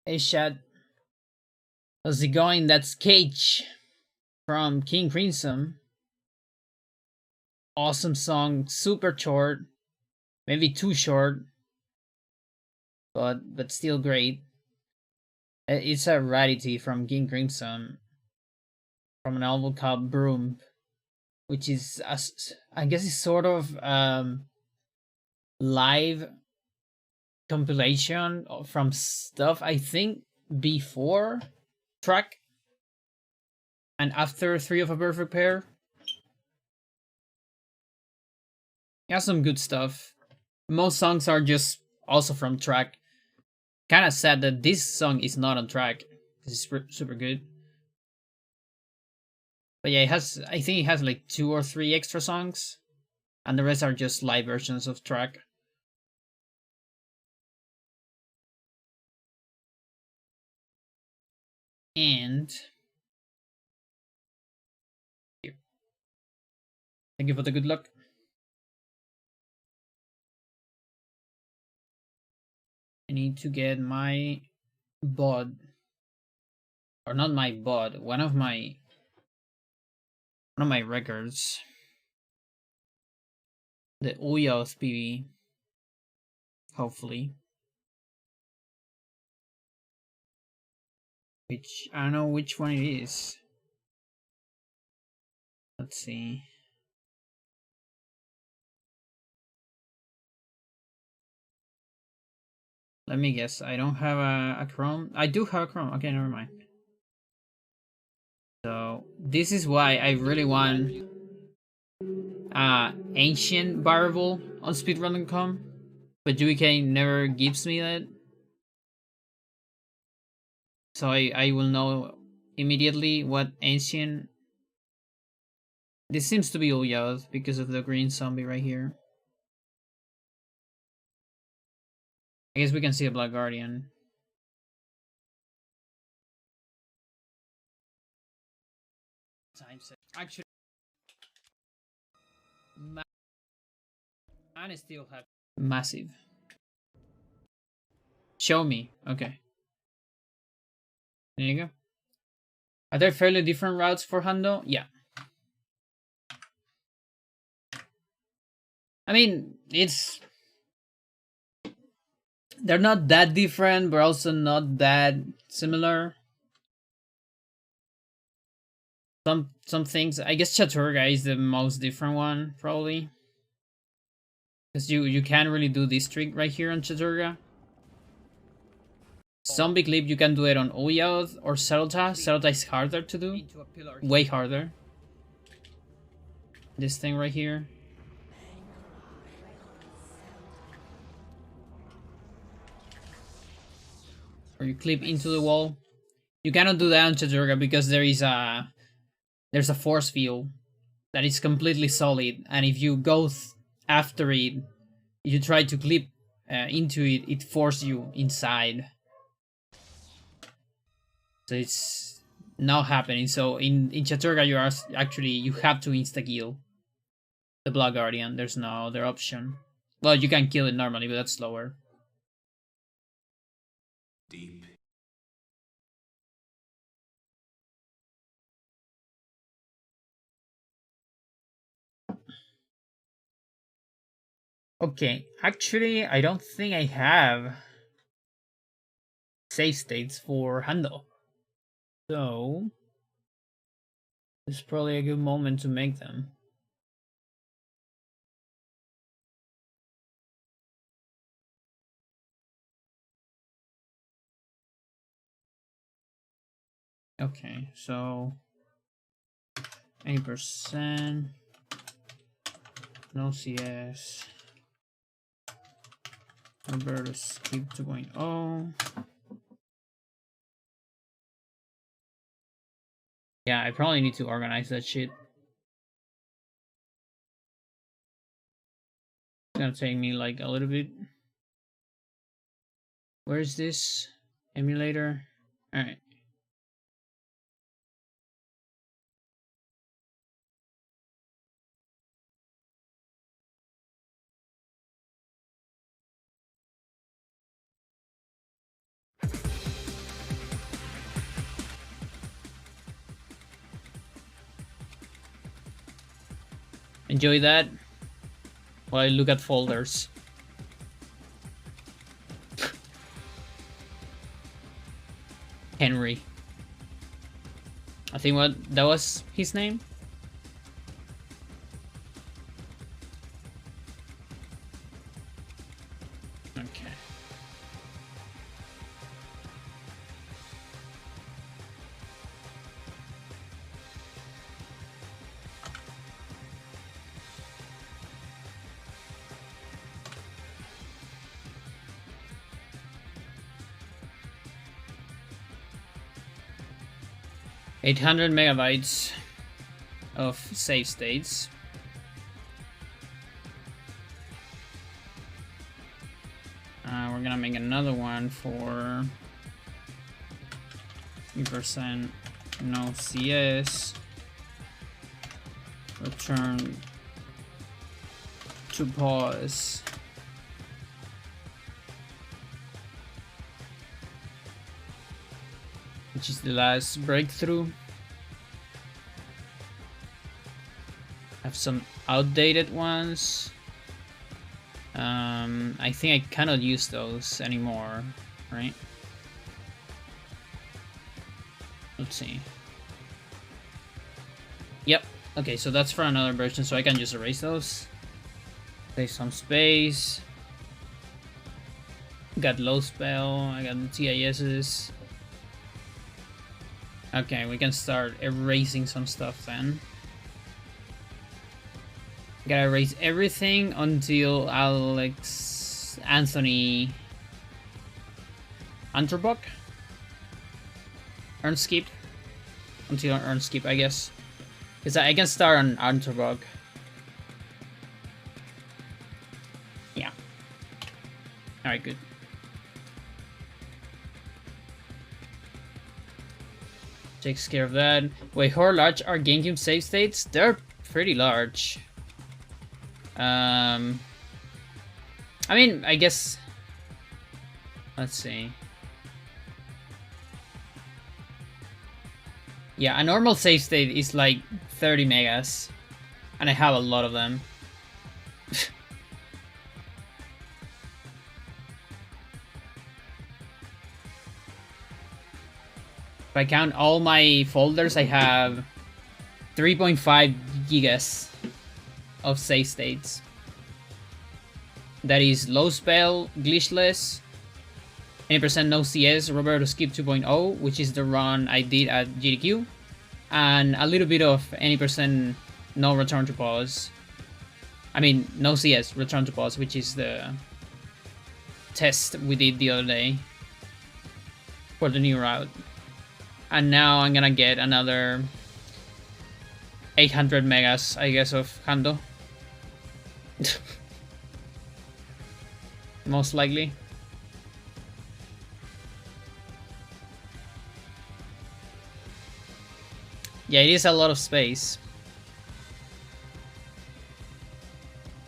Hey Shad, how's it going? That's Cage from King Crimson. Awesome song, super short, maybe too short, but still great. It's a rarity from King Crimson from an album called Broom, which is I guess it's sort of live compilation from stuff I think before track and after Three of a Perfect Pair. It has some good stuff. Most songs are just also from track. Kind of sad that this song is not on track. This is super good. But yeah, it has. I think it has like 2 or 3 extra songs, and the rest are just live versions of track. And here, thank you for the good luck. I need to get my bod, or not my bod, one of my records, the Uyos PV. Hopefully, which I don't know which one it is. Let's see. Let me guess. I don't have a Chrome. I do have a Chrome. Okay, never mind. So this is why I really want ancient variable on speedrun.com, but UEK never gives me that. So I will know immediately what ancient. This seems to be Uyad because of the green zombie right here. I guess we can see a Black Guardian. Actually, man is still happy. Massive. Show me. Okay. There you go. Are there fairly different routes for Hando? Yeah. I mean, they're not that different, but also not that similar. Some things, I guess Chaturga is the most different one, probably. Because you can't really do this trick right here on Chaturga. Zombie Clip, you can do it on Uyod or Serota. Serota is harder to do. Way harder. This thing right here. Or you clip into the wall. You cannot do that on Chaturga because there's a force field that is completely solid, and if you go after it, you try to clip into it, it forces you inside. So it's not happening. So in Chaturga, you are actually you have to insta kill the Black Guardian. There's no other option. Well, you can kill it normally, but that's slower. Deep. Okay, actually, I don't think I have save states for Handle. So, it's probably a good moment to make them. Okay, so 80%, no CS, Roberto Skip 2.0. Yeah, I probably need to organize that shit. It's gonna take me like a little bit. Where's this emulator? Alright. enjoy that while I look at folders. Henry. I think that was his name. Okay. $800 megabytes of save states. We're gonna make another one for 3% no CS. Return to pause. Which is the last breakthrough. I have some outdated ones. I think I cannot use those anymore, right? Let's see. Yep. Okay, so that's for another version, so I can just erase those. Save some space. Got low spell. I got the TISs. Okay, we can start erasing some stuff then. Gotta erase everything until Anthony Unterbuck? Skip? Until Skip, I guess. Because I can start on Unterbuck. Yeah. Alright, good. Takes care of that. Wait, how large are GameCube save states? They're pretty large. I mean, I guess... Let's see. Yeah, a normal save state is like 30 megas. And I have a lot of them. If I count all my folders, I have 3.5 gigas of save states. That is low spell, glitchless, 80% no CS, Roberto Skip 2.0, which is the run I did at GDQ, and a little bit of 80% no return to pause. I mean, no CS, return to pause, which is the test we did the other day for the new route. And now I'm gonna get another 800 megas, I guess, of Hando. Most likely. Yeah, it is a lot of space.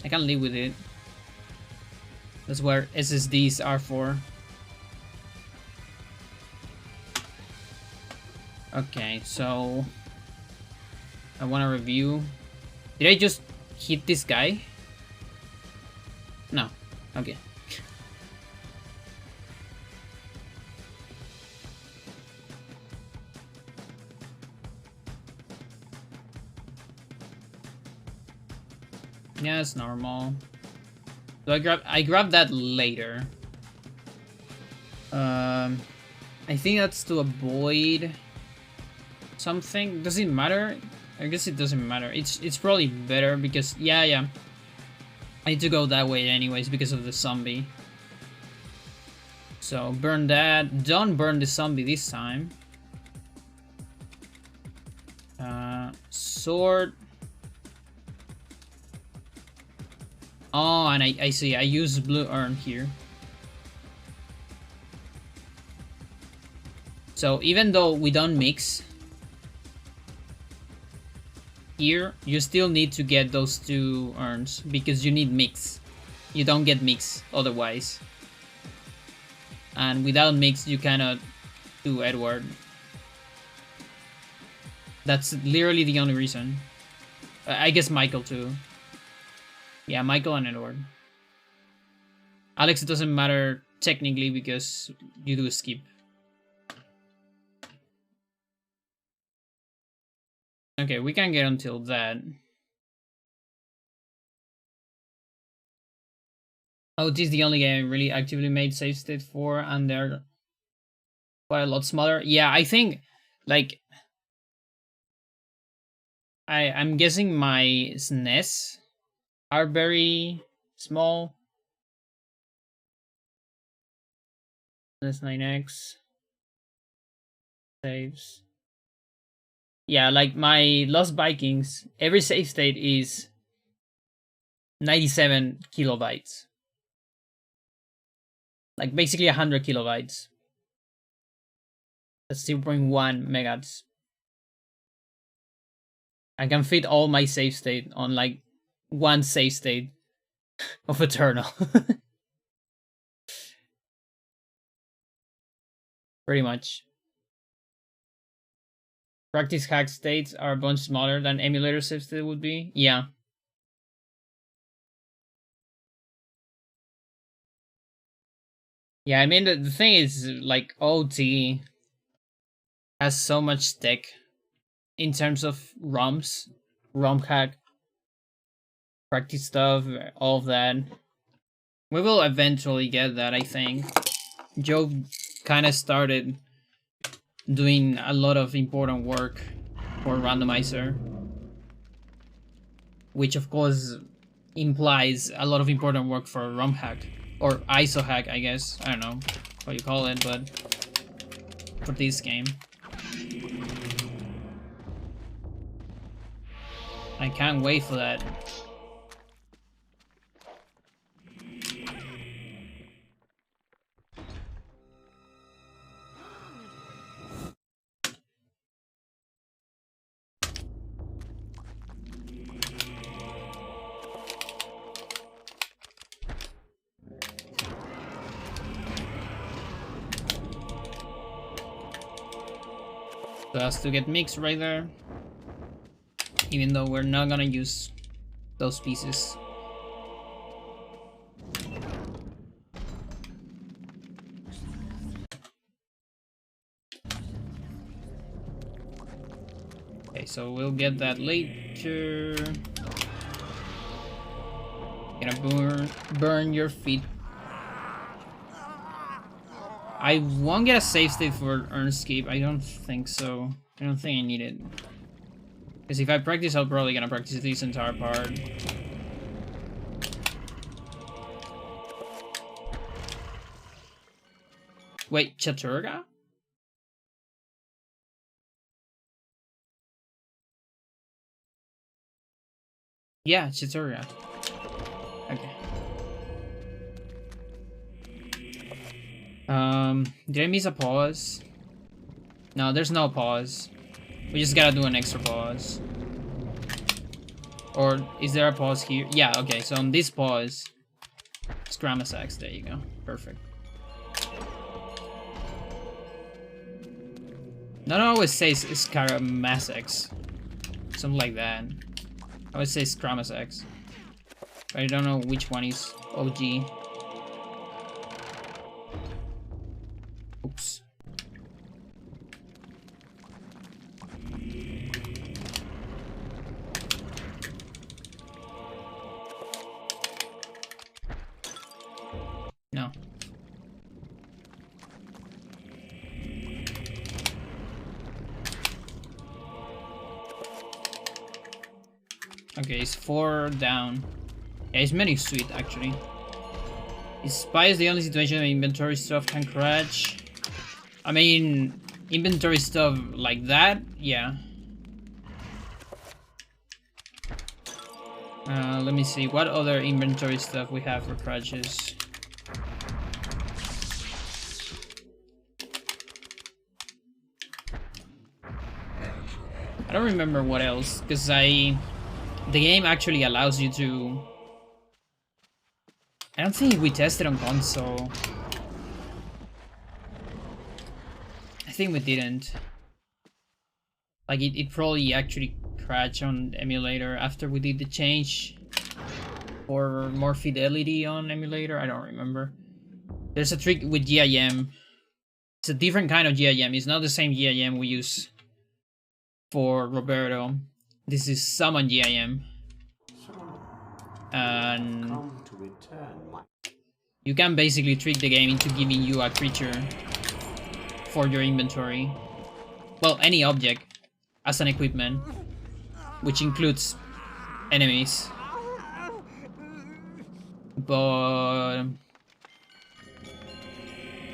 I can live with it. That's where SSDs are for. Okay, so I want to review. Did I just hit this guy? No. Okay. Yeah, it's normal. So I grabbed that later. I think that's to avoid something. Does it matter? I guess it doesn't matter. It's probably better because yeah. I need to go that way anyways because of the zombie. So burn that. Don't burn the zombie this time. Sword. Oh, and I see. I use blue urn here. So even though we don't mix here, you still need to get those two urns because you need mix. You don't get mix otherwise. And without mix, you cannot do Edward. That's literally the only reason. I guess Michael too. Yeah, Michael and Edward. Alex, it doesn't matter technically because you do skip. Okay, we can get until that. Oh, this is the only game I really actively made save state for, and they're quite a lot smaller. Yeah, I think, like, I'm guessing my SNES are very small. SNES 9X saves. Yeah, like my Lost Vikings, every save state is 97 kilobytes. Like basically 100 kilobytes. That's 0.1 megabytes. I can fit all my save state on like one save state of Eternal. Pretty much. Practice hack states are a bunch smaller than emulator save state would be. Yeah. Yeah, I mean, the thing is, like, OT has so much tech in terms of ROMs, ROM hack, practice stuff, all of that. We will eventually get that, I think. Joe kind of started doing a lot of important work for randomizer, which of course implies a lot of important work for ROM hack or ISO hack, I guess. I don't know what you call it, but for this game. I can't wait for that. So has to get mixed right there. Even though we're not gonna use those pieces. Okay, so we'll get that later. Gonna burn your feet. I won't get a save state for Escape. I don't think so. I don't think I need it. Because if I practice, I'm probably gonna practice this entire part. Wait, Chaturga? Yeah, Chaturga. Okay. Did I miss a pause? No, there's no pause. We just gotta do an extra pause. Or is there a pause here? Yeah, okay, so on this pause, Scramasax, there you go. Perfect. Not always say Scramasax. Something like that. I would say Scramasax. But I don't know which one is OG. Oops. No. Okay, it's 4 down. Yeah, it's menu sweet actually. Is Spy the only situation where inventory stuff can crash? I mean, inventory stuff like that, yeah. Let me see, what other inventory stuff we have for crashes? I don't remember what else, because the game actually allows you to... I don't think we tested on console. I think we didn't. Like, it probably actually crashed on emulator after we did the change. for more fidelity on emulator. I don't remember. There's a trick with GIM. It's a different kind of GIM. It's not the same GIM we use for Roberto. This is summon GIM. And you can basically trick the game into giving you a creature for your inventory. Well, any object as an equipment, which includes enemies. But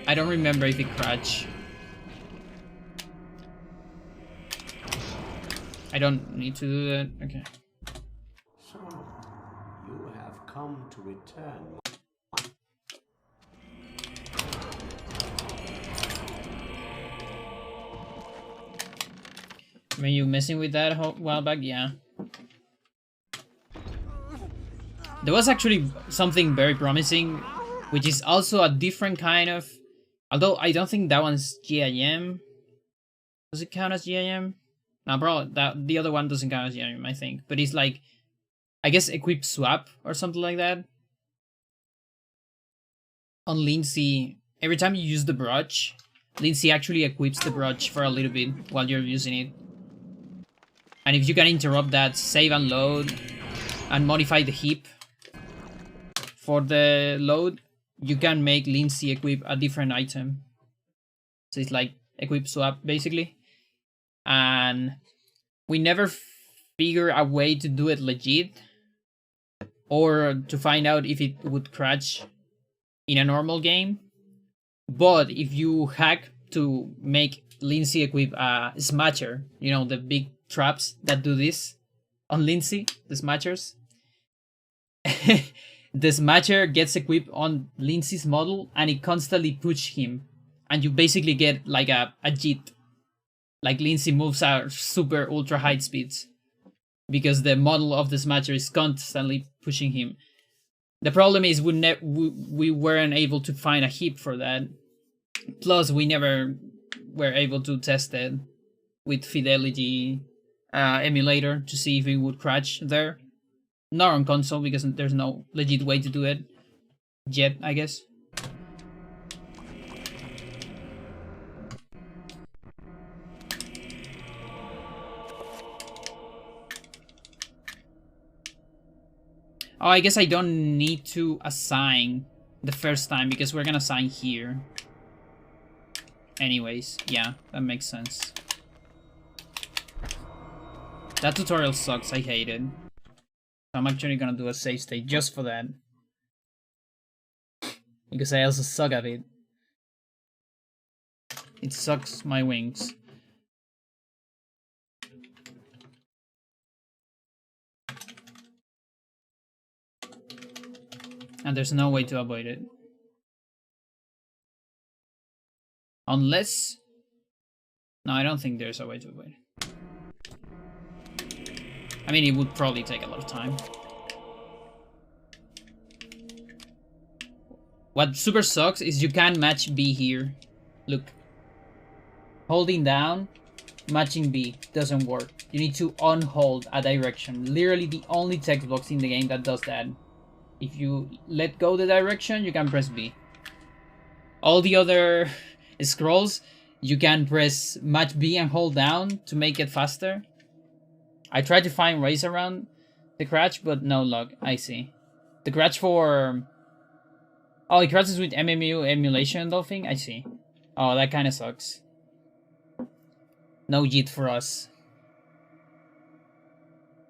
I don't remember if it crashed. I don't need to do that. Okay. So, you have come to return. Were you messing with that a while back? Yeah. There was actually something very promising, which is also a different kind of... Although I don't think that one's GIM. Does it count as GIM? No, bro, the other one doesn't count as GIM, I think. But it's like, I guess equip swap or something like that. On Lindsay, every time you use the brooch, Lindsay actually equips the brooch for a little bit while you're using it. And if you can interrupt that, save and load, and modify the heap for the load, you can make Lindsay equip a different item. So it's like equip swap, basically. And we never figure a way to do it legit, or to find out if it would crash in a normal game. But if you hack to make Lindsay equip a smatcher, you know, the big traps that do this on Lindsay, the smatchers. The smatcher gets equipped on Lindsay's model and it constantly pushes him. And you basically get like a JIT. Like Lindsay moves at super ultra high speeds. Because the model of the smatcher is constantly pushing him. The problem is we weren't able to find a heap for that. Plus we never were able to test it with Fidelity emulator to see if it would crash there. Not on console because there's no legit way to do it yet, I guess. Oh, I guess I don't need to assign the first time because we're gonna assign here. Anyways, yeah, that makes sense. That tutorial sucks, I hate it. I'm actually gonna do a save state just for that. Because I also suck at it. It sucks my wings. And there's no way to avoid it. Unless... No, I don't think there's a way to avoid it. I mean, it would probably take a lot of time. What super sucks is you can't match B here. Look. Holding down, matching B doesn't work. You need to unhold a direction. Literally the only text box in the game that does that. If you let go the direction, you can press B. All the other scrolls, you can press match B and hold down to make it faster. I tried to find ways around the crash, but no luck. I see. The crash for... Oh, it crashes with MMU emulation though thing? I see. Oh, that kind of sucks. No JIT for us.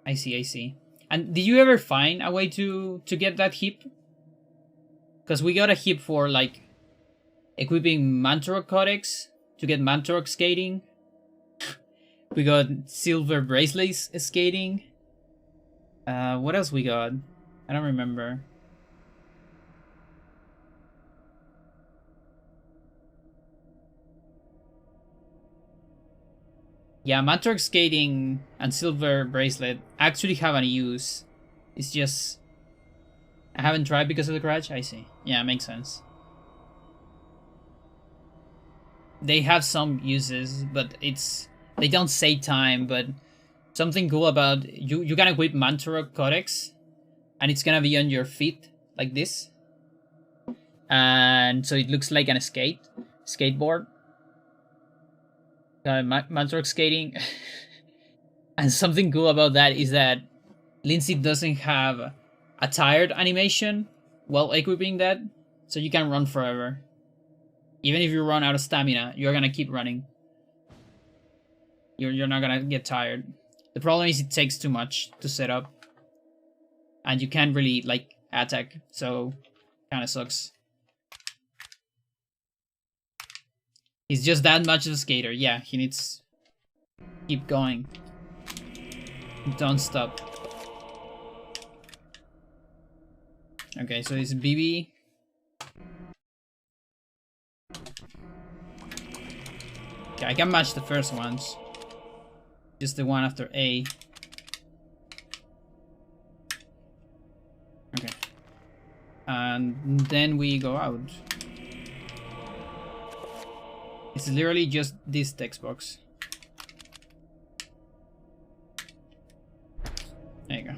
I see, I see. And did you ever find a way to get that heap? Because we got a heap for, like, equipping Mantorok Codex to get Mantorok skating. We got silver bracelets skating. What else we got? I don't remember. Yeah, Mantorok skating and silver bracelet actually have a use. It's just... I haven't tried because of the crash. I see. Yeah, makes sense. They have some uses, but it's... They don't save time, but something cool about... You can equip Mantorok Codex, and it's gonna be on your feet like this, and so it looks like an skateboard. Mantork skating. And something cool about that is that Lindsay doesn't have a tired animation while equipping that, so you can run forever. Even if you run out of stamina, you're gonna keep running. You're not gonna get tired. The problem is it takes too much to set up, and you can't really like attack, so kind of sucks. He's just that much of a skater. Yeah, he needs to keep going. Don't stop. Okay, so it's BB. Okay, I can match the first ones. Just the one after A. Okay. And then we go out. It's literally just this text box. There you go.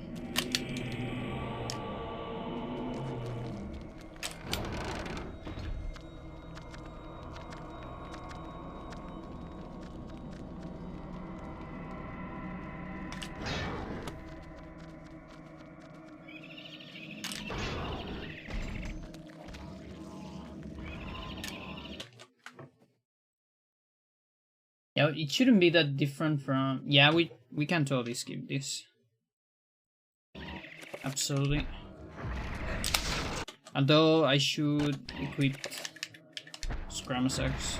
Yeah, it shouldn't be that different from... Yeah, we can totally skip this. Absolutely. Although I should equip Scramasax.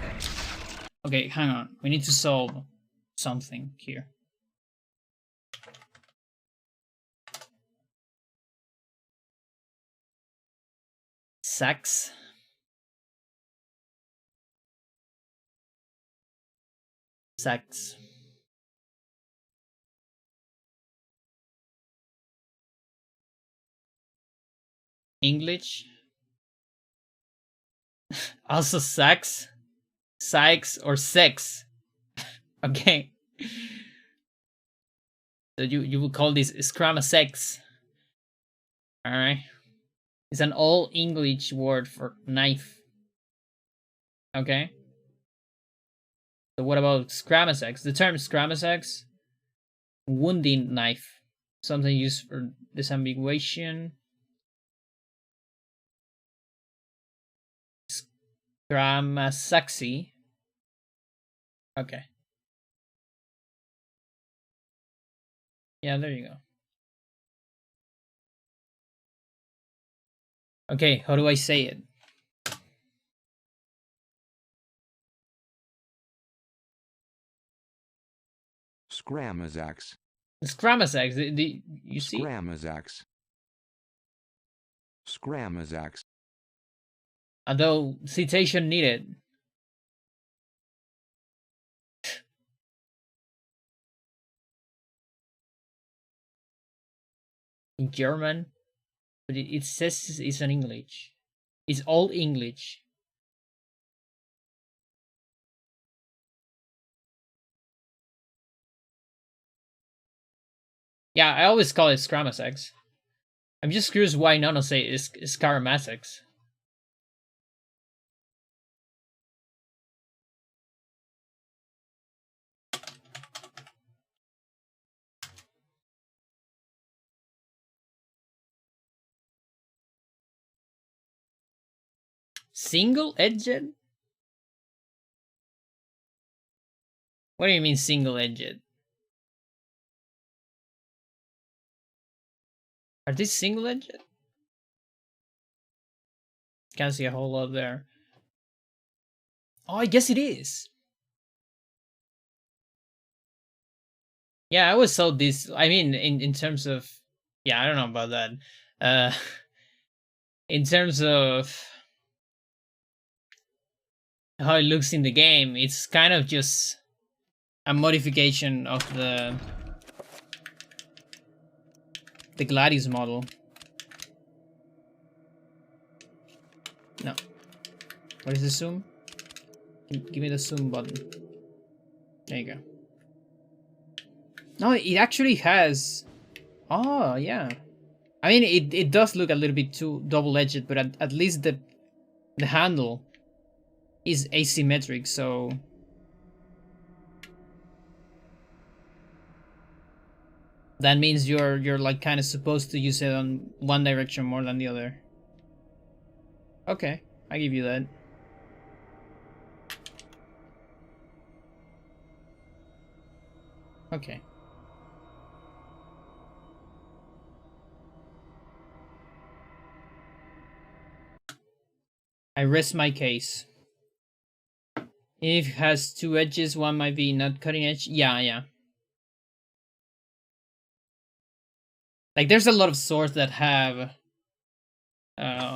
Okay, hang on. We need to solve something here. Sax. Sax. English. Also sax. Sykes or sex. Okay. So you would call this Scramasax. Alright. It's an all English word for knife. Okay. So what about Scramasax? The term Scramasax, wounding knife, something used for disambiguation. Scramasaxi. Okay. Yeah, there you go. Okay, how do I say it? Scramasax. Scramasax. You see? Scramasax. Scramasax. Although citation needed. In German, but it says it's in English. It's all English. Yeah, I always call it Scramasax. I'm just curious why Nono say it's Scramasax. Single-edged? What do you mean single-edged? Are these single-edged? Can't see a whole lot there. Oh, I guess it is. Yeah, I always saw this. I mean, in terms of... Yeah, I don't know about that. In terms of how it looks in the game, it's kind of just a modification of the Gladius model. No. What is the zoom? Give me the zoom button. There you go. No, it actually has... Oh, yeah. I mean, it does look a little bit too double-edged, but at least the handle is asymmetric, so that means you're like kind of supposed to use it on one direction more than the other. Okay, I give you that. Okay. I rest my case. If it has two edges, one might be not cutting edge. Yeah. Like there's a lot of swords that have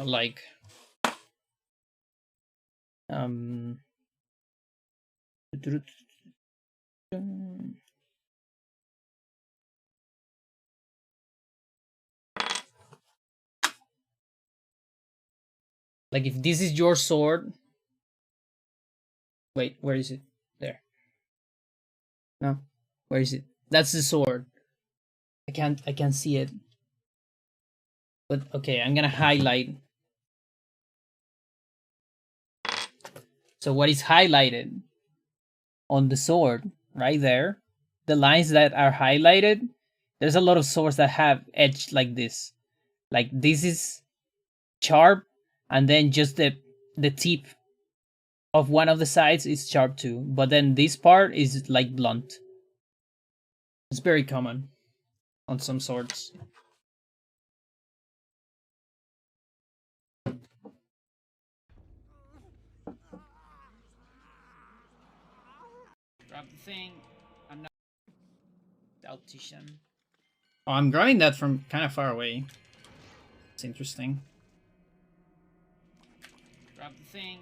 like like if this is your sword. Wait, where is it? There. No. Where is it? That's the sword. I can't see it. But okay, I'm gonna highlight. So what is highlighted on the sword right there, the lines that are highlighted, there's a lot of swords that have edge like this. Like this is sharp, and then just the tip of one of the sides is sharp too. But then this part is like blunt. It's very common on some swords. Grab the thing. I'm not Daltician. Oh, I'm grabbing that from kind of far away. It's interesting. Grab the thing,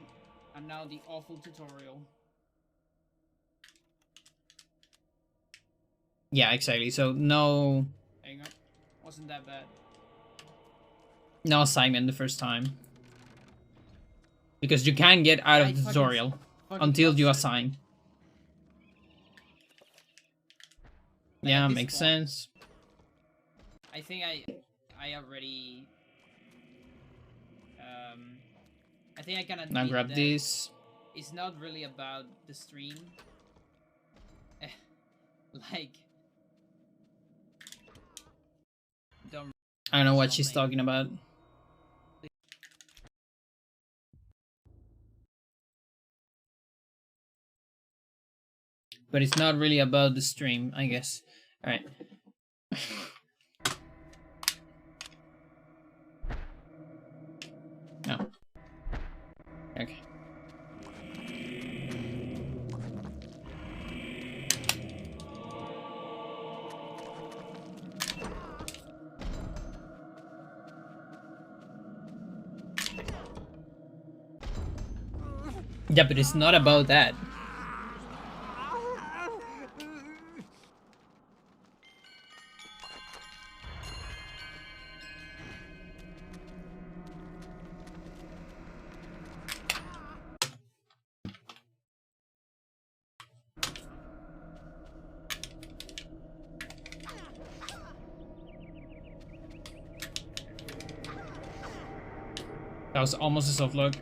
and now the awful tutorial. Yeah, exactly. So no... There you go. Wasn't that bad. No assignment the first time. Because you can't get out of the tutorial until you assign. Yeah, makes sense. I think I already... I think I can admit now grab this. It's not really about the stream. Like... I don't know what she's talking about. But it's not really about the stream, I guess. Alright. No. Okay. Yeah, but it's not about that. That was almost a soft look.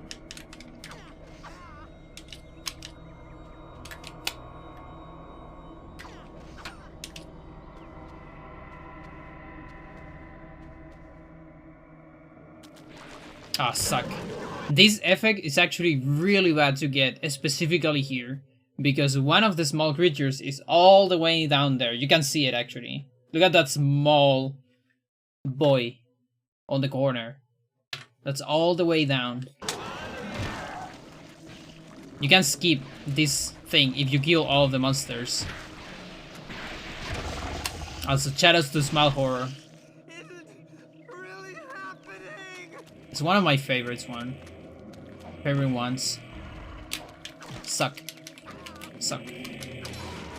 Ah, suck. This effect is actually really bad to get, specifically here, because one of the small creatures is all the way down there. You can see it actually. Look at that small boy on the corner. That's all the way down. You can skip this thing if you kill all of the monsters. Also, shoutouts to Smile Horror. Really happening? It's one of my favorites favorite ones. Suck. Suck.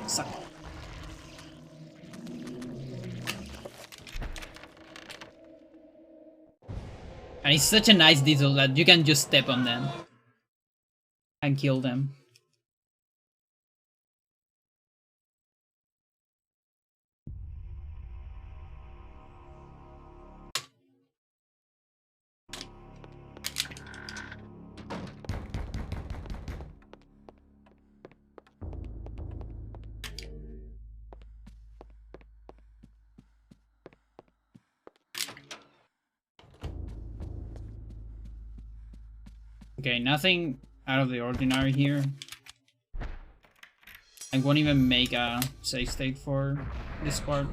Suck. And it's such a nice detail that you can just step on them and kill them. Okay, nothing out of the ordinary here. I won't even make a save state for this part.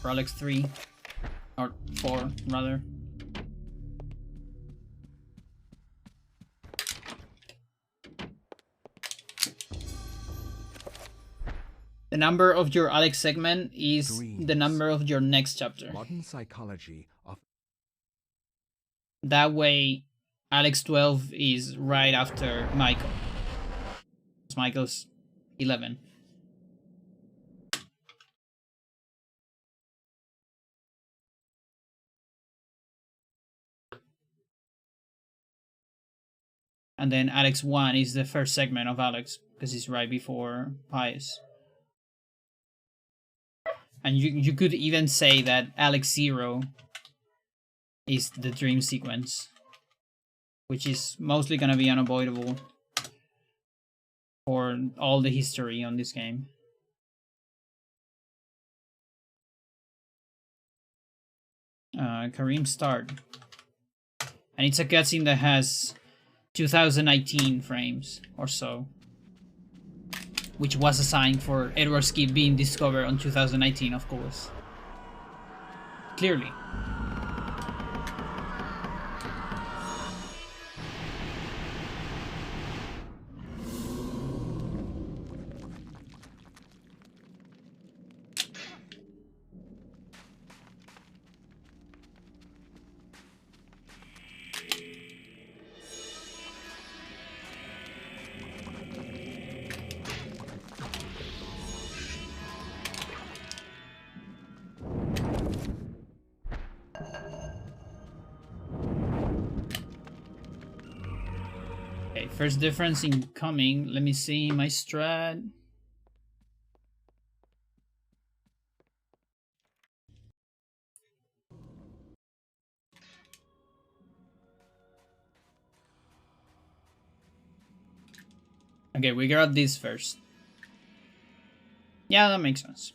For Alex 3. Or 4, rather. The number of your Alex segment is the number of your next chapter. Modern psychology of That way, Alex 12 is right after Michael. Michael's 11. And then Alex 1 is the first segment of Alex, because it's right before Pius. And you could even say that Alex 0 is the dream sequence, which is mostly going to be unavoidable for all the history on this game. Kareem start. And it's a cutscene that has 2019 frames or so, which was assigned for Edward Skip being discovered on 2019, of course. Clearly. Okay, first difference incoming. Let me see my strat. Okay, we got this first. Yeah, that makes sense.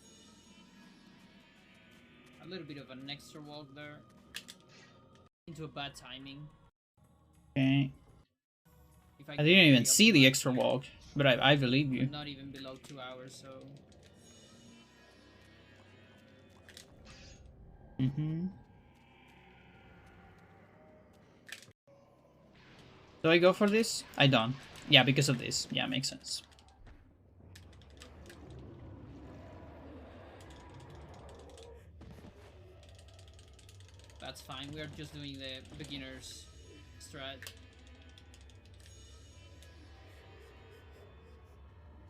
A little bit of an extra walk there. Into a bad timing. Okay. I didn't even see the extra walk, but I believe you. Not even below 2 hours, so... Do I go for this? I don't. Yeah, because of this. Yeah, makes sense. That's fine. We're just doing the beginner's strat.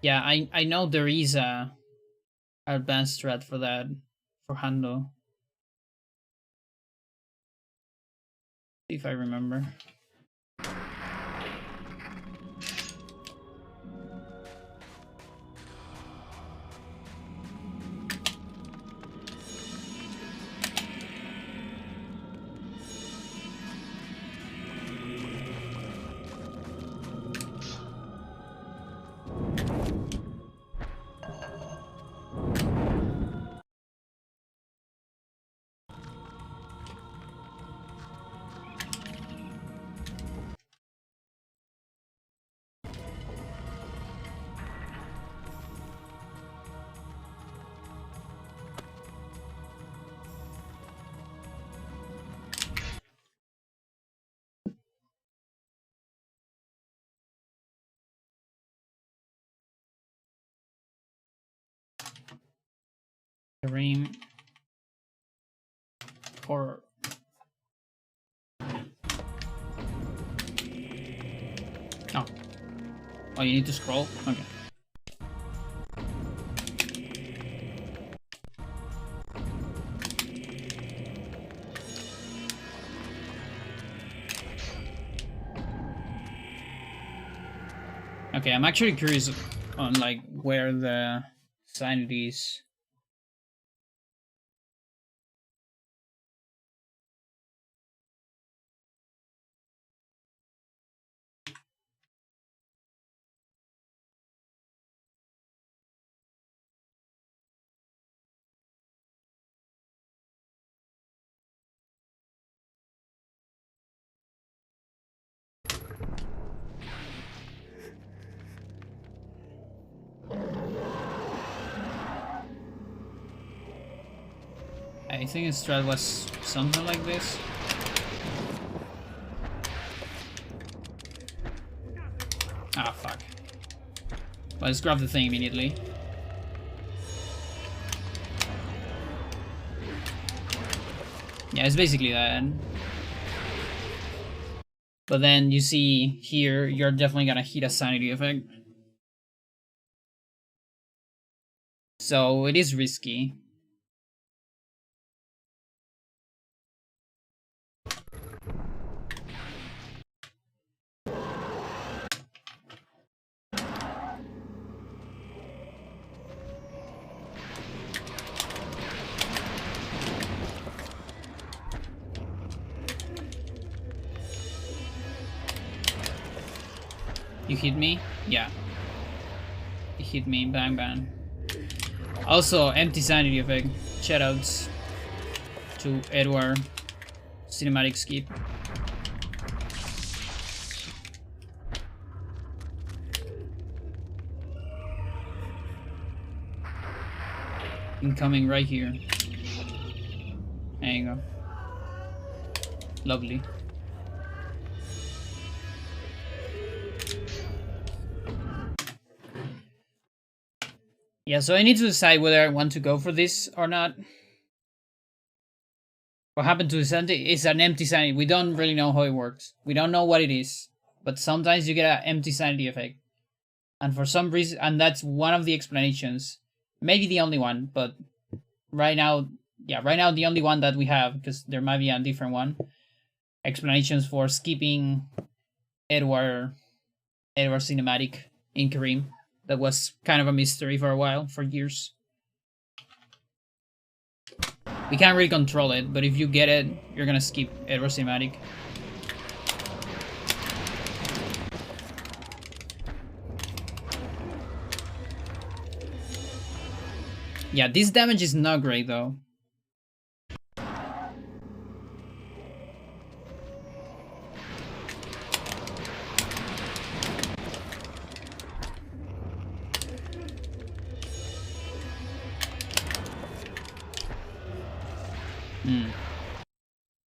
Yeah, I know there is a advanced strat for that, for Hando. If I remember. Kareem. Horror. Oh. Oh, you need to scroll? Okay. Okay, I'm actually curious on like where the sanity is. I think his strat was something like this. Ah, fuck. Well, let's grab the thing immediately. Yeah, it's basically that. But then you see here, you're definitely gonna hit a sanity effect. So it is risky. You hit me? Yeah. You hit me, bang bang. Also, empty sanity effect. Shoutouts to Edward Cinematic Skip. Incoming right here. There you go. Lovely. Yeah, so I need to decide whether I want to go for this or not. What happened to the sanity is an empty sanity. We don't really know how it works. We don't know what it is. But sometimes you get an empty sanity effect. And for some reason, and that's one of the explanations. Maybe the only one, but right now, yeah, right now the only one that we have, because there might be a different one. Explanations for skipping Edward Cinematic in Kareem. That was kind of a mystery for a while, for years. We can't really control it, but if you get it, you're gonna skip Edward Cinematic. Yeah, this damage is not great though.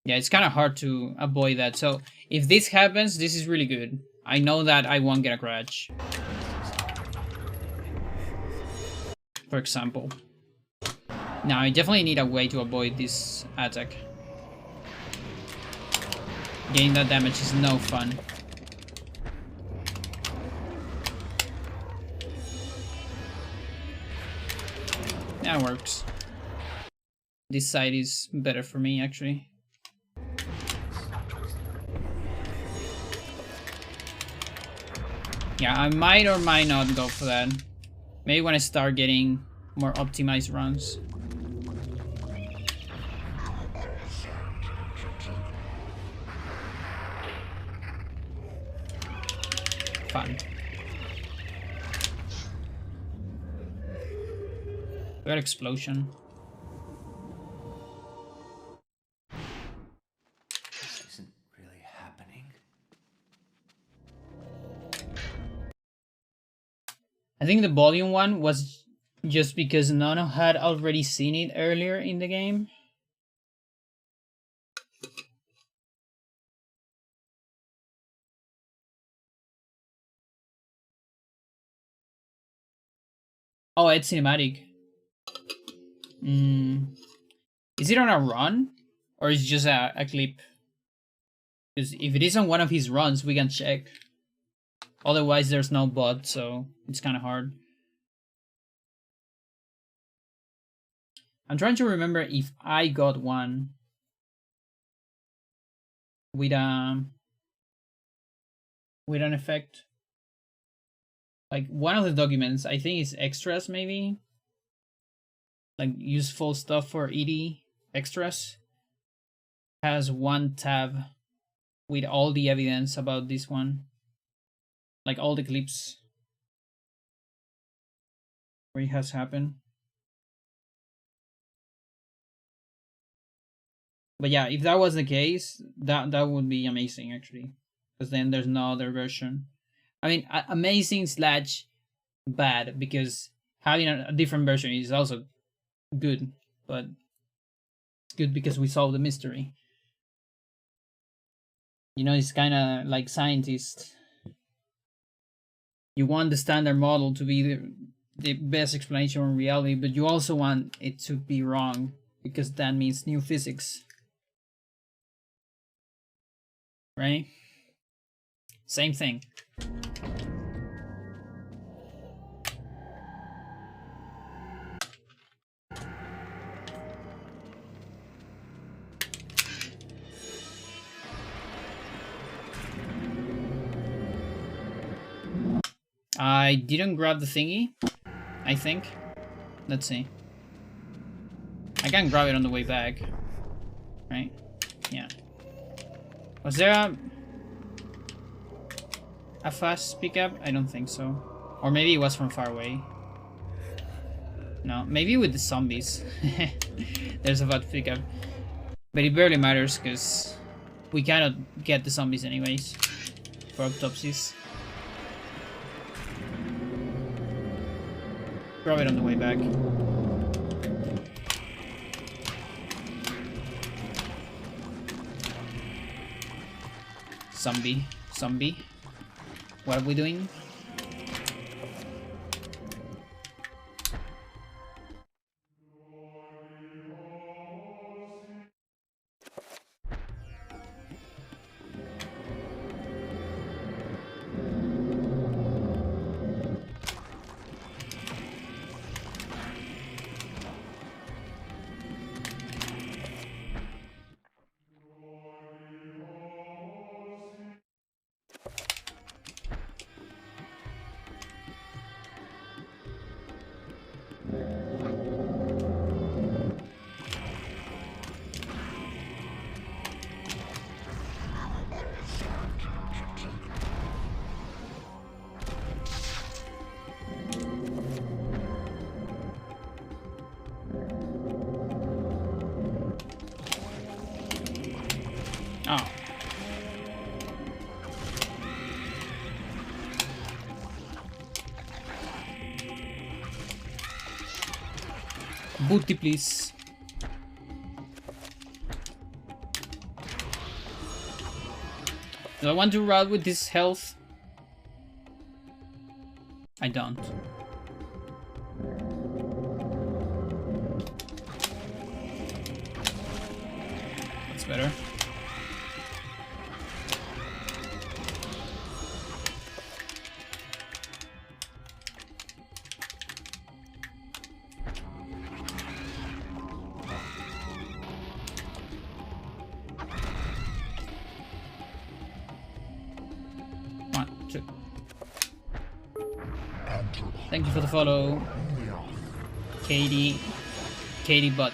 Yeah, it's kind of hard to avoid that. So if this happens, this is really good. I know that I won't get a crash. For example. Now I definitely need a way to avoid this attack. Getting that damage is no fun. That works. This side is better for me, actually. Yeah, I might or might not go for that. Maybe when I start getting more optimized runs. Fun. We got explosion. This isn't really happening. I think the volume one was just because Nono had already seen it earlier in the game. Oh, it's cinematic. Is it on a run? Or is it just a clip? Because if it is on one of his runs, we can check. Otherwise, there's no bot, so it's kind of hard. I'm trying to remember if I got one with an effect. Like one of the documents, I think it's extras maybe. Like useful stuff for ED extras. Has one tab with all the evidence about this one. Like all the clips where it has happened. But yeah, if that was the case, that would be amazing actually. Because then there's no other version. I mean, amazing slash bad, because having a different version is also good, but Good, because we solved the mystery. You know, it's kind of like scientists. You want the standard model to be the best explanation of reality, but you also want it to be wrong, because that means new physics. Right? Same thing. I didn't grab the thingy, I think. Let's see. I can grab it on the way back. Right? Yeah. Was there a fast pickup? I don't think so. Or maybe it was from far away. No, maybe with the zombies. There's a fast pickup. But it barely matters, because we cannot get the zombies anyways. For autopsies. Grab it on the way back. Zombie. What are we doing? Oh. Booty, please. Do I want to run with this health? I don't. That's better. Thank you for the follow, Katie Butt.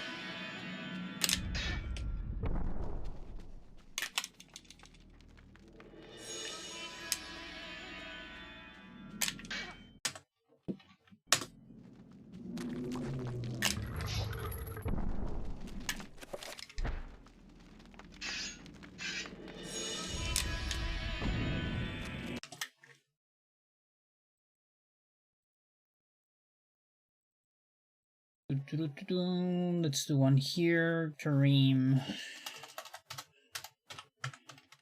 Let's do one here. Kareem.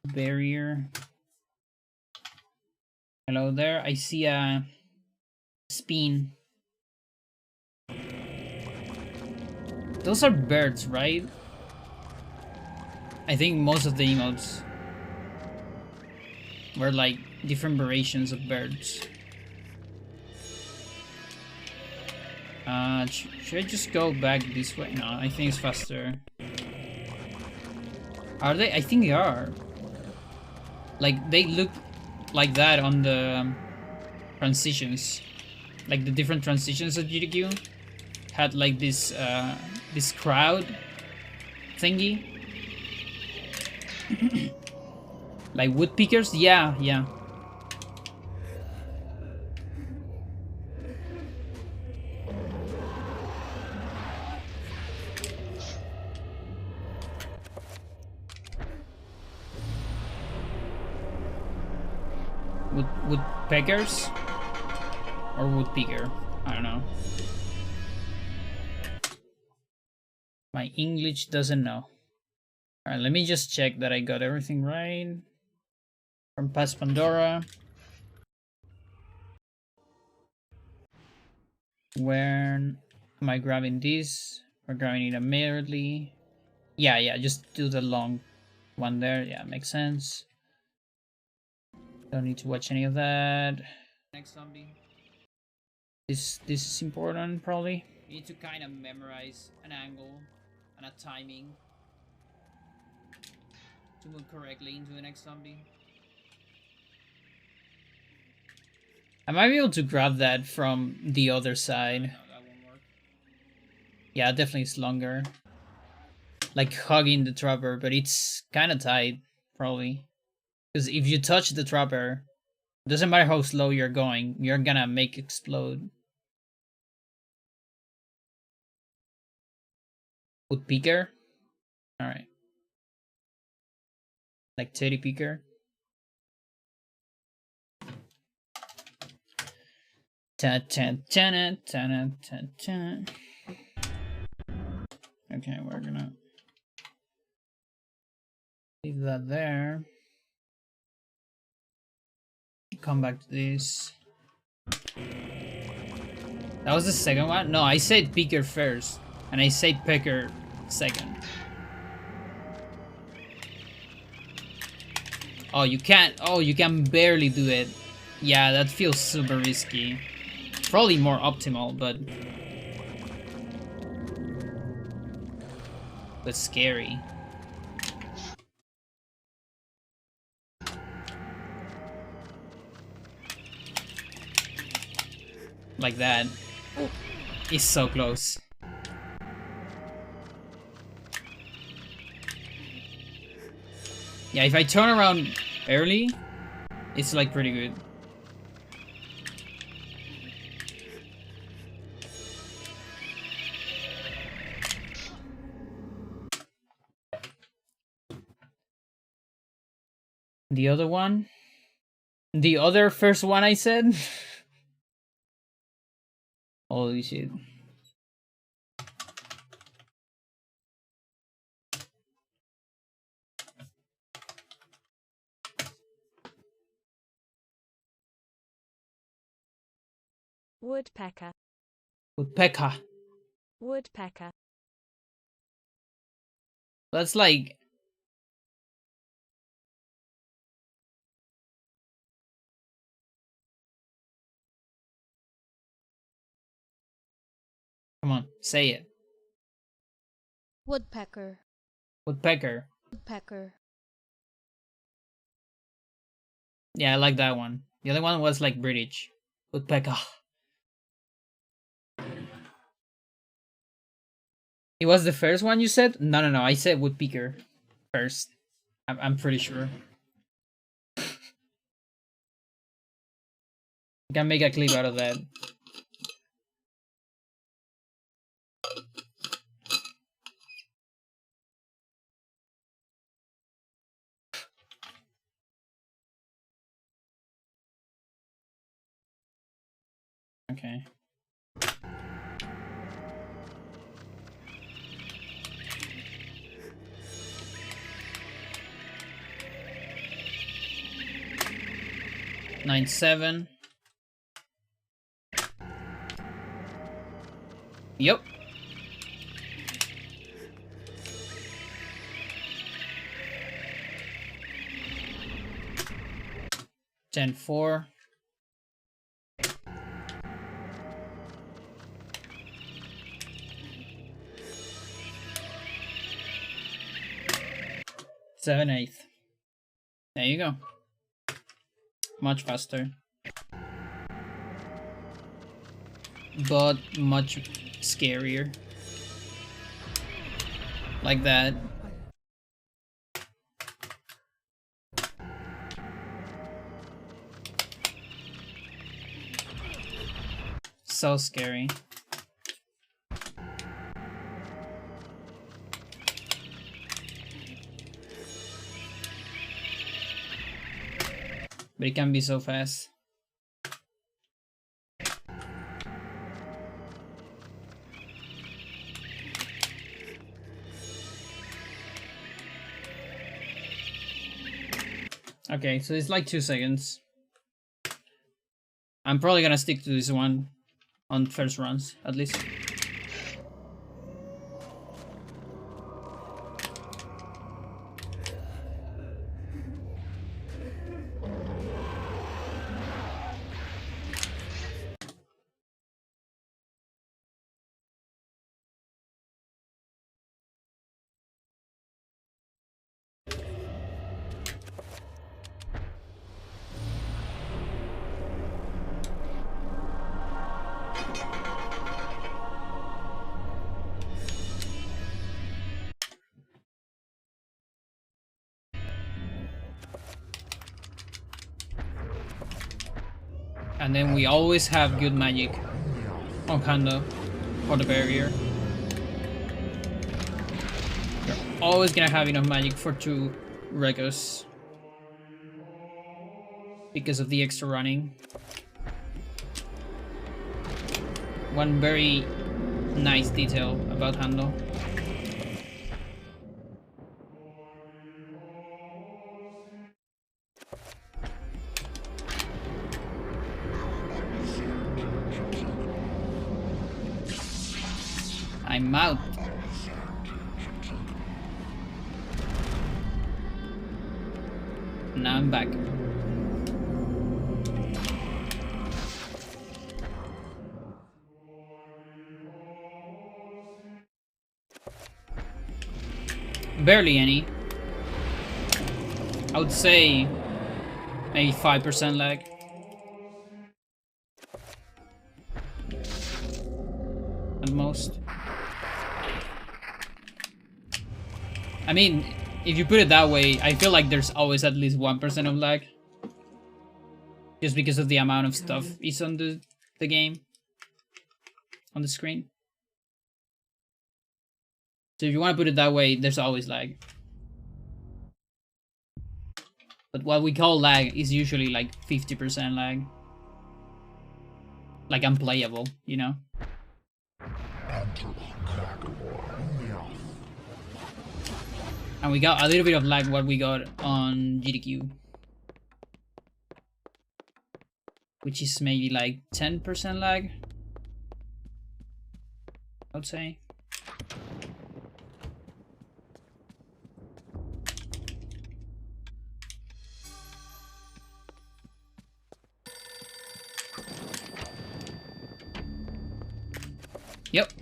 Barrier. Hello there. I see a spin. Those are birds, right? I think most of the emotes were like different variations of birds. Should I just go back this way? No, I think it's faster. Are they? I think they are. Like, they look like that on the transitions. Like, the different transitions of GDQ had like this, this crowd thingy. Like woodpeckers? Yeah. Woodpeckers? Or woodpecker? I don't know. My English doesn't know. Alright, let me just check that I got everything right. From past Pandora. Where am I grabbing this? We're grabbing it immediately. Yeah, just do the long one there. Yeah, makes sense. Don't need to watch any of that. Next zombie. This is important, probably. You need to kind of memorize an angle and a timing to move correctly into the next zombie. I might be able to grab that from the other side. No, that won't work. Yeah, definitely it's longer. Like hugging the trapper, but it's kind of tight, probably. Because if you touch the trapper, doesn't matter how slow you're going, you're gonna make explode. Wood peeker? Alright. Like teddy peeker. Ta ta ta ta ta ta. Okay, we're gonna leave that there. Come back to this. That was the second one? No, I said peeker first, and I said pecker second. Oh, you can't. Oh, you can barely do it. Yeah, that feels super risky. Probably more optimal, but scary. Like that. It's so close. Yeah, if I turn around early, it's like pretty good. The other one? The other first one I said? Holy shit. Woodpecker. Woodpecker. Woodpecker. That's like... Come on, say it. Woodpecker. Woodpecker. Woodpecker. Yeah, I like that one. The other one was like British. Woodpecker. It was the first one you said? No. I said woodpecker first. I'm pretty sure. I can make a clip out of that. Okay. Nine seven. Yep. Ten four. Seven eighth. There you go. Much faster. But much scarier. Like that. So scary. But it can be so fast. Okay, so it's like 2 seconds. I'm probably gonna stick to this one on first runs, at least. And then we always have good magic on Kando for the barrier. You're always gonna have enough magic for 2 Regos because of the extra running. One very nice detail about Hando. I'm out. Now I'm back. Barely any. I would say maybe 5% lag. At most. I mean, if you put it that way, I feel like there's always at least 1% of lag. Just because of the amount of stuff is on the game. On the screen. So if you want to put it that way, there's always lag. But what we call lag is usually like 50% lag. Like unplayable, you know? And we got a little bit of lag what we got on GDQ. Which is maybe like 10% lag. I would say. Yep.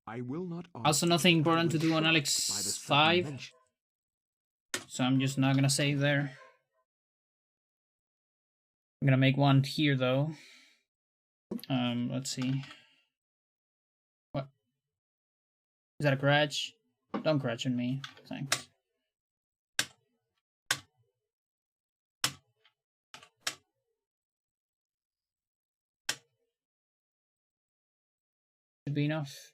I will not Also nothing important to do on Alex 5. So I'm just not gonna save there. I'm gonna make one here though. Let's see. What? Is that a crash? Don't crash on me. Thanks. Should be enough.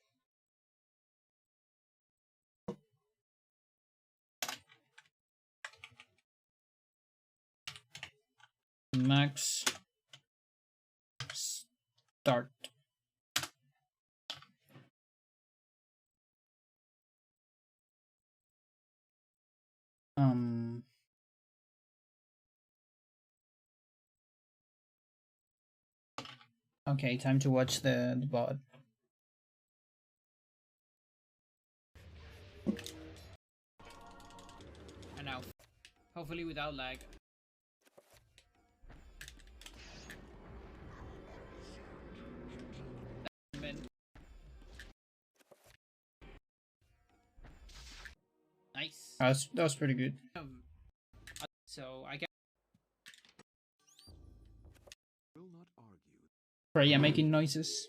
Max. Start. Okay, time to watch the bot. And now, hopefully without lag. Nice. That was pretty good. So I can. Freya making noises.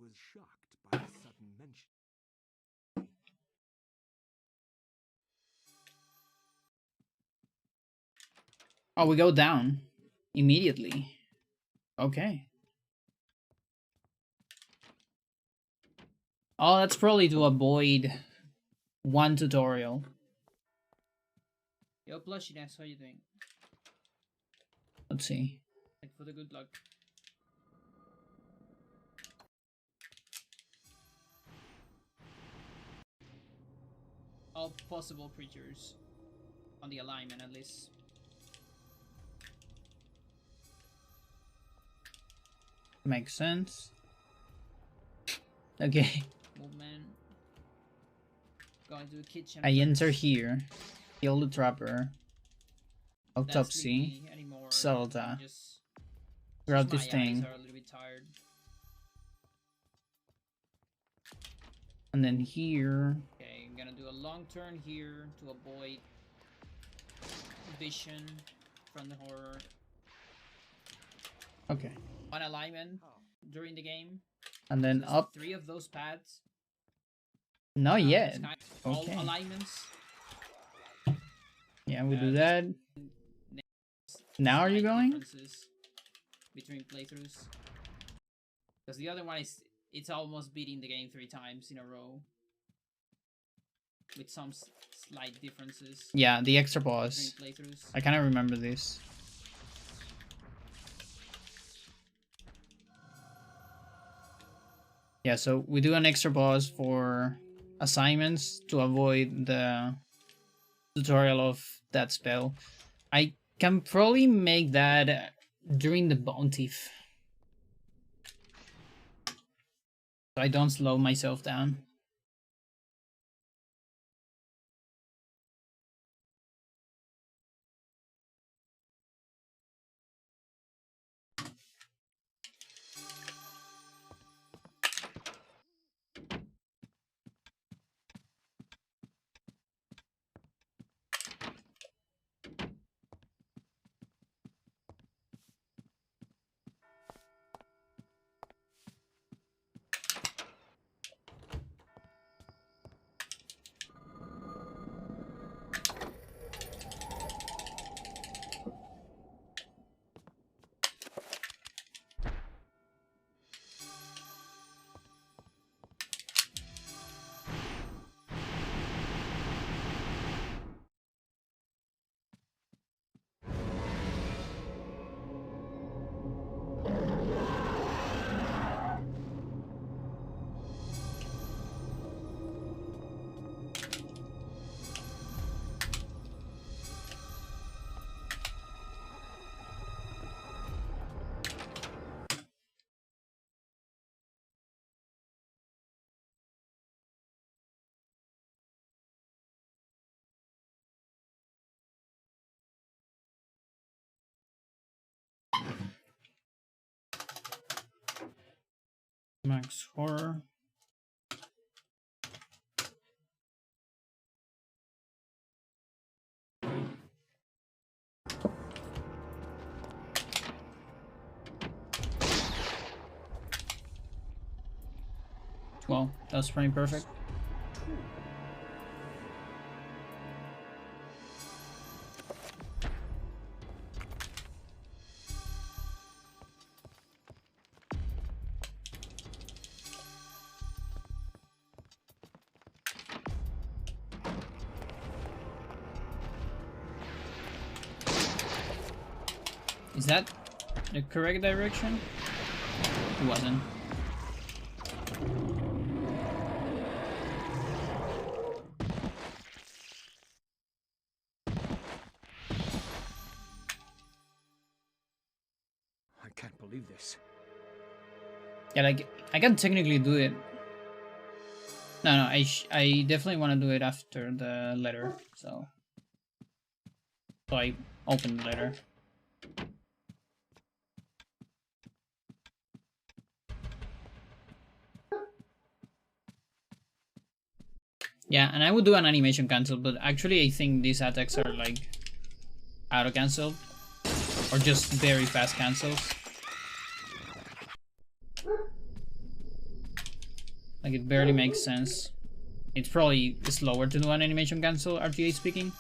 was shocked by the sudden mention. Oh, we go down immediately. Okay. Oh, that's probably to avoid one tutorial. Yo, Plushiness, how you doing? Let's see. Thank for the good luck. All possible creatures on the alignment, at least. Makes sense. Okay. Movement. Going to the kitchen. I enter here. Kill the trapper. Autopsy. Zelda. Grab this thing. And then here. Okay, I'm gonna do a long turn here to avoid vision from the horror. Okay. One alignment during the game. And then so up. 3 of those pads. Not yet. Okay. All alignments. Yeah, we do that. Now are you going? Between playthroughs. Because the other one is, it's almost beating the game 3 times in a row. With some slight differences. Yeah, the extra boss. I kind of remember this. Yeah, so we do an extra boss for assignments to avoid the tutorial of that spell. I can probably make that during the Bone Thief. So I don't slow myself down. Max horror. Well, that's pretty perfect. Is that the correct direction? It wasn't. I can't believe this. Yeah, like I can technically do it. No, I definitely want to do it after the letter. So I open the letter. Yeah, and I would do an animation cancel, but actually I think these attacks are like auto cancelled or just very fast cancels. Like, it barely makes sense. It's probably slower to do an animation cancel, RTA speaking.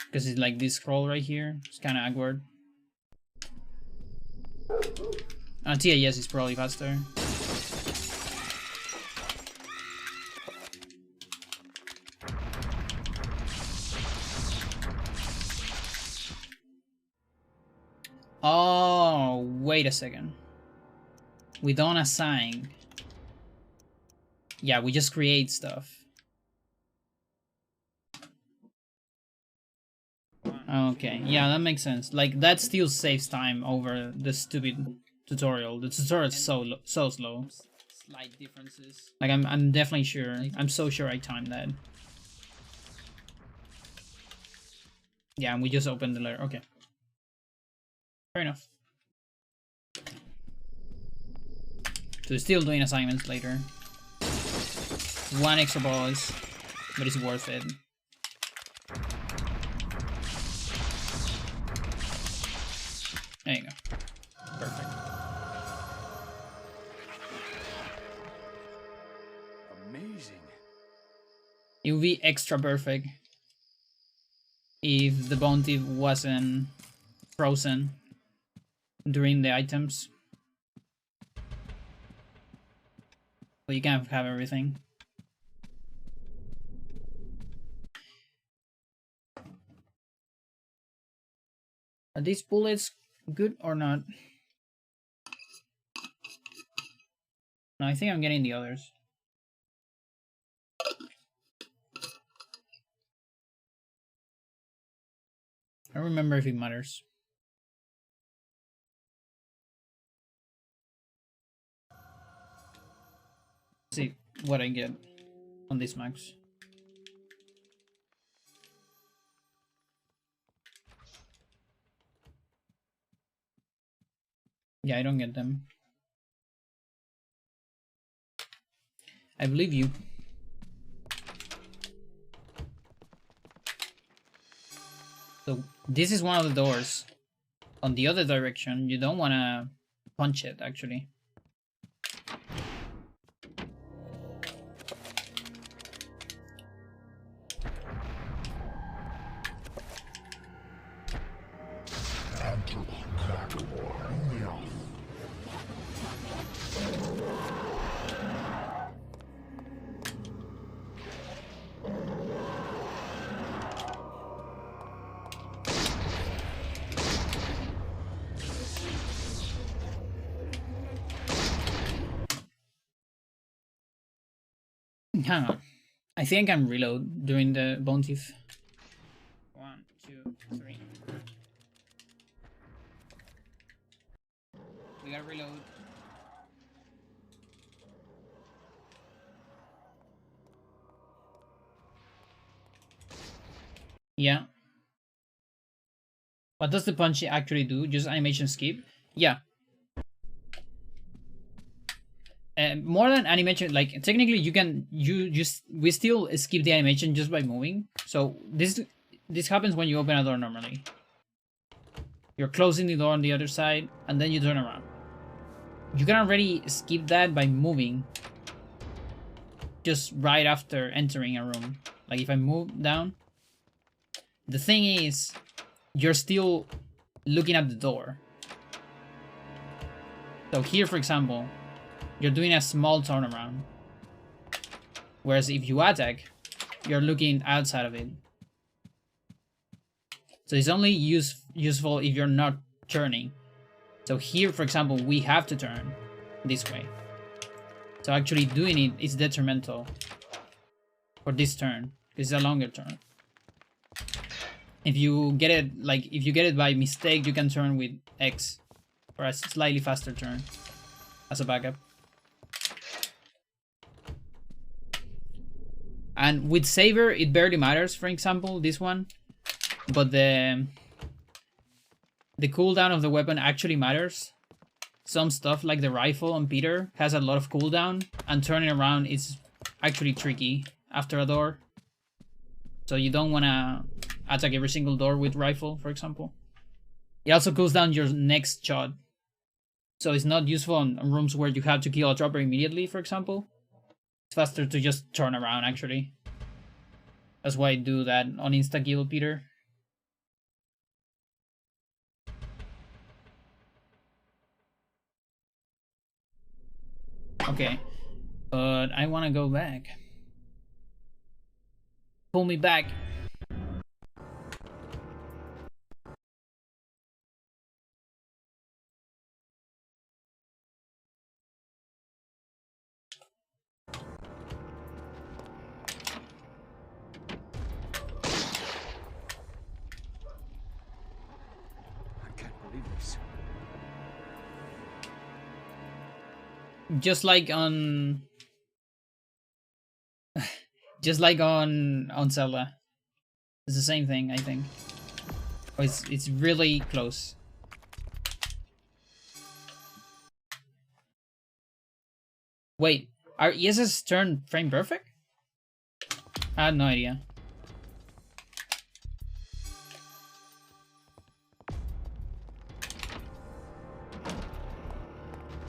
Because it's like this scroll right here. It's kind of awkward. TAS is probably faster. Oh, wait a second. We don't assign. Yeah, we just create stuff. Okay, yeah, that makes sense. Like, that still saves time over the stupid tutorial. The tutorial is so slow. Slight differences. Like, I'm definitely sure. I'm so sure I timed that. Yeah, and we just opened the layer. Okay. Fair enough. So still doing assignments later. One extra boss, but it's worth it. There you go. Perfect. Amazing. It would be extra perfect if the bounty wasn't frozen during the items. But you can't have everything. Are these bullets good or not? No, I think I'm getting the others. I don't remember if it matters. Let's see what I get on this max. Yeah, I don't get them. I believe you. So this is one of the doors. On the other direction, you don't want to punch it, actually. Hang on. I think I can reload during the bone teeth. 1, 2, 3. We gotta reload. Yeah. What does the punch actually do? Just animation skip? Yeah. More than animation, like technically we still skip the animation just by moving. So this happens when you open a door normally. You're closing the door on the other side and then you turn around. You can already skip that by moving just right after entering a room. Like if I move down, the thing is you're still looking at the door. So here, for example, you're doing a small turnaround. Whereas if you attack, you're looking outside of it. So it's only useful if you're not turning. So here, for example, we have to turn this way. So actually doing it is detrimental for this turn. It's a longer turn. If you get it by mistake, you can turn with X for a slightly faster turn as a backup. And with Saber, it barely matters, for example, this one. But the cooldown of the weapon actually matters. Some stuff like the rifle on Peter has a lot of cooldown, and turning around is actually tricky after a door. So you don't want to attack every single door with rifle, for example. It also cools down your next shot. So it's not useful on rooms where you have to kill a dropper immediately, for example. It's faster to just turn around, actually. That's why I do that on insta-kill, Peter. Okay. But I want to go back. Pull me back. I can't believe this. Just like on... just like on Zelda. It's the same thing, I think. Oh, it's really close. Wait, are ES's turn frame perfect? I had no idea.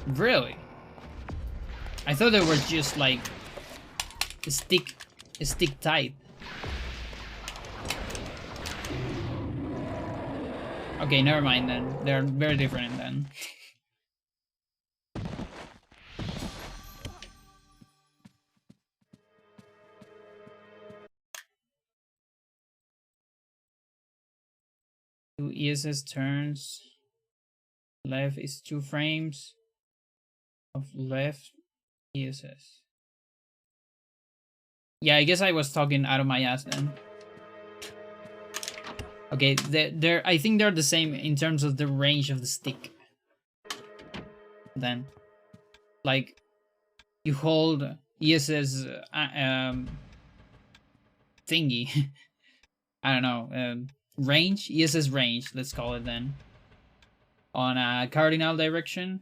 Really? I thought they were just like stick tight. Okay, never mind then. They're very different then. Two ESS turns. Left is 2 frames of left ESS. Yeah, I guess I was talking out of my ass then. Okay, they're I think they're the same in terms of the range of the stick. Then, like, you hold ESS thingy. I don't know, range, ESS range. Let's call it then. On a cardinal direction,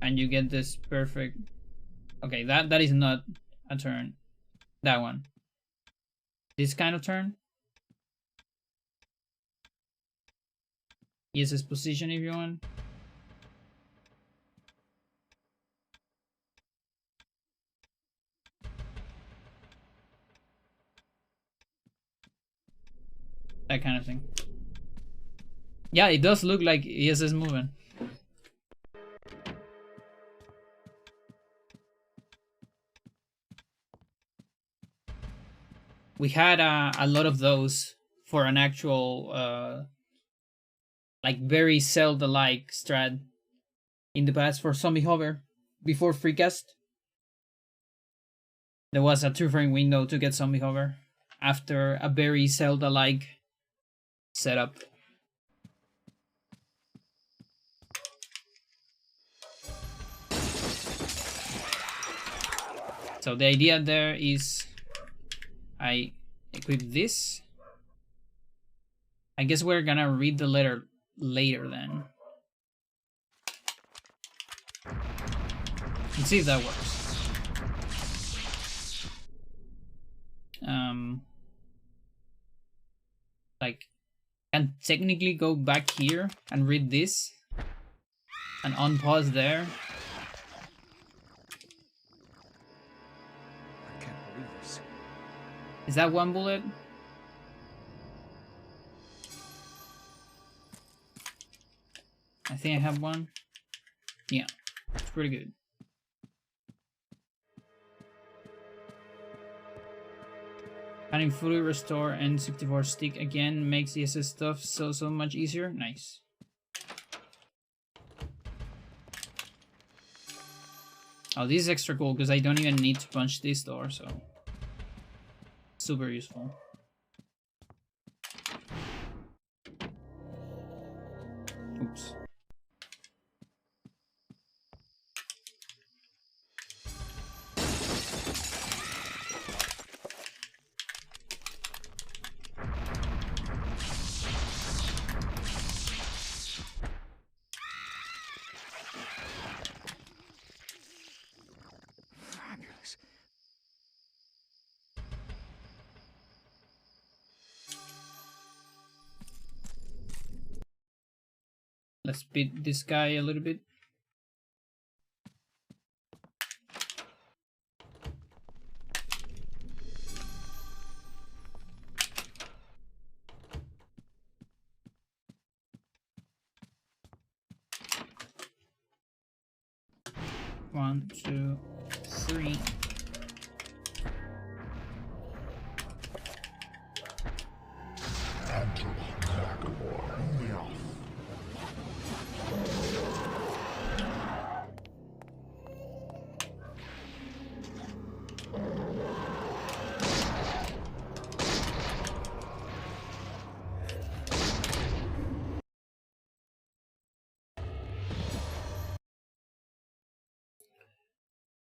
and you get this perfect. Okay, that is not a turn. That one. This kind of turn. ESS position if you want. That kind of thing. Yeah, it does look like ESS moving. We had a lot of those for an actual like very Zelda-like strat in the past for Zombie Hover before Freecast. There was a 2-frame window to get Zombie Hover after a very Zelda-like setup. So the idea there is I equip this. I guess we're gonna read the letter later then. Let's see if that works. Like, can technically go back here and read this and unpause there. I can't believe this. Is that one bullet? I think I have one. Yeah, it's pretty good. Adding fully restore and 64 stick again makes the SS stuff so much easier. Nice. Oh, this is extra cool because I don't even need to punch this door, so super useful. Oops. Let's beat this guy a little bit. One, two, three.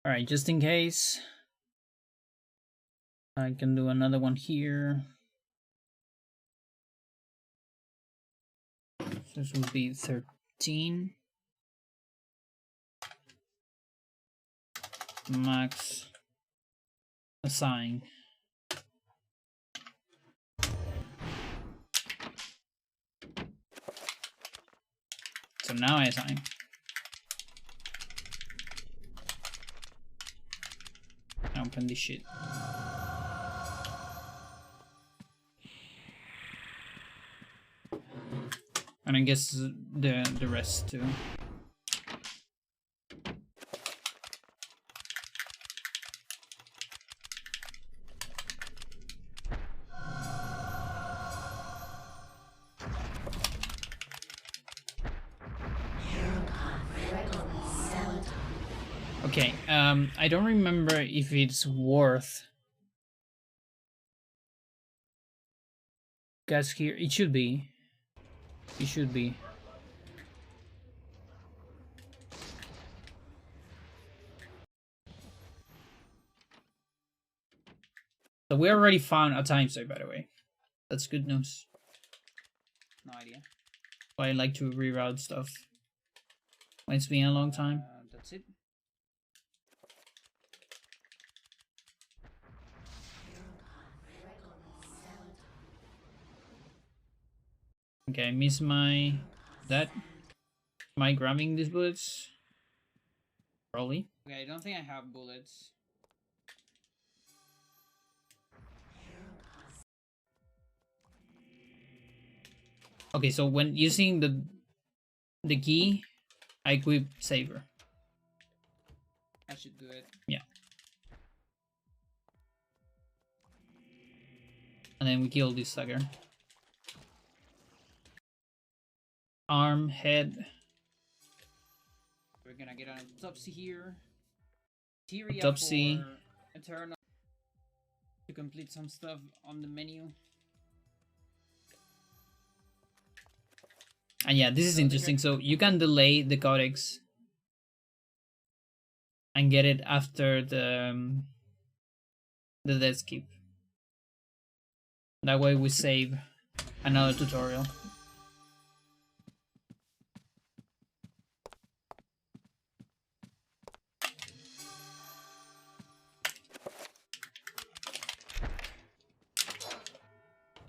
All right, just in case, I can do another one here. So this will be 13. Max assign. So now I assign. Open this shit. And I guess the rest too. Okay, I don't remember if it's worth gas here. It should be. It should be. So we already found a time save, by the way. That's good news. No idea. But I like to reroute stuff when it's been a long time. That's it. Okay, I miss my... that. Am I grabbing these bullets? Probably. Okay, I don't think I have bullets. Okay, so when using the key, I equip Saber. I should do it. Yeah. And then we kill this sucker. Arm, head. We're gonna get an autopsy here. Autopsy. Eternal. To complete some stuff on the menu. And yeah, this is interesting. So you can delay the codex and get it after the death skip. That way we save another tutorial.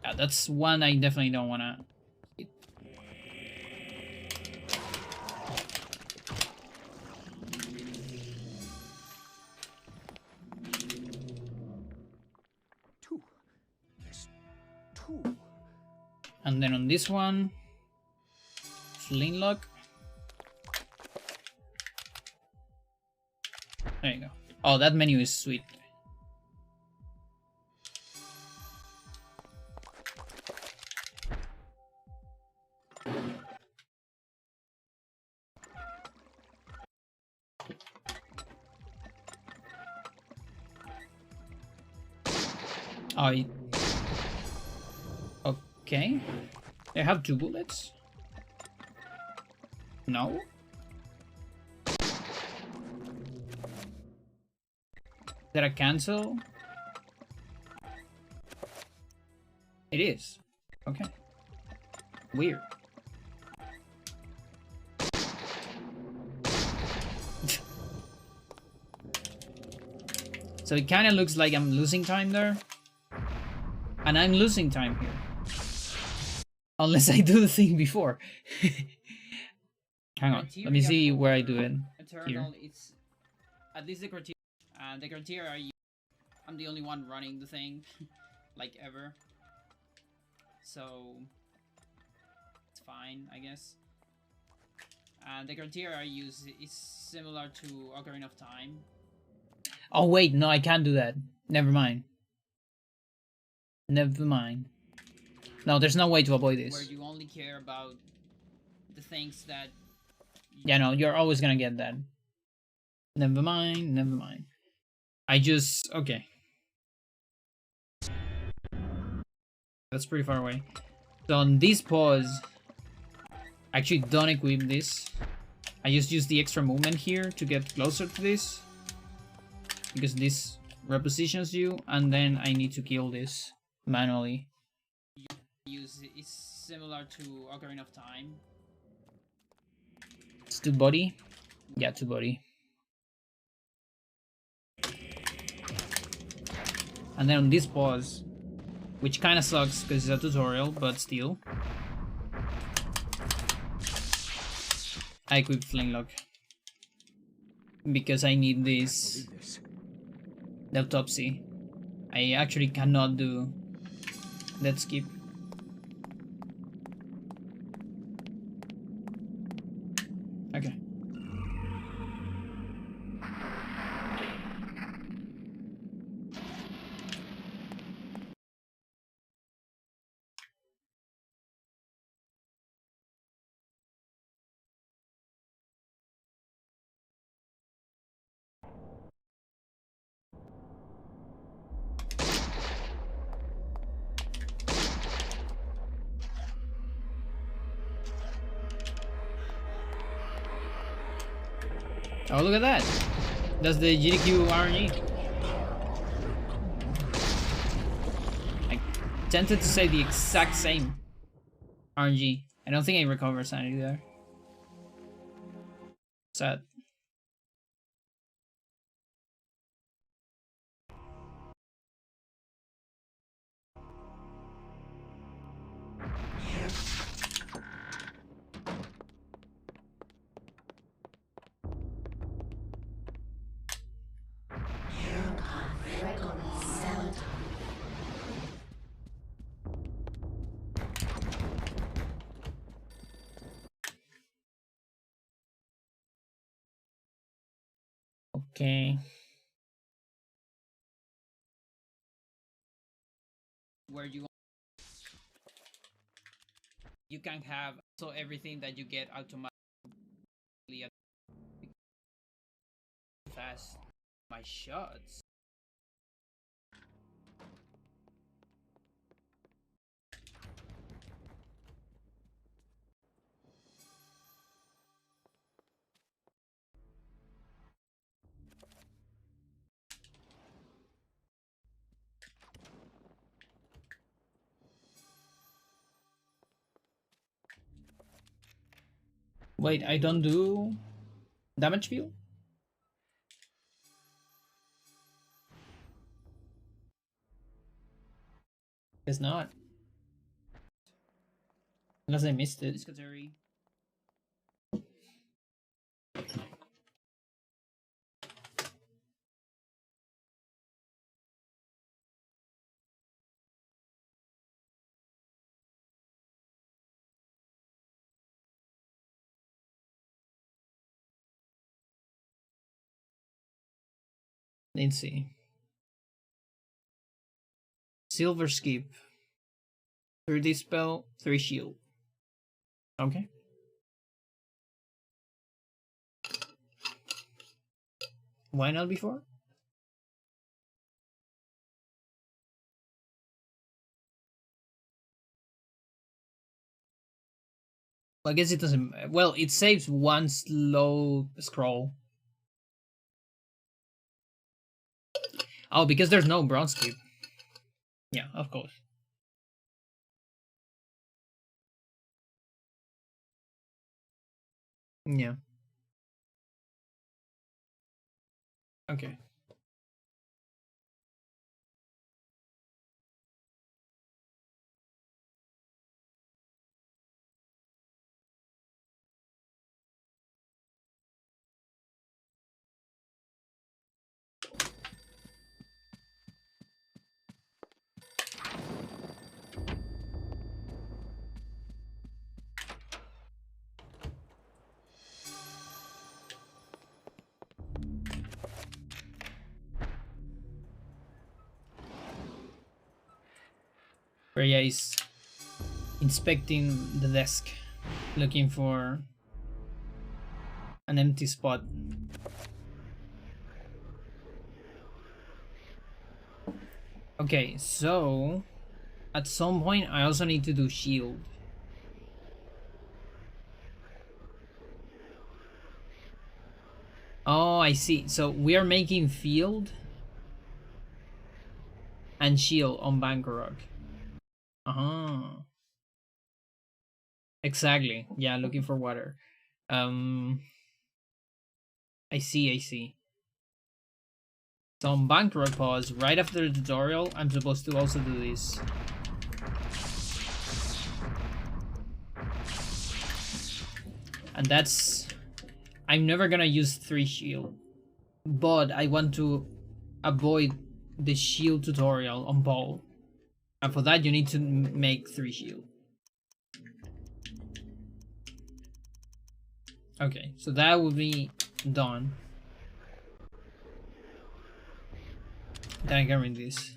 Yeah, that's one I definitely don't wanna. And then on this one, sling lock. There you go. Oh, that menu is sweet. Okay. They have 2 bullets? No? Did I cancel? It is. Okay. Weird. So it kind of looks like I'm losing time there. And I'm losing time here. Unless I do the thing before. Hang on. Let me see where I do it. Here. It's at least the criteria. The criteria are I'm the only one running the thing, like ever. So it's fine, I guess. And the criteria I use is similar to Ocarina of Time. Oh wait, no, I can't do that. Never mind. Never mind. No, there's no way to avoid Where this. you only care about the things that. Yeah, no, you're always gonna get that. Never mind, never mind. I just... okay. That's pretty far away. So on this pause, I actually don't equip this. I just use the extra movement here to get closer to this. Because this repositions you, and then I need to kill this manually. Use is similar to Ocarina of Time. It's to body? Yeah, to body. And then on this pause, which kind of sucks because it's a tutorial, but still, I equip Flintlock. Because I need this Believe this. the autopsy. I actually cannot do that skip. Okay. Oh, look at that! That's the GDQ RNG. I tempted to say the exact same RNG. I don't think I recover sanity there. Sad. Okay. Where you can have so everything that you get automatically fast. My shots. Wait, I don't do damage field? It's not. Unless I missed it. Piscatory. Let's see. Silver Skip. 3 dispel, 3 shield. Okay. Why not before? I guess it doesn't. Well, it saves one slow scroll. Oh, because there's no bronze skip. Yeah, of course. Yeah. Okay. Freya is inspecting the desk, looking for an empty spot. Okay, so at some point I also need to do shield. Oh, I see. So we are making field and shield on Bangkok. Uh-huh. Exactly. Yeah, looking for water. I see. So on Bangkok pause, right after the tutorial, I'm supposed to also do this. And that's... I'm never gonna use 3 shield. But I want to avoid the shield tutorial on Paul. And for that you need to make 3 shield. Okay, so that will be done. Then I can read this.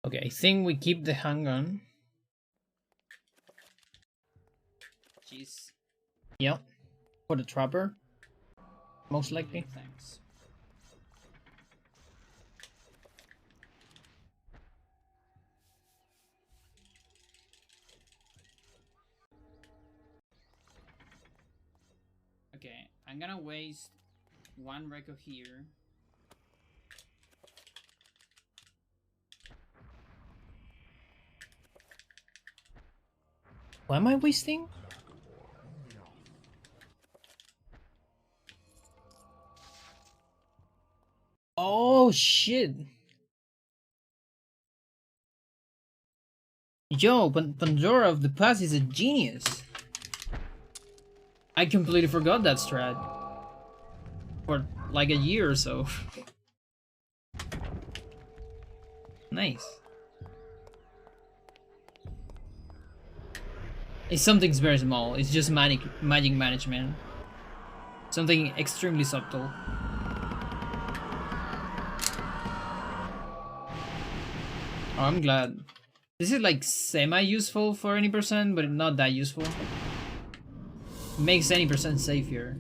Okay, I think we keep the handgun. Jeez. Yep. For the trapper. Most likely. Thanks. Okay, I'm gonna waste 1 record here. What am I wasting? Oh shit. Yo, Pandora of the past is a genius. I completely forgot that strat. For like a year or so. Nice. It's something very small. It's just magic management. Something extremely subtle. Oh, I'm glad. This is like semi-useful for any percent, but not that useful. Makes any percent safer.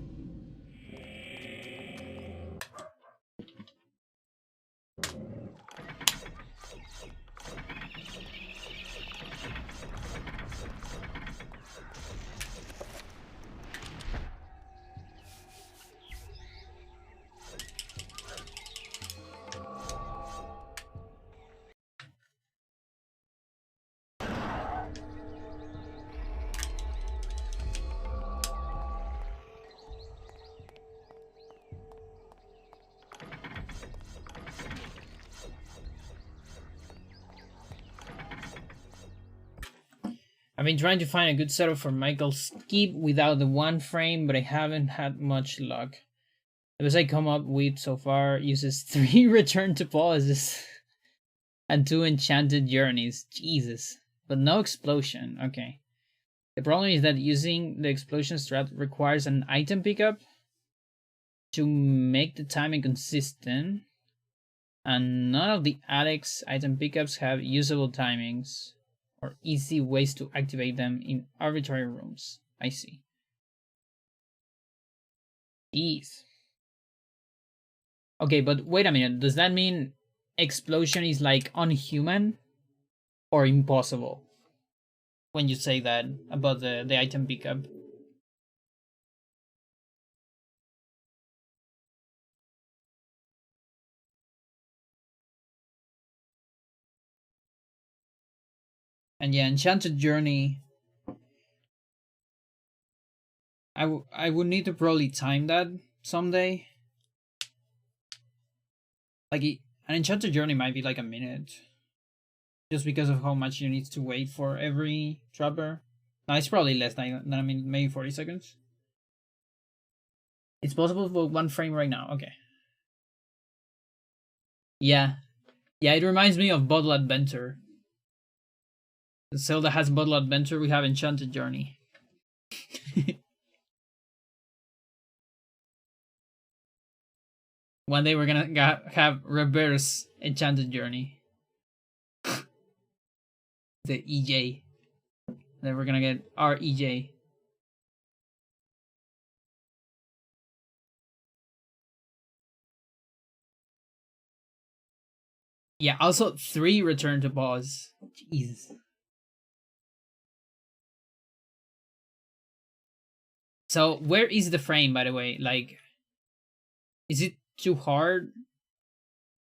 I've been trying to find a good setup for Michael Skip without the 1 frame, but I haven't had much luck. The best I come up with so far uses 3 return to pauses and 2 enchanted journeys. Jesus. But no explosion. Okay. The problem is that using the explosion strat requires an item pickup to make the timing consistent. And none of the Alex item pickups have usable timings or easy ways to activate them in arbitrary rooms. I see. Ease. Okay, but wait a minute. Does that mean explosion is like unhuman or impossible? When you say that about the item pickup. And yeah, Enchanted Journey. I would need to probably time that someday. Like an Enchanted Journey might be like a minute, just because of how much you need to wait for every trapper. No, it's probably less than a minute, maybe 40 seconds. It's possible for 1 frame right now. Okay. Yeah, yeah. It reminds me of Bottle Adventure. Zelda has Bottle Adventure. We have Enchanted Journey. One day we're gonna have reverse Enchanted Journey. The EJ. Then we're gonna get our EJ. Yeah, also 3 return to pause. Jesus. So where is the frame, by the way? Like, is it too hard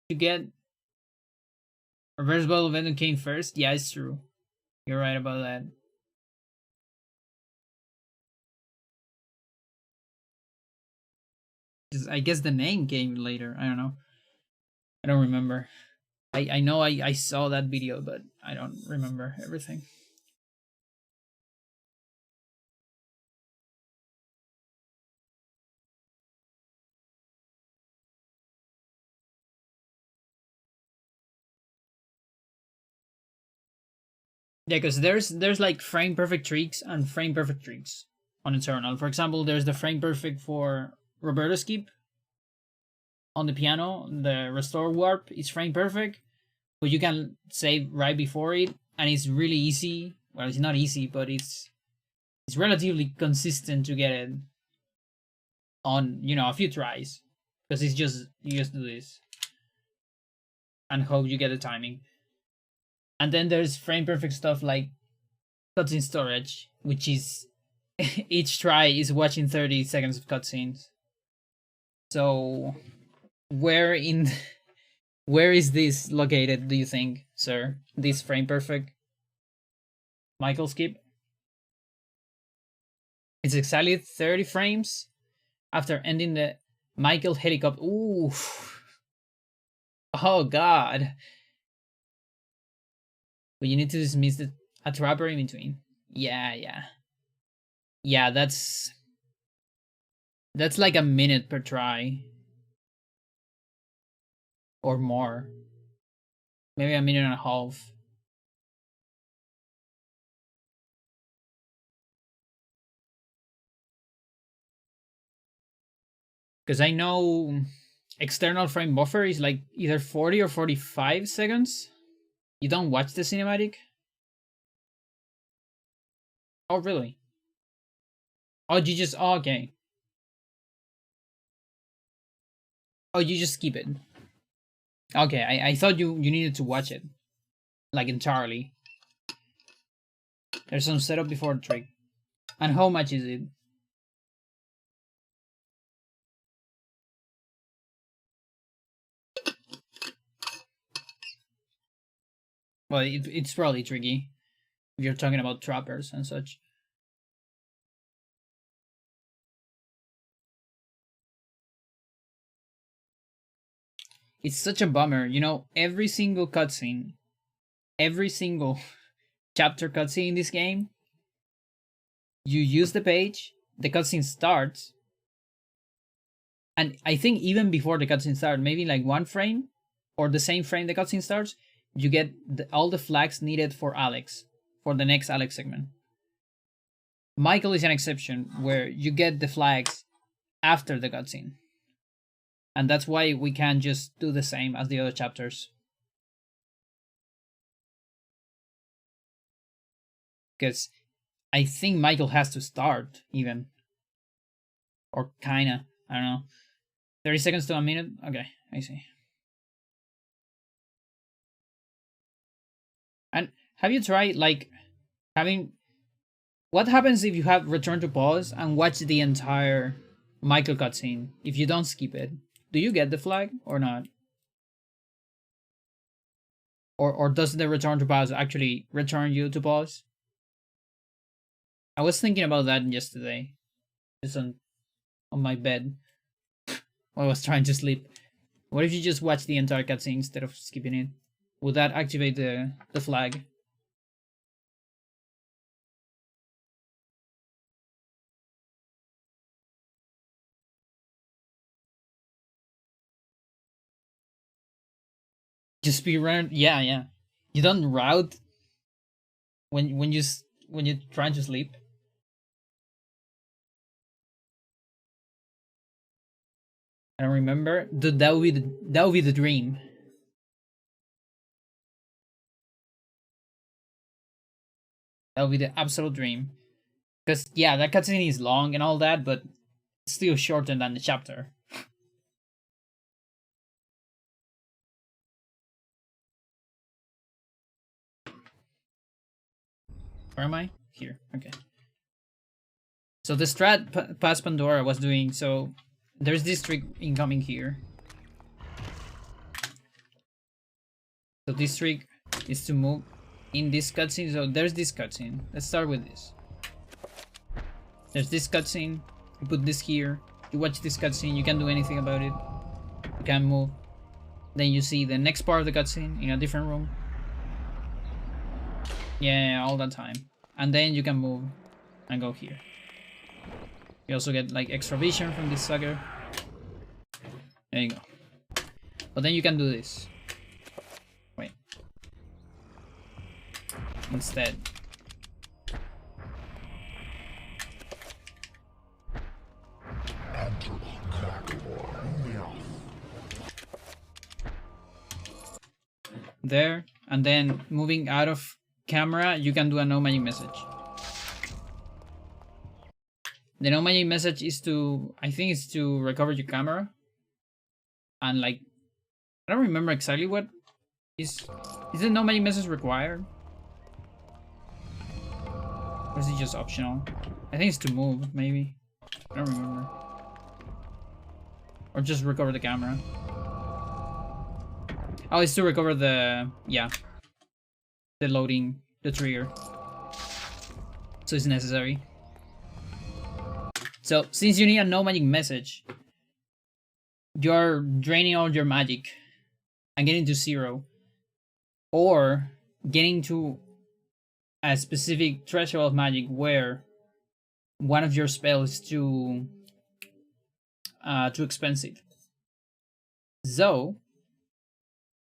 to get? Reverse Bottle Venom came first? Yeah, it's true. You're right about that. I guess the name came later. I don't know. I don't remember. I know I saw that video, but I don't remember everything. Yeah, because there's like frame perfect tricks and frame perfect tricks on Eternal. For example, there's the frame perfect for Roberto Skip on the piano. The restore warp is frame perfect, but you can save right before it, and it's really easy. Well, it's not easy, but it's relatively consistent to get it on, you know, a few tries, because it's just you just do this and hope you get the timing. And then there's frame perfect stuff like cutscene storage, which is each try is watching 30 seconds of cutscenes. So where is this located, do you think, sir? This frame perfect? Michael Skip? It's exactly 30 frames after ending the Michael helicopter. Ooh. Oh god. But you need to dismiss a trapper in between. Yeah. Yeah, that's like a minute per try. Or more. Maybe a minute and a half. Because I know external frame buffer is like either 40 or 45 seconds. You don't watch the cinematic? Oh, really? Oh, you just... Oh, okay. Oh, you just skip it. Okay, I thought you needed to watch it. Like entirely. There's some setup before the trick. And how much is it? Well, it's probably tricky if you're talking about trappers and such. It's such a bummer, you know, every single cutscene, every single chapter cutscene in this game, you use the page, the cutscene starts, and I think even before the cutscene starts, maybe like 1 frame, or the same frame the cutscene starts, you get all the flags needed for Alex, for the next Alex segment. Michael is an exception, where you get the flags after the cutscene. And that's why we can't just do the same as the other chapters. Because I think Michael has to start, even. Or kinda, I don't know. 30 seconds to a minute? Okay, I see. And have you tried, like, having... What happens if you have return to pause and watch the entire Michael cutscene, if you don't skip it? Do you get the flag or not? Or does the return to pause actually return you to pause? I was thinking about that yesterday, just on my bed while I was trying to sleep. What if you just watch the entire cutscene instead of skipping it? Would that activate the flag? Just be run. Yeah, yeah. You don't route when you're trying to sleep. I don't remember. Dude, that would be the dream. That would be the absolute dream. Because yeah, that cutscene is long and all that, but it's still shorter than the chapter. Where am I? Here. Okay. So the strat past Pandora was doing so. There's this trick incoming here. So this trick is to move in this cutscene. So there's this cutscene. Let's start with this. There's this cutscene. You put this here. You watch this cutscene. You can't do anything about it. You can't move. Then you see the next part of the cutscene in a different room. Yeah, all that time. And then you can move and go here. You also get like extra vision from this sucker. There you go. But then you can do this. Wait. Instead. There. And then moving out of camera, you can do a no magic message. The no magic message is to, I think it's to recover your camera. And like, I don't remember exactly what is the no magic message required? Or is it just optional? I think it's to move, maybe. I don't remember. Or just recover the camera. Oh, it's to recover the, yeah. The loading, the trigger. So it's necessary. So, since you need a no magic message, you're draining all your magic and getting to 0. Or getting to a specific threshold of magic where one of your spells is too expensive. So,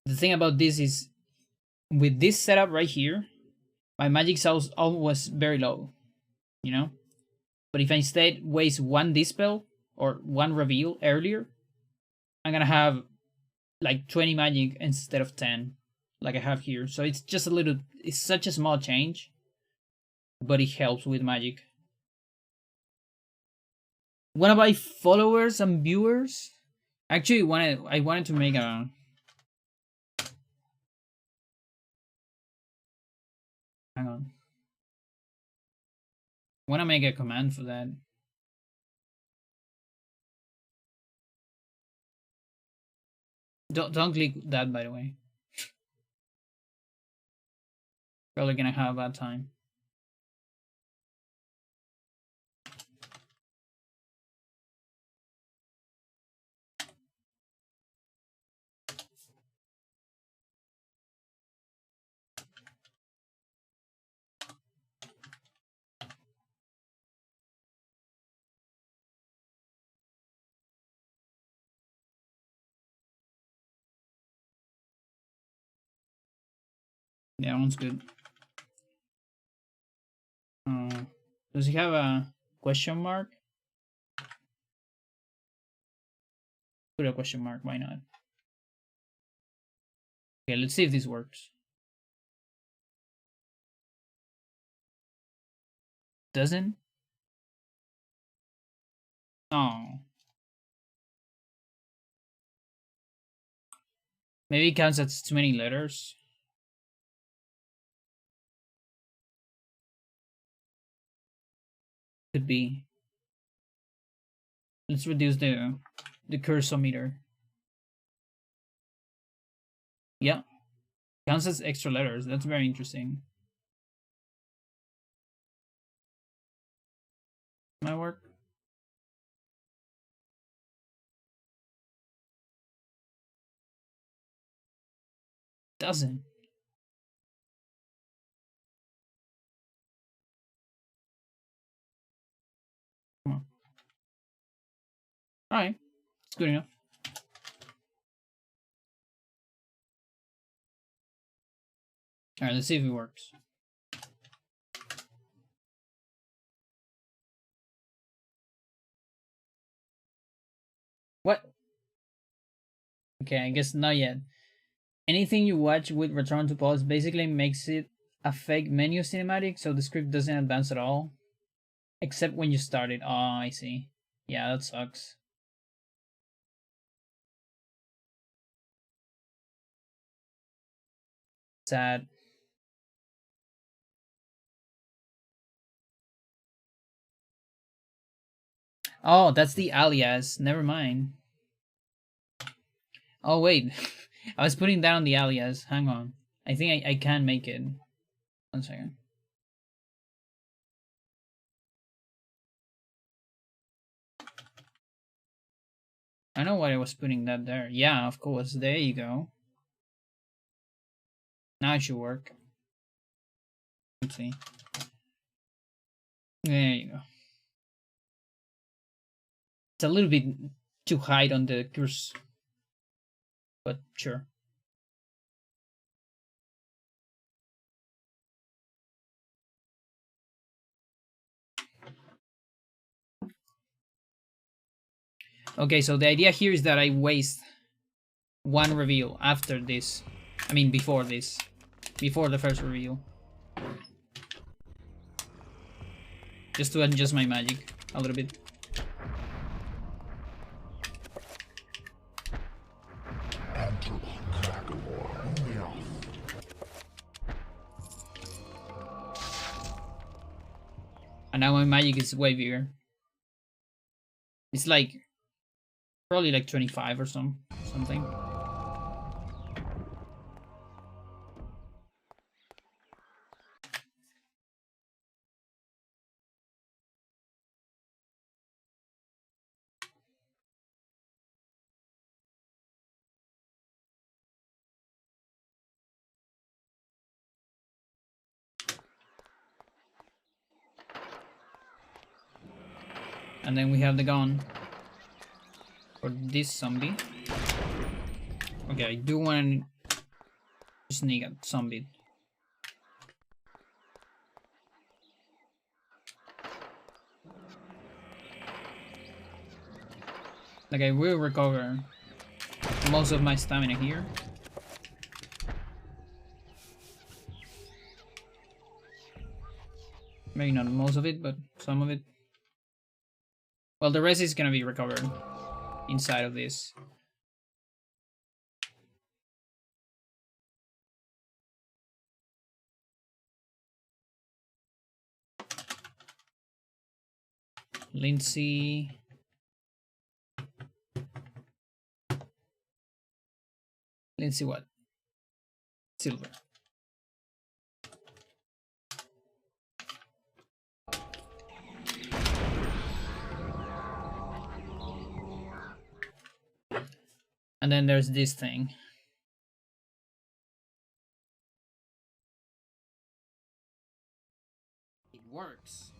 the thing about this is, with this setup right here, my magic source always very low, you know? But if I instead waste one dispel or one reveal earlier, I'm gonna have like 20 magic instead of 10, like I have here. So it's just a little, it's such a small change, but it helps with magic. One of my followers and viewers actually I wanted to make a, hang on. I want to make a command for that. Don't click that, by the way. Probably gonna have a bad time. Yeah, that one's good. Does he have a question mark? Put a question mark, why not? Okay, let's see if this works. Doesn't? Oh. Maybe it counts as too many letters. Could be. Let's reduce the cursometer. Yeah. Counts as extra letters. That's very interesting. My work. Doesn't. Come on. Alright. It's good enough. Alright, let's see if it works. What? Okay, I guess not yet. Anything you watch with return to pause basically makes it a fake menu cinematic, so the script doesn't advance at all. Except when you start it. Oh, I see. Yeah, that sucks. Sad. Oh, that's the alias. Never mind. Oh, wait. I was putting down the alias. Hang on. I think I can make it. 1 second. I know why I was putting that there. Yeah, of course. There you go. Now it should work. Let's see. There you go. It's a little bit too high on the cursor, but sure. Okay, so the idea here is that I waste one reveal after this. I mean, before this. Before the first reveal. Just to adjust my magic a little bit. And now my magic is way bigger. It's like probably like 25 or something. And then we have the gun for this zombie. Okay, I do want to sneak a zombie. Like I will recover most of my stamina here. Maybe not most of it, but some of it. Well, the rest is gonna be recovered inside of this. Lindsay. Lindsay what? Silver. And then there's this thing. It works.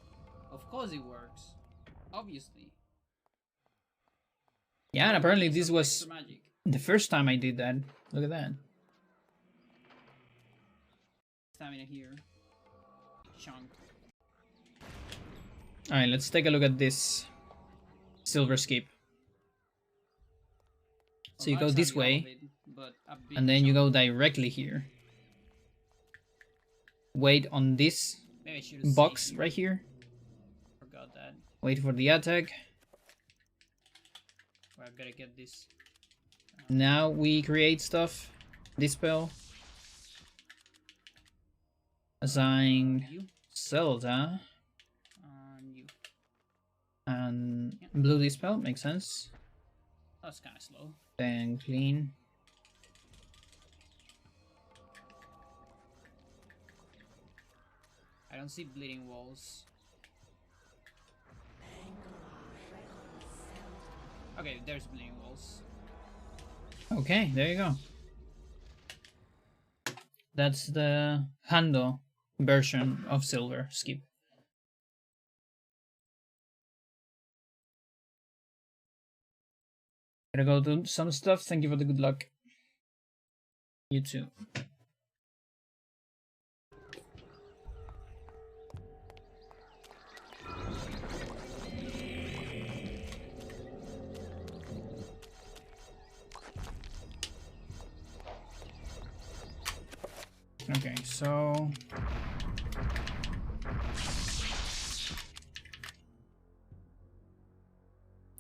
Of course it works. Obviously. Yeah, and apparently this was the first time I did that. Look at that. Stamina here. Chunk. Alright, let's take a look at this silver skip. So you go this way, and then you go directly here. Wait on this box right here. Forgot that. Wait for the attack. I gotta get this. Now we create stuff. Dispel. Assign Zelda. And blue dispel, makes sense. That's kind of slow. Then clean. I don't see bleeding walls. Okay, there's bleeding walls. Okay, there you go. That's the Hando version of Silver Skip. Gotta go do some stuff. Thank you for the good luck. You too. Okay, so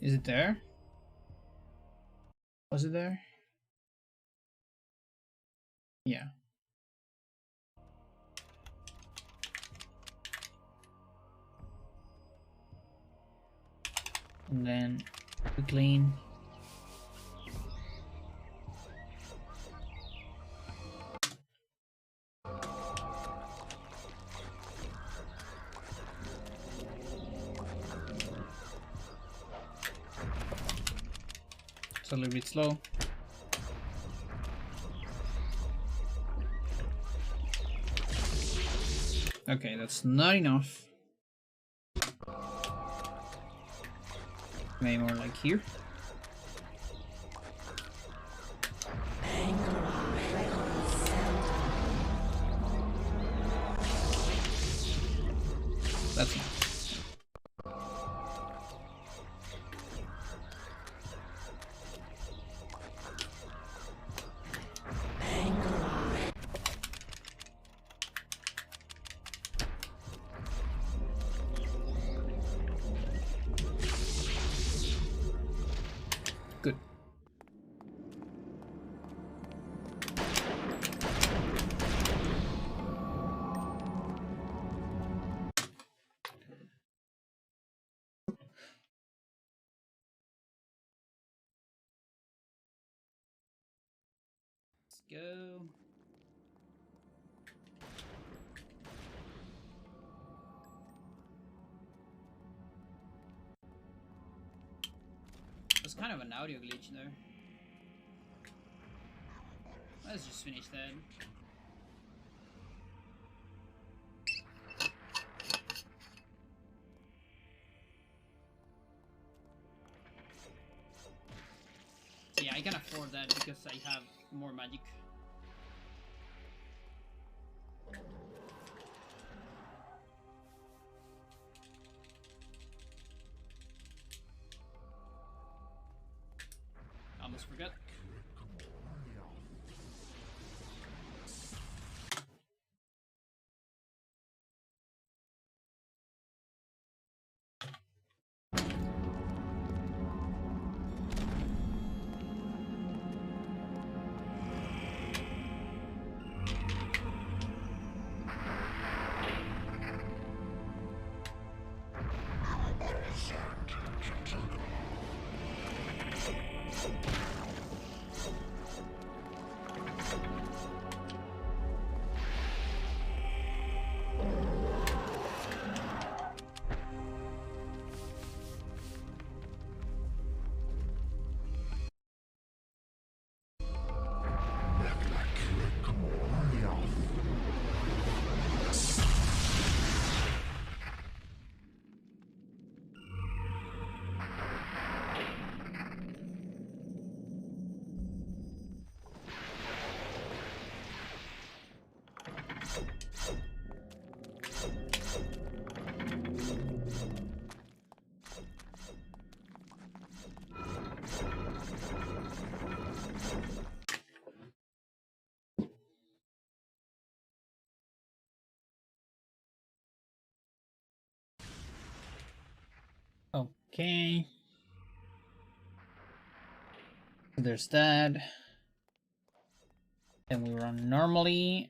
is it there? Was it there? Yeah. And then we clean. It's a little bit slow. Okay, that's not enough. Maybe more like here. That's enough. Good. Let's go. There's kind of an audio glitch there. Let's just finish that. Yeah, I can afford that because I have more magic. Almost forgot. Okay. There's that. Then we run normally.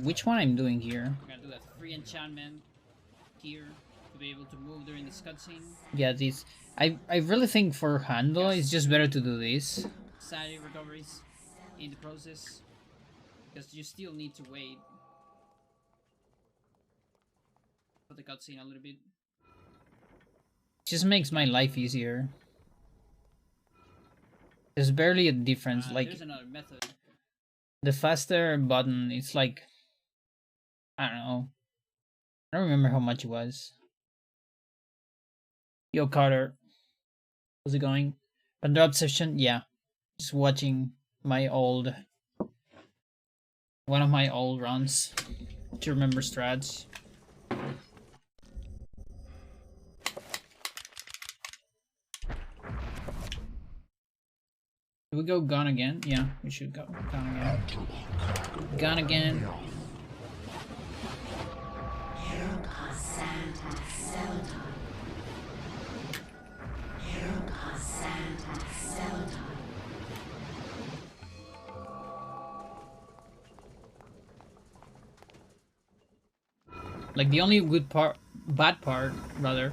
Which one I'm doing here? I'm gonna do that free enchantment here to be able to move during this cutscene. Yeah, this. I really think for Hando, it's just better to do this. Sanity recoveries in the process because you still need to wait. for the cutscene a little bit. Just makes my life easier. There's barely a difference. Like There's another method. the faster button, it's like I don't know. I don't remember how much it was. Yo, Carter, how's it going? Pandora Obsession, yeah. Just watching my old, one of my old runs to remember strats. Do we go gun again? Yeah, we should go gun again. Gun again. Like the only bad part rather,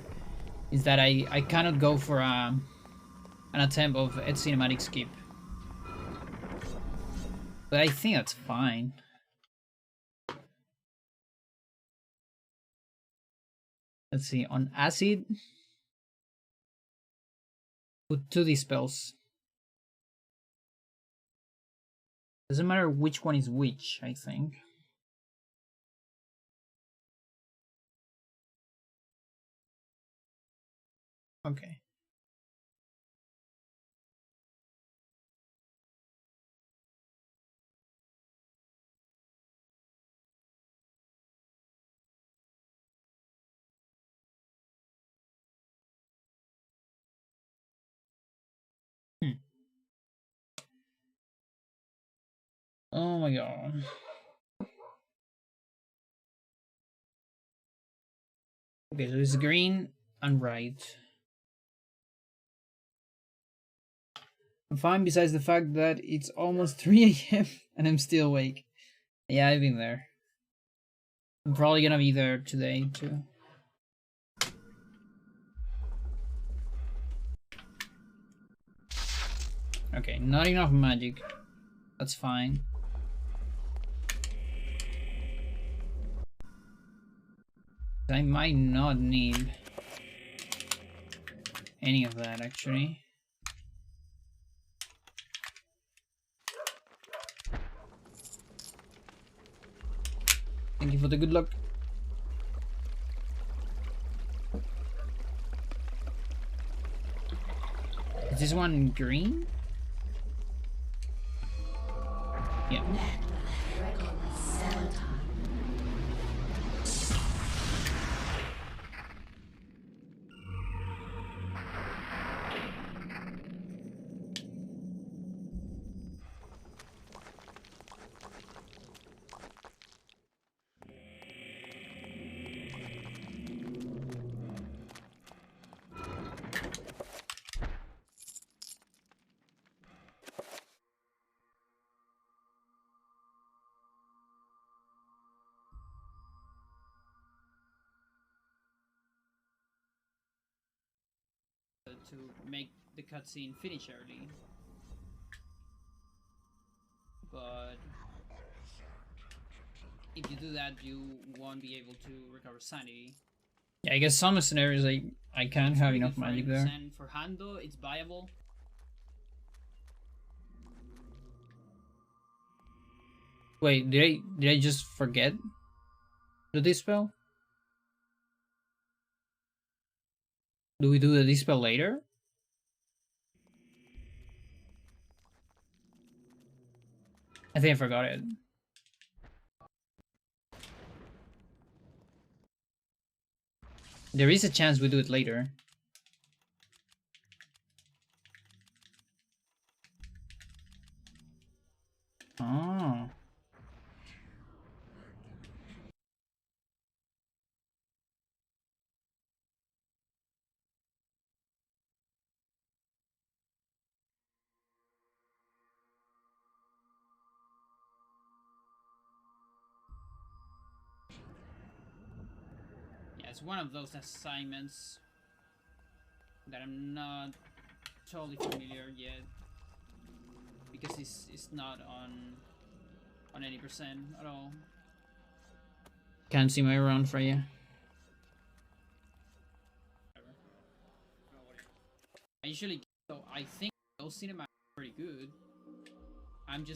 is that I cannot go for an attempt of a cinematic skip. But I think that's fine. Let's see, on acid, put 2D spells. Doesn't matter which one is which, I think. Okay. Oh my god. Okay, so it's green and right. I'm fine besides the fact that it's almost 3 a.m. and I'm still awake. Yeah, I've been there. I'm probably gonna be there today too. Okay, not enough magic. That's fine. I might not need any of that actually. Thank you for the good luck. Is this one green? Yeah. To make the cutscene finish early. But if you do that, you won't be able to recover sanity. Yeah, I guess some scenarios I can't have enough magic there. For Hando, it's viable. Wait, did I just forget the dispel? Do we do the dispel later? I think I forgot it. There is a chance we do it later. Oh. Yeah, it's one of those assignments that I'm not totally familiar yet, because it's not on any percent at all. Can't see my run for you. I usually so I think those cinemas are pretty good. I'm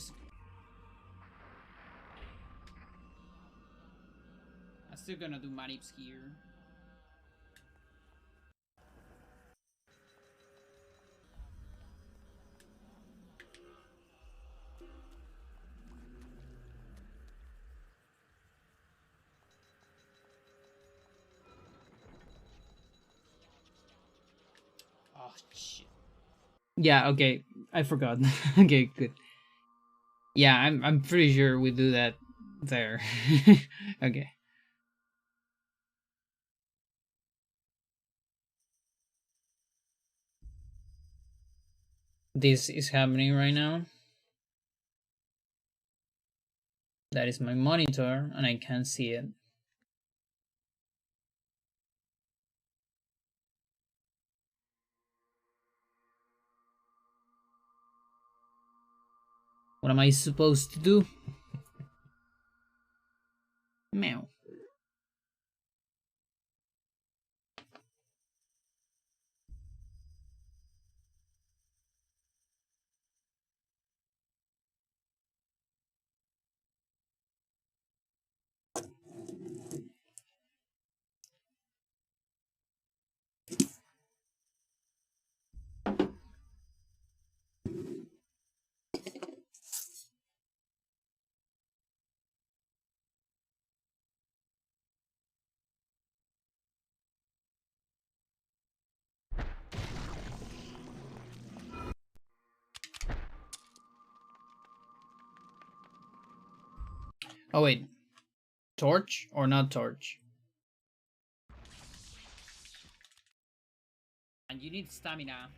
still gonna do manips here. Oh shit. Yeah, okay. I forgot. Okay, good. Yeah, I'm pretty sure we do that there. Okay. This is happening right now. That is my monitor and I can't see it. What am I supposed to do? Meow. Oh wait. Torch or not torch? And you need stamina.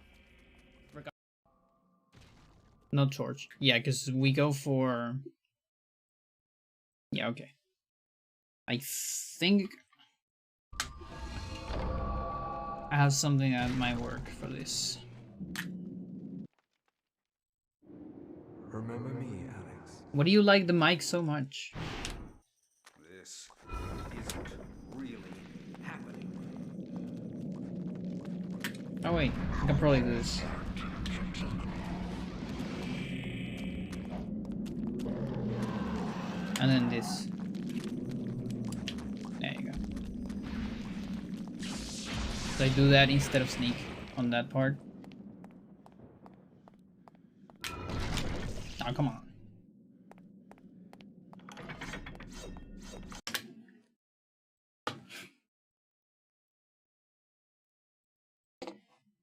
Not torch. Yeah, because we go for... Yeah, okay. I think I have something that might work for this. Remember me, Alex. What do you like the mic so much? This isn't really happening. Oh wait, I can probably do this. And then this. There you go. So I do that instead of sneak on that part. Oh, come on.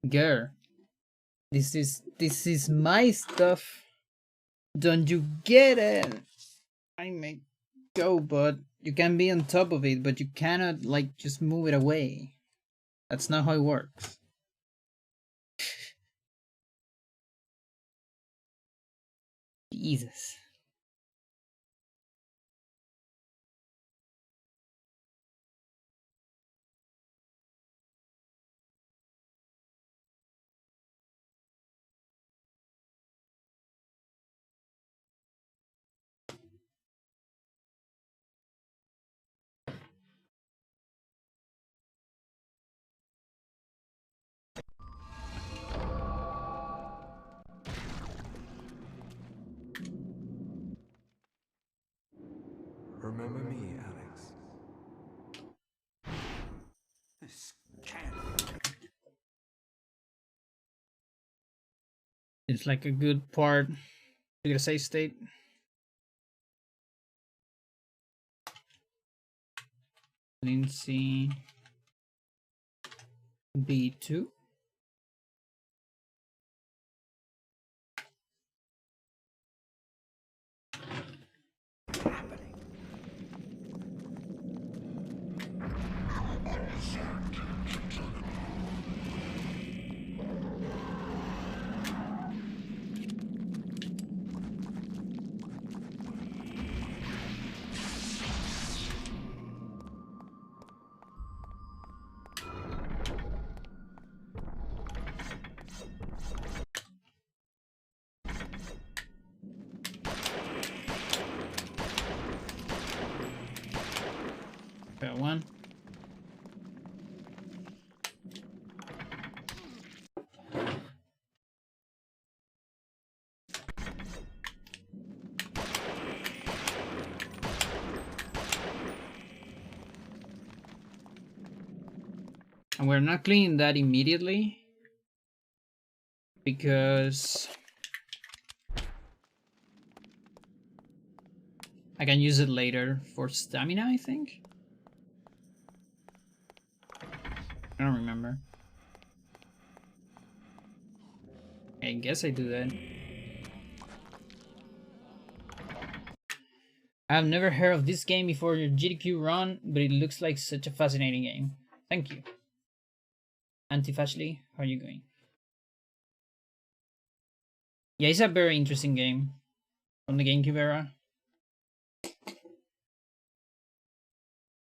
Girl, this is my stuff. Don't you get it? I may go, but you can be on top of it, but you cannot like just move it away. That's not how it works. Jesus. Remember me, Alex. This can't. It's like a good part to get a save state. Lindsay B2. Got one. And we're not cleaning that immediately because I can use it later for stamina, I think. I don't remember. I guess I do that. I've never heard of this game before your GDQ run, but it looks like such a fascinating game. Thank you. Antifashly, how are you going? Yeah, it's a very interesting game from the GameCube era.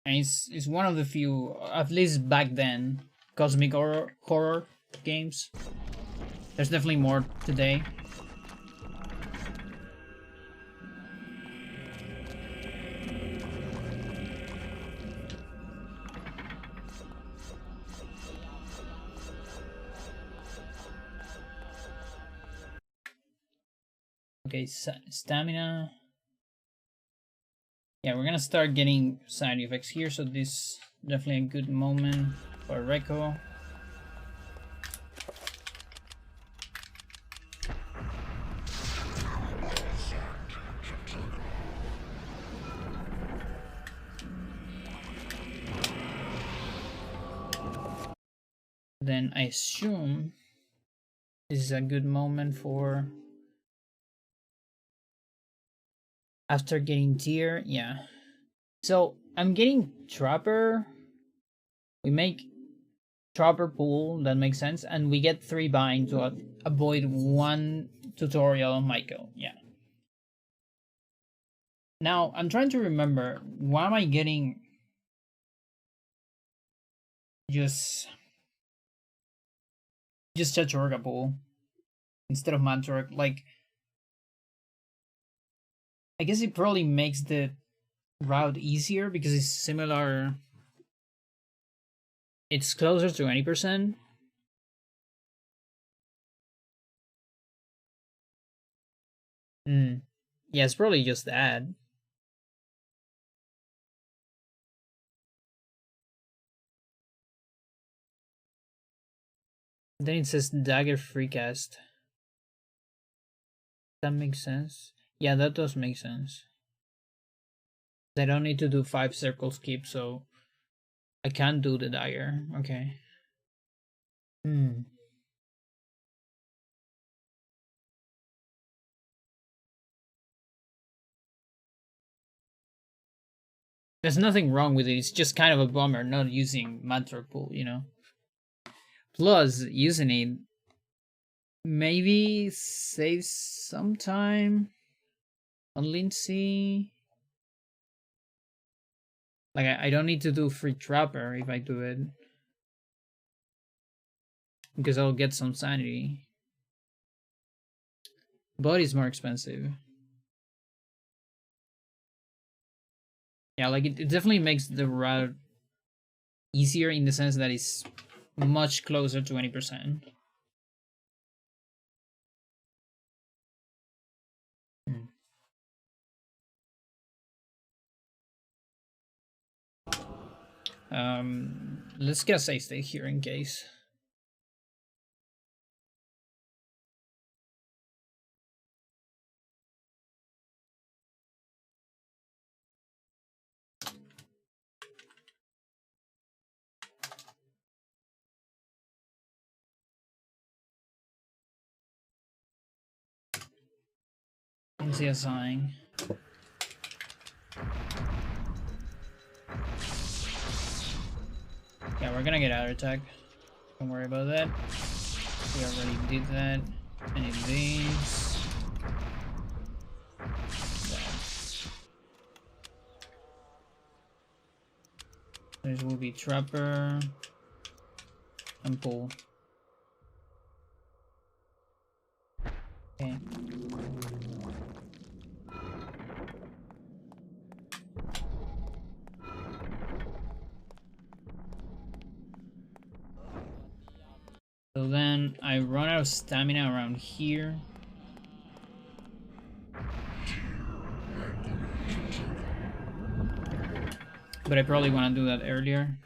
And it's one of the few, at least back then, cosmic horror games. There's definitely more today. Okay, stamina. Yeah, we're gonna start getting side effects here, so this is definitely a good moment for Reco. Then I assume this is a good moment for after getting tier, yeah. So I'm getting Trapper. We make Trapper pool, that makes sense, and we get 3 bind to avoid 1 tutorial on Michael, yeah. Now I'm trying to remember, why am I getting just Chachorga pool instead of Mantork? Like, I guess it probably makes the route easier because it's similar. It's closer to 20%. Yeah, it's probably just that. Then it says dagger freecast. That makes sense. Yeah, that does make sense. I don't need to do 5 circle skip, so I can't do the dagger. Okay. There's nothing wrong with it. It's just kind of a bummer not using Mantra Pool, you know? Plus, using it maybe saves some time on Lindsay. Like, I don't need to do free Trapper if I do it. Because I'll get some sanity. But it's more expensive. Yeah, like it definitely makes the route easier in the sense that it's much closer to 20%. Let's get a safe state here in case. Let's see a sign. Yeah, we're gonna get out attack. Don't worry about that. We already did that. Any of these. There will be Trapper and Pull. Okay. So then I run out of stamina around here. But I probably want to do that earlier.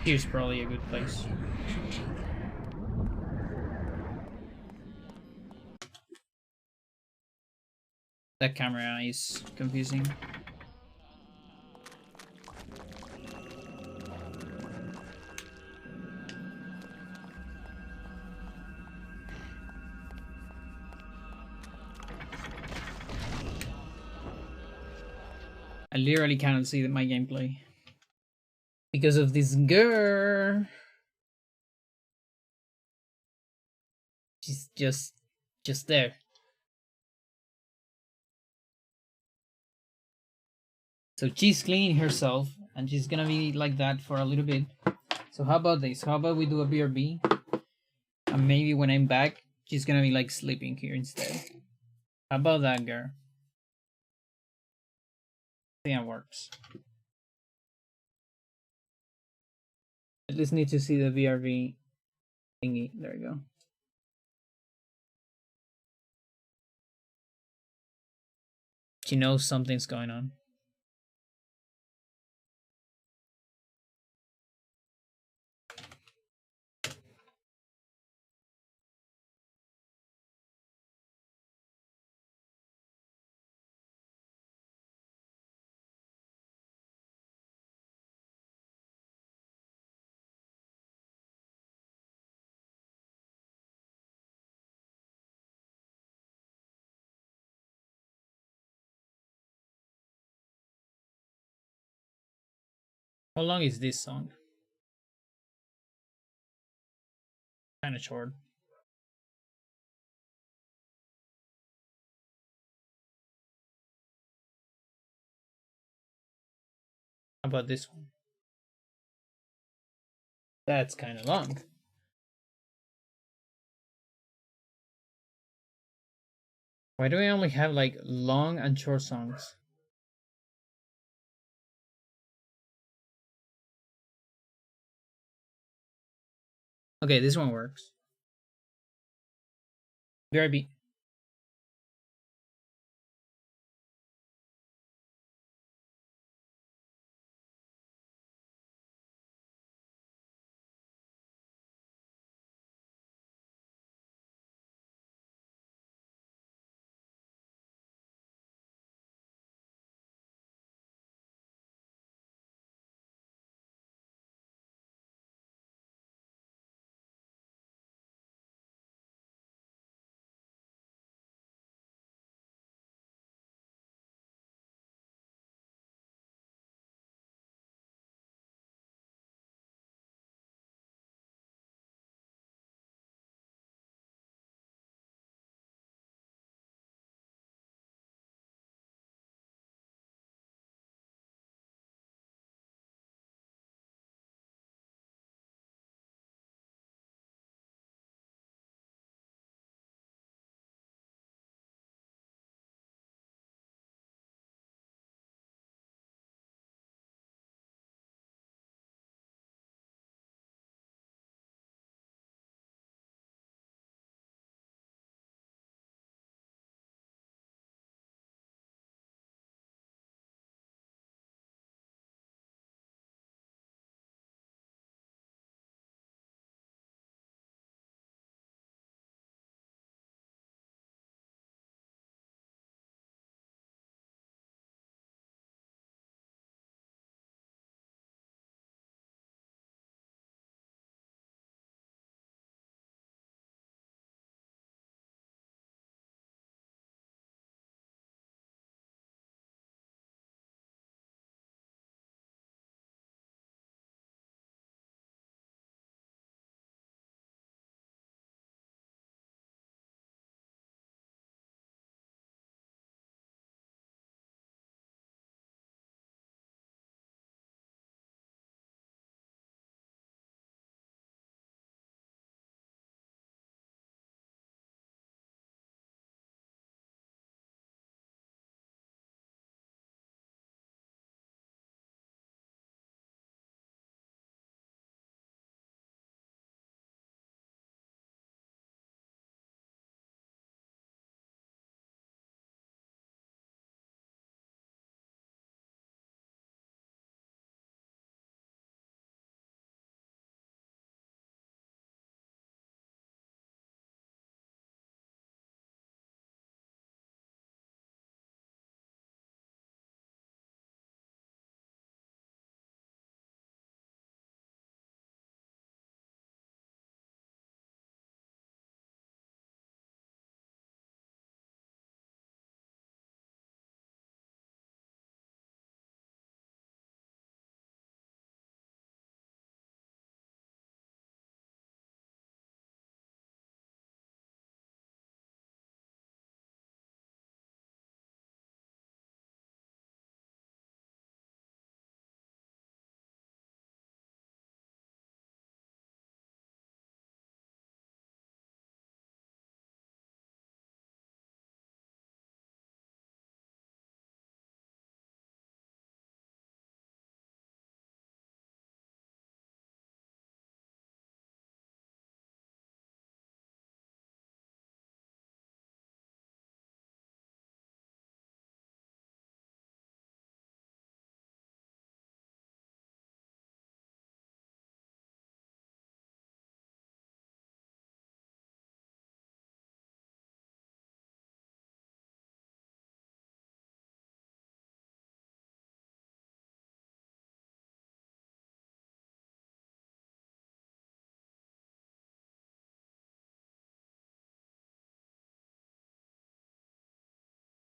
Here's probably a good place. That camera is confusing. I literally cannot see my gameplay because of this girl. She's just there. So she's cleaning herself, and she's gonna be like that for a little bit. So how about this? How about we do a BRB, and maybe when I'm back, she's gonna be like sleeping here instead. How about that, girl? I think it works. I just need to see the VRV thingy. There we go. She knows something's going on. How long is this song? Kind of short. How about this one? That's kind of long. Why do we only have like long and short songs? Okay, this one works. BRB.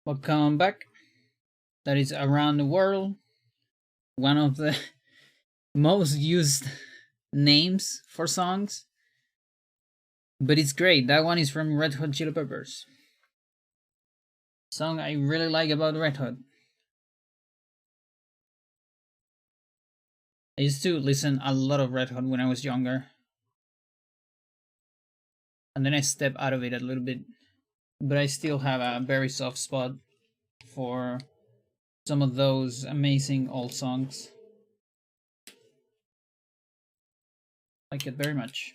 Welcome back. That is Around the World. One of the most used names for songs. But it's great. That one is from Red Hot Chili Peppers. Song I really like about Red Hot. I used to listen a lot of Red Hot when I was younger. And then I stepped out of it a little bit. But I still have a very soft spot for some of those amazing old songs. Like it very much.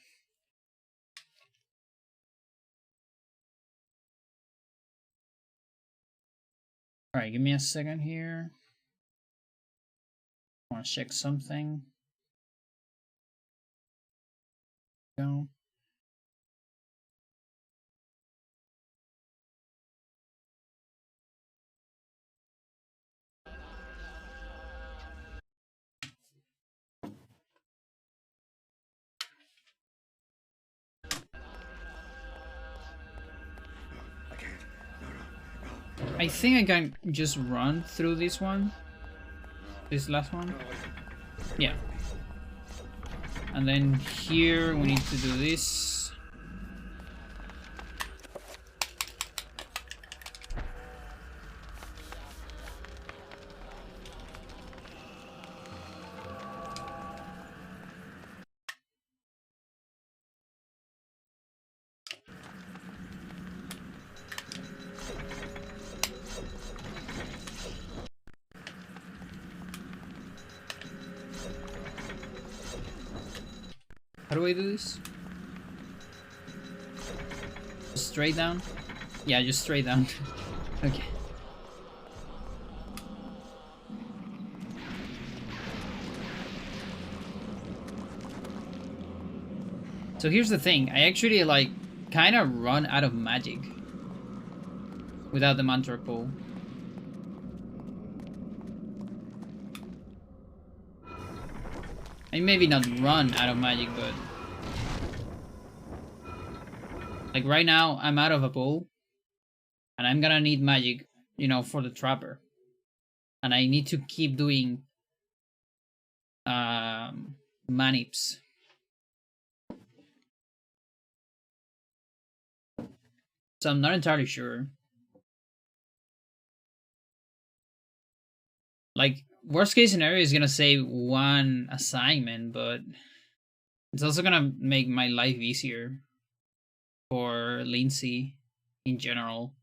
Alright, give me a second here. I want to check something. Go. I think I can just run through this one. This last one. Yeah. And then here we need to do this. How do I do this? Straight down? Yeah, just straight down. Okay. So here's the thing, I actually like kind of run out of magic without the mantra pool. I maybe not run out of magic, but like right now I'm out of a pool and I'm gonna need magic, you know, for the trapper. And I need to keep doing manips. So I'm not entirely sure. Like, worst case scenario is gonna say one assignment, but it's also gonna make my life easier for Lindsay in general.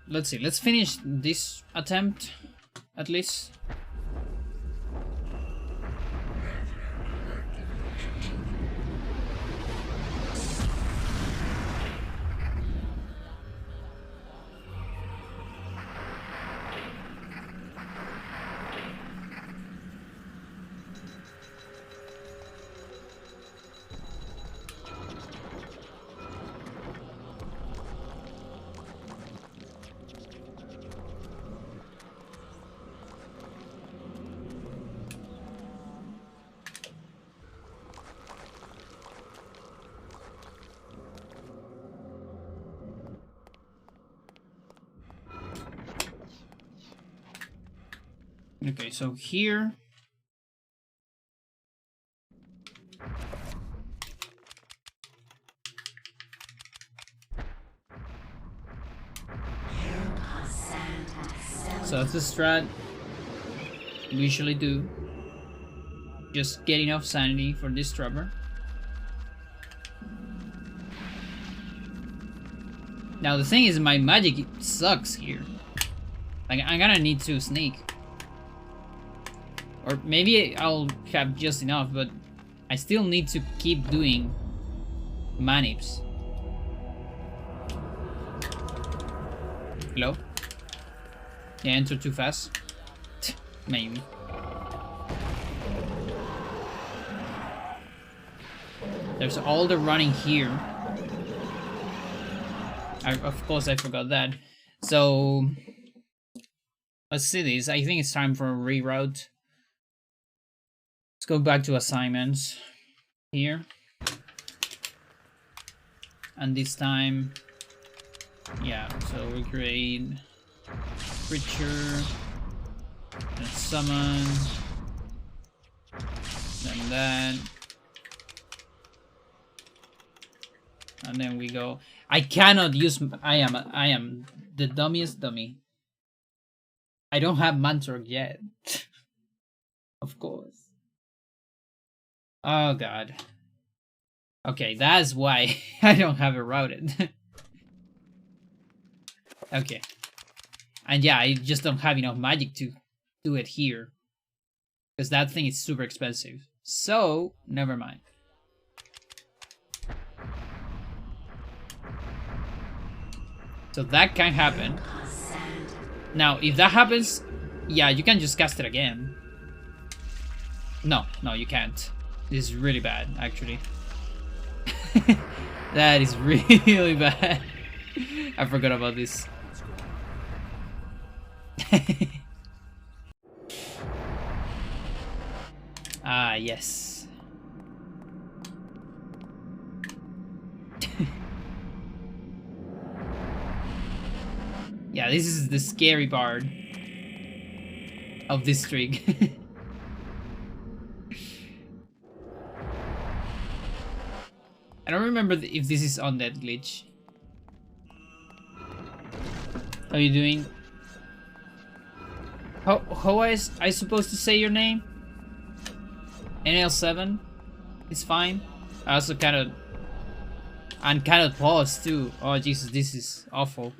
Let's see. Let's finish this attempt, at least. Okay, so here. So that's the strat we usually do. Just get enough sanity for this trapper. Now the thing is, my magic sucks here. Like, I'm gonna need to sneak. Or maybe I'll have just enough, but I still need to keep doing manips. Hello? Yeah, enter too fast. Maybe. There's all the running here. Of course, I forgot that. So, let's see this. I think it's time for a reroute. Let's go back to assignments here. And this time, yeah, so we create creature, then summon, then that. And then we go. I cannot use. I am the dummiest dummy. I don't have Mantorg yet. Of course. Oh god. Okay, that's why I don't have it routed. Okay. And yeah, I just don't have enough magic to do it here. Because that thing is super expensive. So, never mind. So that can happen. Now, if that happens, yeah, you can just cast it again. No, you can't. This is really bad, actually. That is really bad. I forgot about this. Ah, yes. Yeah, this is the scary part of this trick. I don't remember if this is on that glitch. How are you doing? How is I supposed to say your name? NL7 is fine. I also cannot pause too. Oh Jesus, this is awful.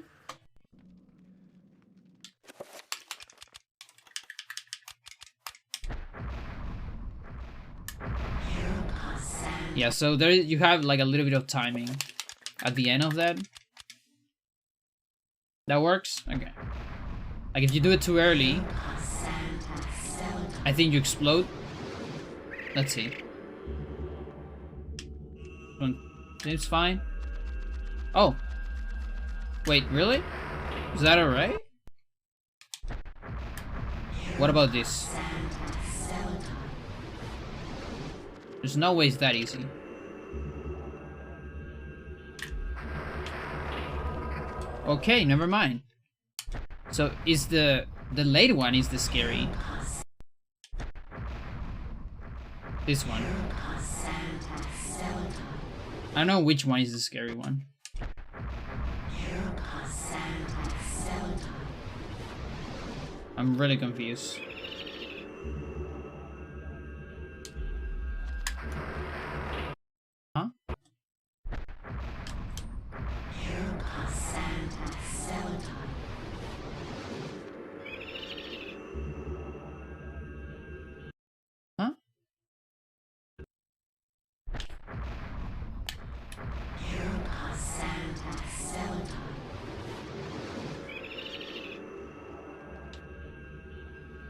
Yeah, so there you have like a little bit of timing at the end of that. That works? Okay. Like if you do it too early, I think you explode. Let's see. It's fine. Oh. Wait, really? Is that alright? What about this? There's no way it's that easy. Okay, never mind. So is the late one is the scary. This one. I don't know which one is the scary one. I'm really confused. Huh? Huh?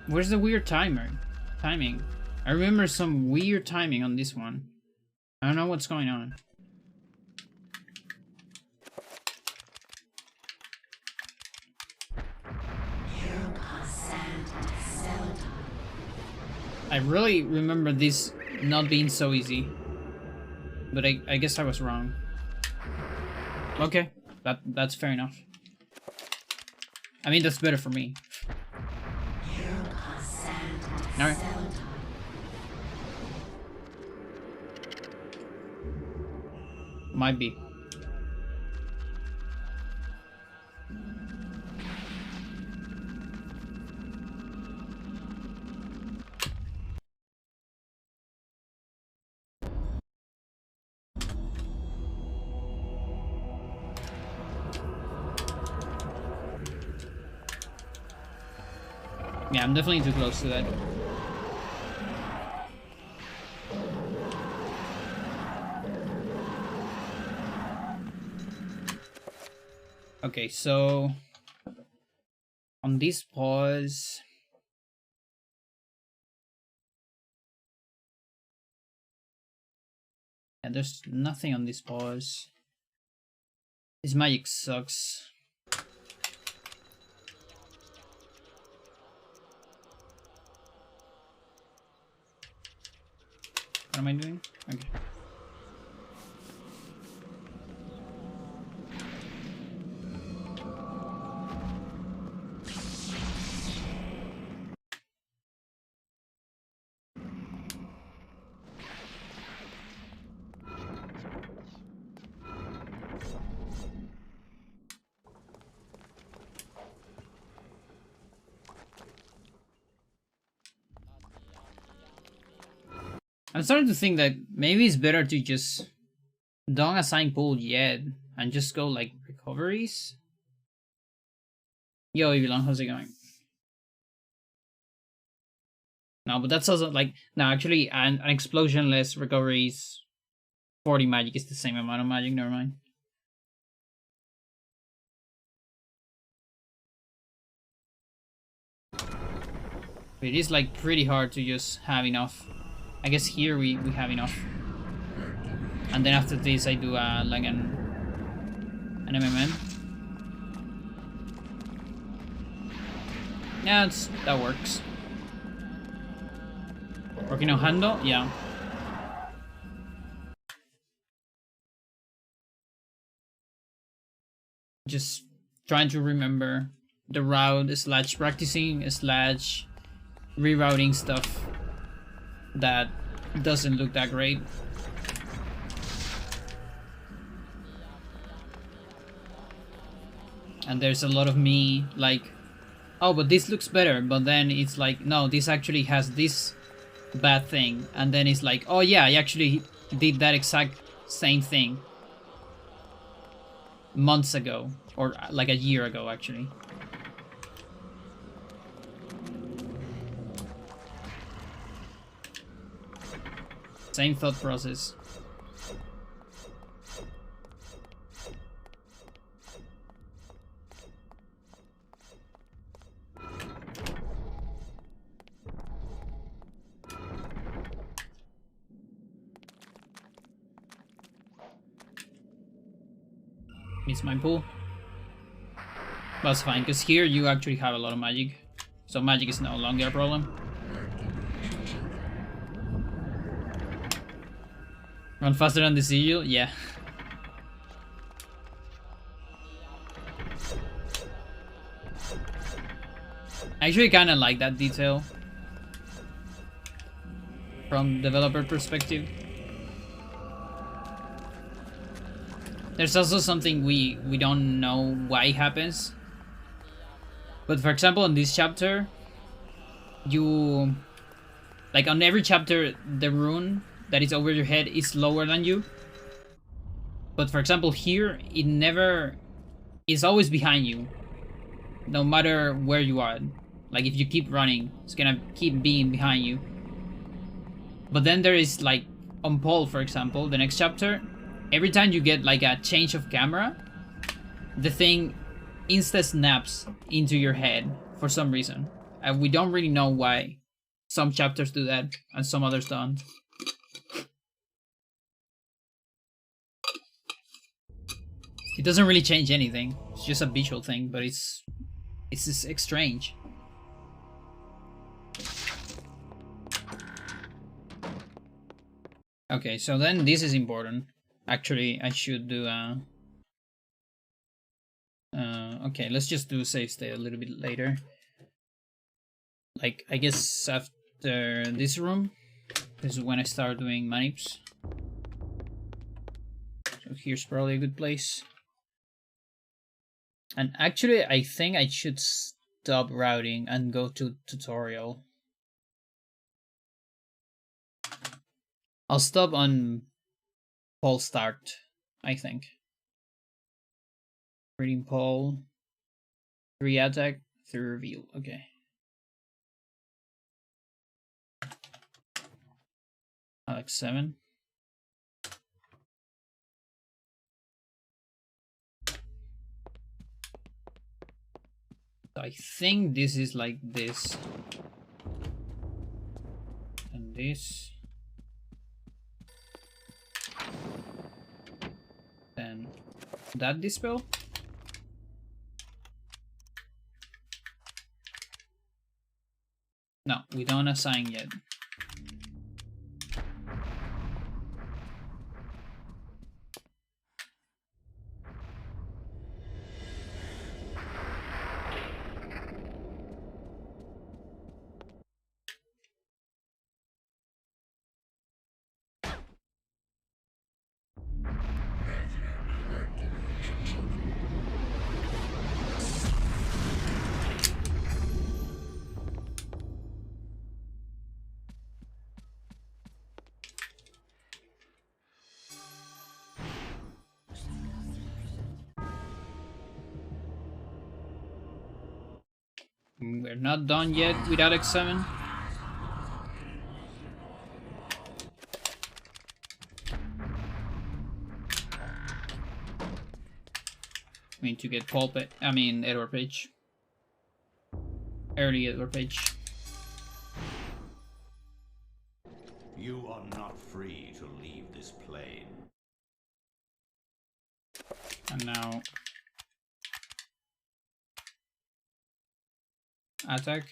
Where's the weird timing? I remember some weird timing on this one. I don't know what's going on. I really remember this not being so easy. But I guess I was wrong. Okay, that's fair enough. I mean, that's better for me. Alright. Might be. Yeah, I'm definitely too close to that. Okay, so on this pause, And there's nothing on this boss. This magic sucks. What am I doing? Okay. I'm starting to think that maybe it's better to just don't assign pool yet and just go like recoveries. Yo, Evilon, how's it going? No, but that's also like no, actually, an explosion less recoveries. 40 magic is the same amount of magic. Never mind. It is like pretty hard to just have enough. I guess here we have enough. And then after this I do like an MMM. Yeah, that works. Working on handle? Yeah. Just trying to remember the route / practicing / rerouting stuff that doesn't look that great. And there's a lot of me like, oh, but this looks better, but then it's like, no, this actually has this bad thing, and then it's like, oh yeah, I actually did that exact same thing months ago, or like a year ago actually. Same thought process. Miss my pool. That's fine, because here you actually have a lot of magic. So magic is no longer a problem. Run faster than the seal? Yeah. I actually kinda like that detail. From developer perspective. There's also something we don't know why happens. But for example, in this chapter, you... like on every chapter, the rune that is over your head is lower than you. But for example, here, it never... it's always behind you. No matter where you are. Like if you keep running, it's gonna keep being behind you. But then there is like, on Paul for example, the next chapter, every time you get like a change of camera, the thing insta snaps into your head for some reason. And we don't really know why. Some chapters do that and some others don't. It doesn't really change anything. It's just a visual thing, but it's just strange. Okay, so then this is important. Actually, I should do okay, let's just do save state a little bit later. Like, I guess after this room, this is when I start doing manips. So here's probably a good place. And actually, I think I should stop routing and go to tutorial. I'll stop on Paul start, I think. Reading Paul. 3 attack, 3 reveal. Okay. Alex 7. I think this is like this. And this. That dispel? No, we don't assign yet. We're not done yet without X7. I mean to get pulpit. I mean Edward Page. Early Edward Page. You are not free to leave this plane. And now attack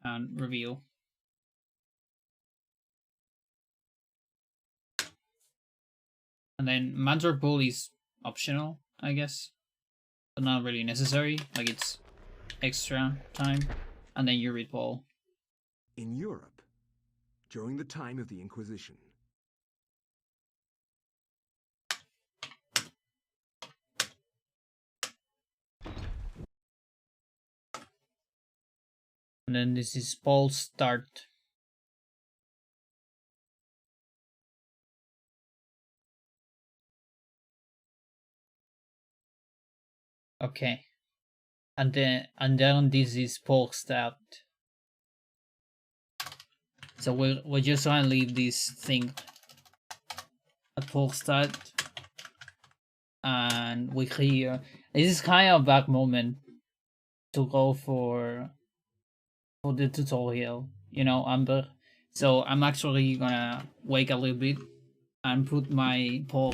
and reveal. And then Mandrake Bull is optional, I guess, but not really necessary. Like it's extra time. And then you read Ball. In Europe, during the time of the Inquisition, And then this is Ball's start. Okay. And then this is Paul's start. So we're just gonna leave this thing at Paul's start. And we clear. This is kind of a bad moment to go for the tutorial, you know, Amber. So I'm actually gonna wait a little bit and put my Paul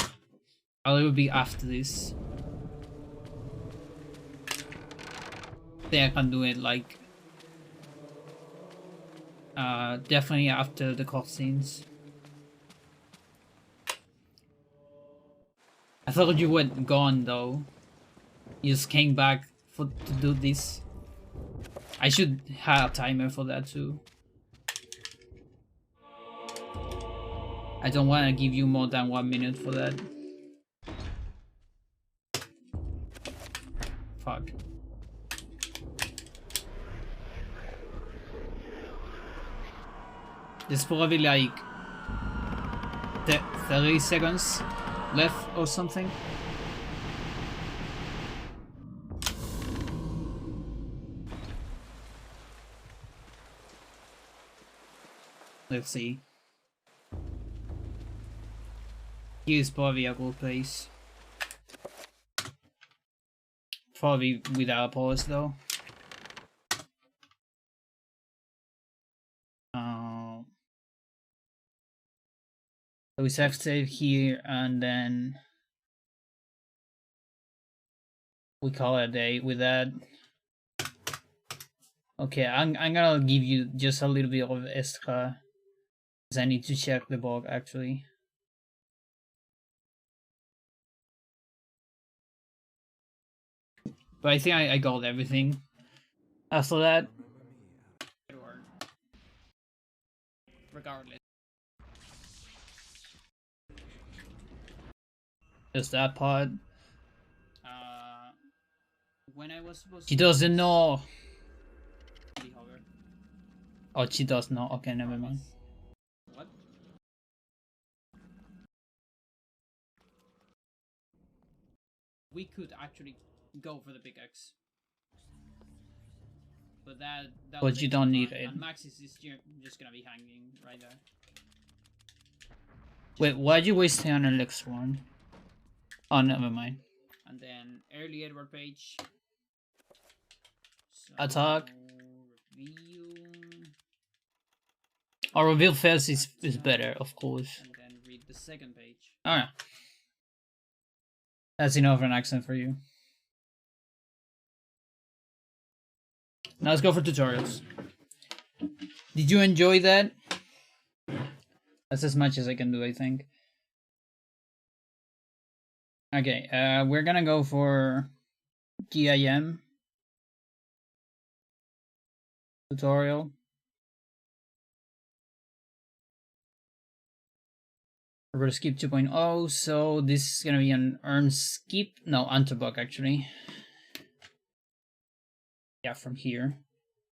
a little bit after this. Think I can do it like definitely after the cutscenes. I thought you were gone though. You just came back to do this. I should have a timer for that too. I don't want to give you more than 1 minute for that. Fuck. There's probably like 30 seconds left or something. Let's see. Here's probably a good place. Probably without a pause though. So we save here and then we call it a day with that. Okay, I'm gonna give you just a little bit of extra because I need to check the bug actually. But I think I got everything. After that, regardless. Just that part. When I was supposed She doesn't know. Oh, she does know. Okay, never mind. What? We could actually go for the pickaxe. But that But would you take don't some need time, it. And Max is just gonna be hanging right there. Wait, why'd you waste on the next one? Oh, never mind. And then early Edward Page. So, Attack. reveal, Or reveal first is better, of course. and then read the second page. Alright. That's enough of an accent for you. Now let's go for tutorials. Did you enjoy that? That's as much as I can do, I think. Okay, we're gonna go for GIM tutorial. Roberto Skip 2.0, so this is gonna be an earn skip, no, Antobook actually. Yeah, from here.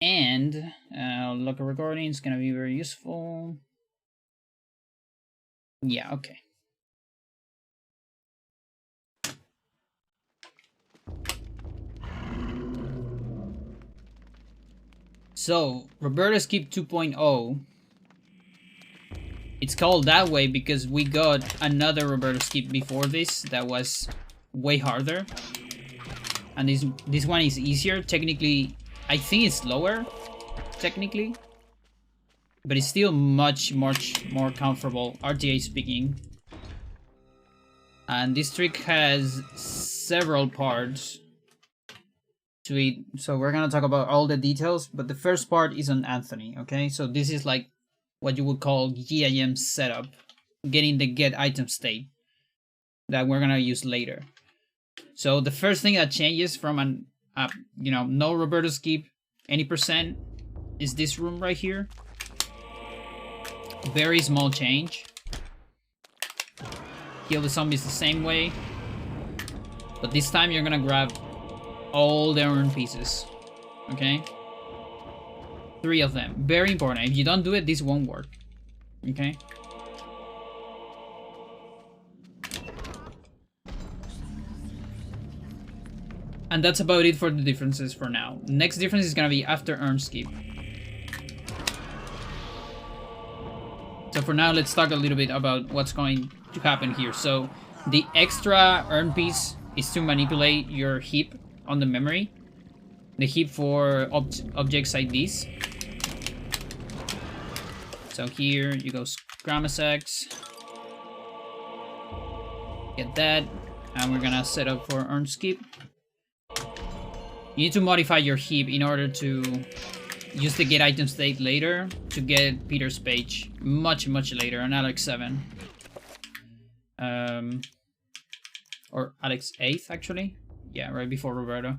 And local recording is gonna be very useful. Yeah, okay. So, Roberto Skip 2.0, it's called that way because we got another Roberto Skip before this that was way harder. And this one is easier. Technically, I think it's lower, technically. But it's still much more comfortable, RTA speaking. And this trick has several parts to it, so we're gonna talk about all the details, but the first part is on Anthony, okay? So this is like what you would call GIM setup, getting the get item state that we're gonna use later. So the first thing that changes from an no Roberto Skip any percent is this room right here. Very small change. Kill the zombies the same way, but this time you're gonna grab all the urn pieces, okay? 3 of them, very important. If you don't do it, this won't work, okay? And that's about it for the differences for now. Next difference is gonna be after urn skip. So for now, let's talk a little bit about what's going to happen here. So the extra urn piece is to manipulate your heap on the memory. The heap for objects like these. So here you go Gramasex. Get that. And we're gonna set up for earn skip. You need to modify your heap in order to use the get item state later to get Peter's page much later on Alex 7. Or Alex 8th actually. Yeah, right before Roberto.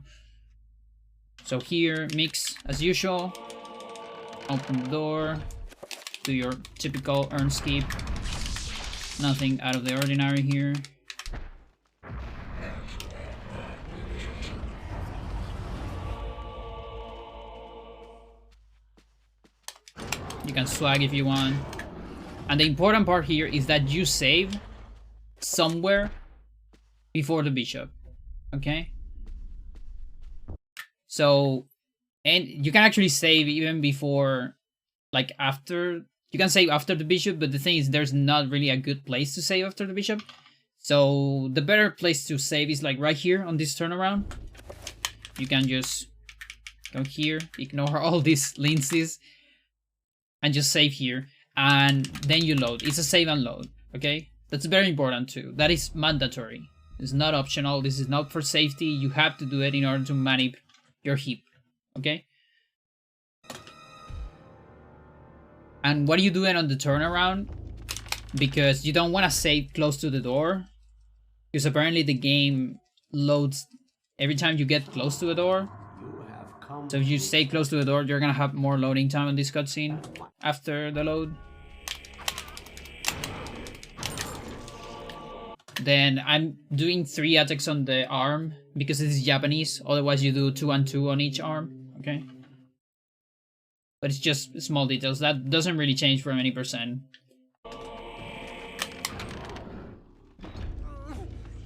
So here, mix as usual. Open the door. Do your typical earn skip. Nothing out of the ordinary here. You can swag if you want. And the important part here is that you save somewhere before the bishop. Okay? So, and you can actually save even before, like after, you can save after the bishop, but the thing is there's not really a good place to save after the bishop. So the better place to save is like right here on this turnaround. You can just go here, ignore all these Lindsays, and just save here. And then you load. It's a save and load, okay? That's very important too. That is mandatory. It's not optional. This is not for safety. You have to do it in order to manip your heap, okay? And what are you doing on the turnaround? Because you don't want to save close to the door. Because apparently the game loads every time you get close to a door. So if you stay close to the door, you're gonna have more loading time on this cutscene after the load. Then I'm doing 3 attacks on the arm because it is Japanese. Otherwise you do 2 and 2 on each arm, okay? But it's just small details. That doesn't really change from any percent.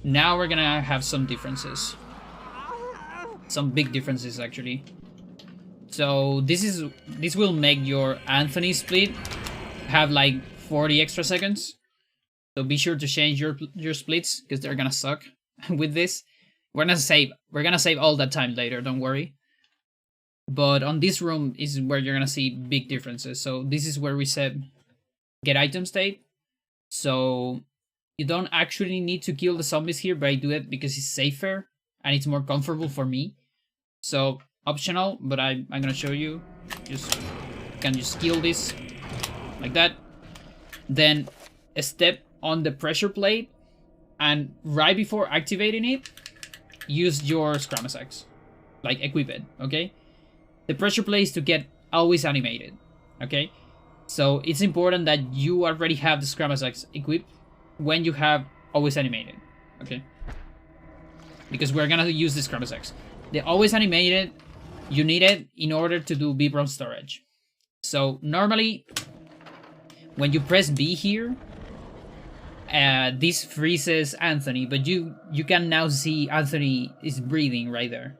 Now we're gonna have some differences. Some big differences actually. So this will make your Anthony split have like 40 extra seconds. So be sure to change your splits because they're gonna suck with this. We're gonna save all that time later, don't worry. But on this room is where you're gonna see big differences. So this is where we set get item state. So You don't actually need to kill the zombies here, but I do it because it's safer and it's more comfortable for me. So optional, but I'm gonna show you. Just can just kill this like that. Then step on the pressure plate, and right before activating it, use your Scrammus Axe. Like equip it, okay? The pressure plate is to get always animated, okay? So it's important that you already have the Scrammus Axe equipped when you have always animated, okay? Because we're gonna use the Scrammus Axe. The always animated, you need it in order to do BPROM storage. So normally, when you press B here, this freezes Anthony, but you can now see Anthony is breathing right there,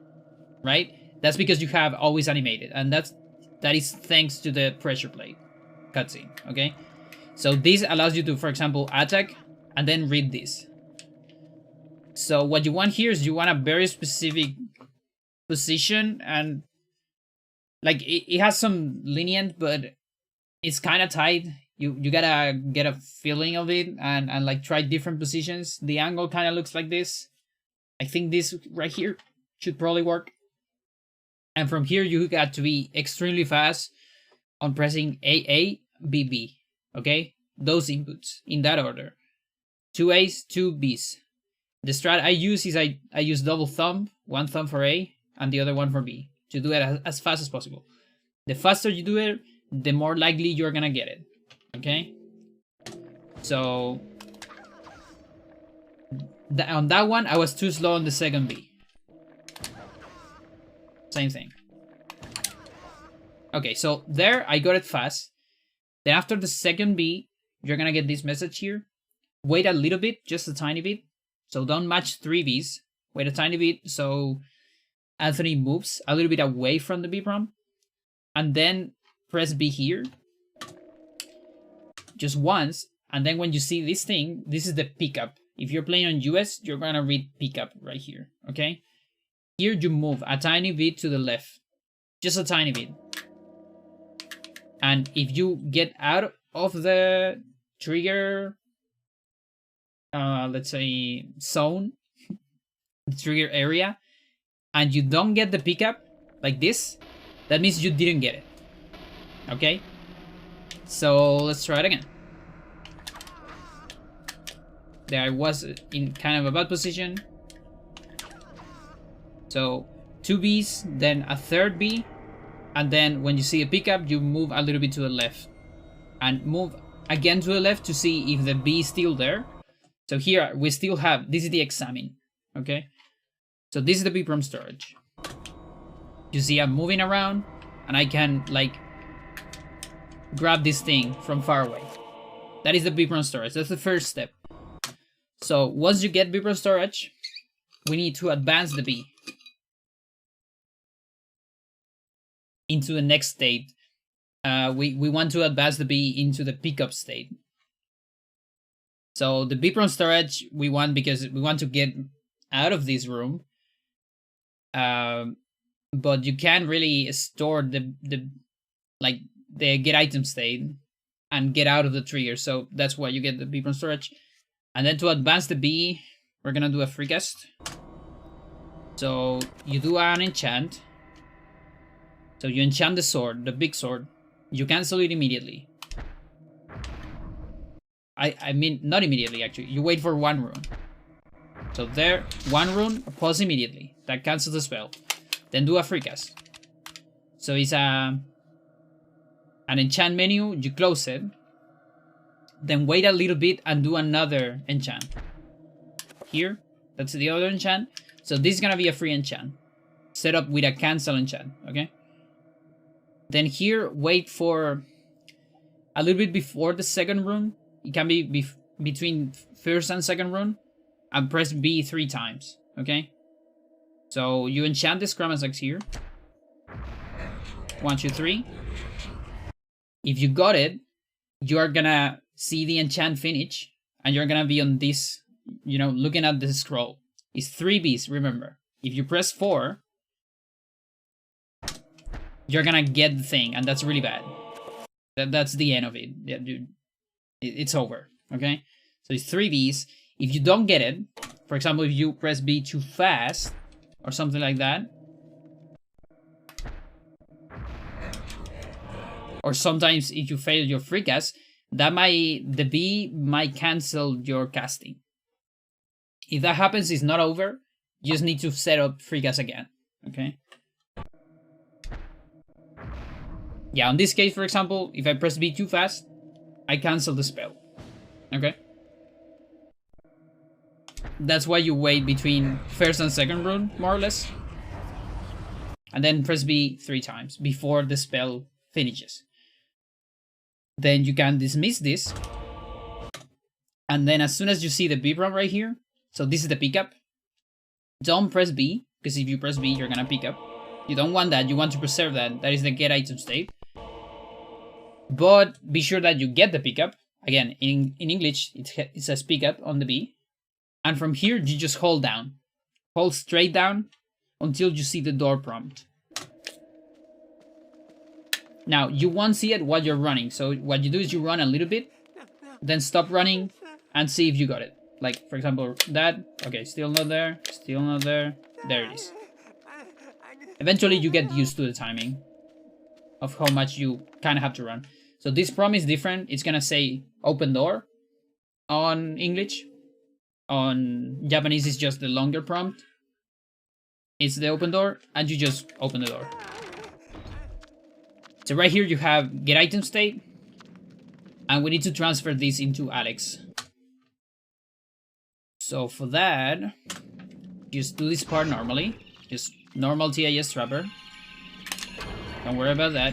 right? That's because you have always animated, and that is thanks to the pressure plate cutscene, okay? So this allows you to, for example, attack and then read this. So what you want here is you want a very specific position, and like it has some lenient, but it's kind of tight. You gotta get a feeling of it and like try different positions. The angle kind of looks like this. I think this right here should probably work. And from here, you got to be extremely fast on pressing AA, BB, okay? Those inputs in that order. 2 A's, 2 B's. The strat I use is I use double thumb, one thumb for A and the other one for B, to do it as fast as possible. The faster you do it, the more likely you're gonna get it, okay? So, on that one, I was too slow on the second B. Same thing. Okay, so there I got it fast. Then after the second B, you're gonna get this message here. Wait a little bit, just a tiny bit. So don't match 3 Bs. Wait a tiny bit so Anthony moves a little bit away from the BPROM. And then press B here. Just once. And then when you see this thing, this is the pickup. If you're playing on US, you're gonna read pickup right here, okay? Here you move a tiny bit to the left. Just a tiny bit. And if you get out of the trigger, let's say zone, the trigger area, and you don't get the pickup like this, that means you didn't get it. Okay? So let's try it again. There I was in kind of a bad position. So 2 B's, then a third B, and then when you see a pickup, you move a little bit to the left. And move again to the left to see if the B is still there. So here we still have, this is the examine, okay? So this is the BPROM storage. You see I'm moving around, and I can like grab this thing from far away. That is the BPROM storage, that's the first step. So once you get BPROM storage, we need to advance the B into the next state. We want to advance the B into the pickup state. So the BPROM storage we want because we want to get out of this room. But you can't really store the get item state and get out of the trigger. So that's why you get the BPROM storage. And then to advance the B, we're gonna do a free cast. So you do an enchant. So you enchant the sword, the big sword. You cancel it immediately. I mean, not immediately actually. You wait for 1 rune. So there, 1 rune, pause immediately. That cancels the spell. Then do a free cast. So it's an enchant menu, you close it. Then wait a little bit and do another enchant. Here, that's the other enchant. So this is gonna be a free enchant. Set up with a cancel enchant, okay? Then here, wait for a little bit before the second rune. It can be between first and second rune. And press B 3 times, okay? So you enchant the Scrammus Axe here. 1, 2, 3. If you got it, you are gonna see the enchant finish. And you're gonna be on this, you know, looking at the scroll. It's 3 Bs, remember. If you press 4, you're gonna get the thing, and that's really bad. That's the end of it. Yeah, dude. It's over, okay? So it's 3 Bs. If you don't get it, for example, if you press B too fast or something like that, or sometimes if you fail your free cast, the B might cancel your casting. If that happens, it's not over. You just need to set up free cast again. Okay. Yeah, in this case, for example, if I press B too fast, I cancel the spell. Okay. That's why you wait between first and second rune, more or less. And then press B 3 times before the spell finishes. Then you can dismiss this. And then as soon as you see the B prompt right here, so this is the pickup. Don't press B, because if you press B, you're gonna pick up. You don't want that, you want to preserve that. That is the get item state. But be sure that you get the pickup. Again, in English, it says pickup on the B. And from here, you just hold down. Hold straight down until you see the door prompt. Now, you won't see it while you're running. So what you do is you run a little bit, then stop running and see if you got it. Like, for example, that. Okay, still not there. Still not there. There it is. Eventually, you get used to the timing of how much you kind of have to run. So this prompt is different. It's going to say open door on English. On Japanese, it's just the longer prompt. It's the open door, and you just open the door. So right here you have get item state, and we need to transfer this into Alex. So for that, just do this part normally. Just normal TIS Trapper. Don't worry about that.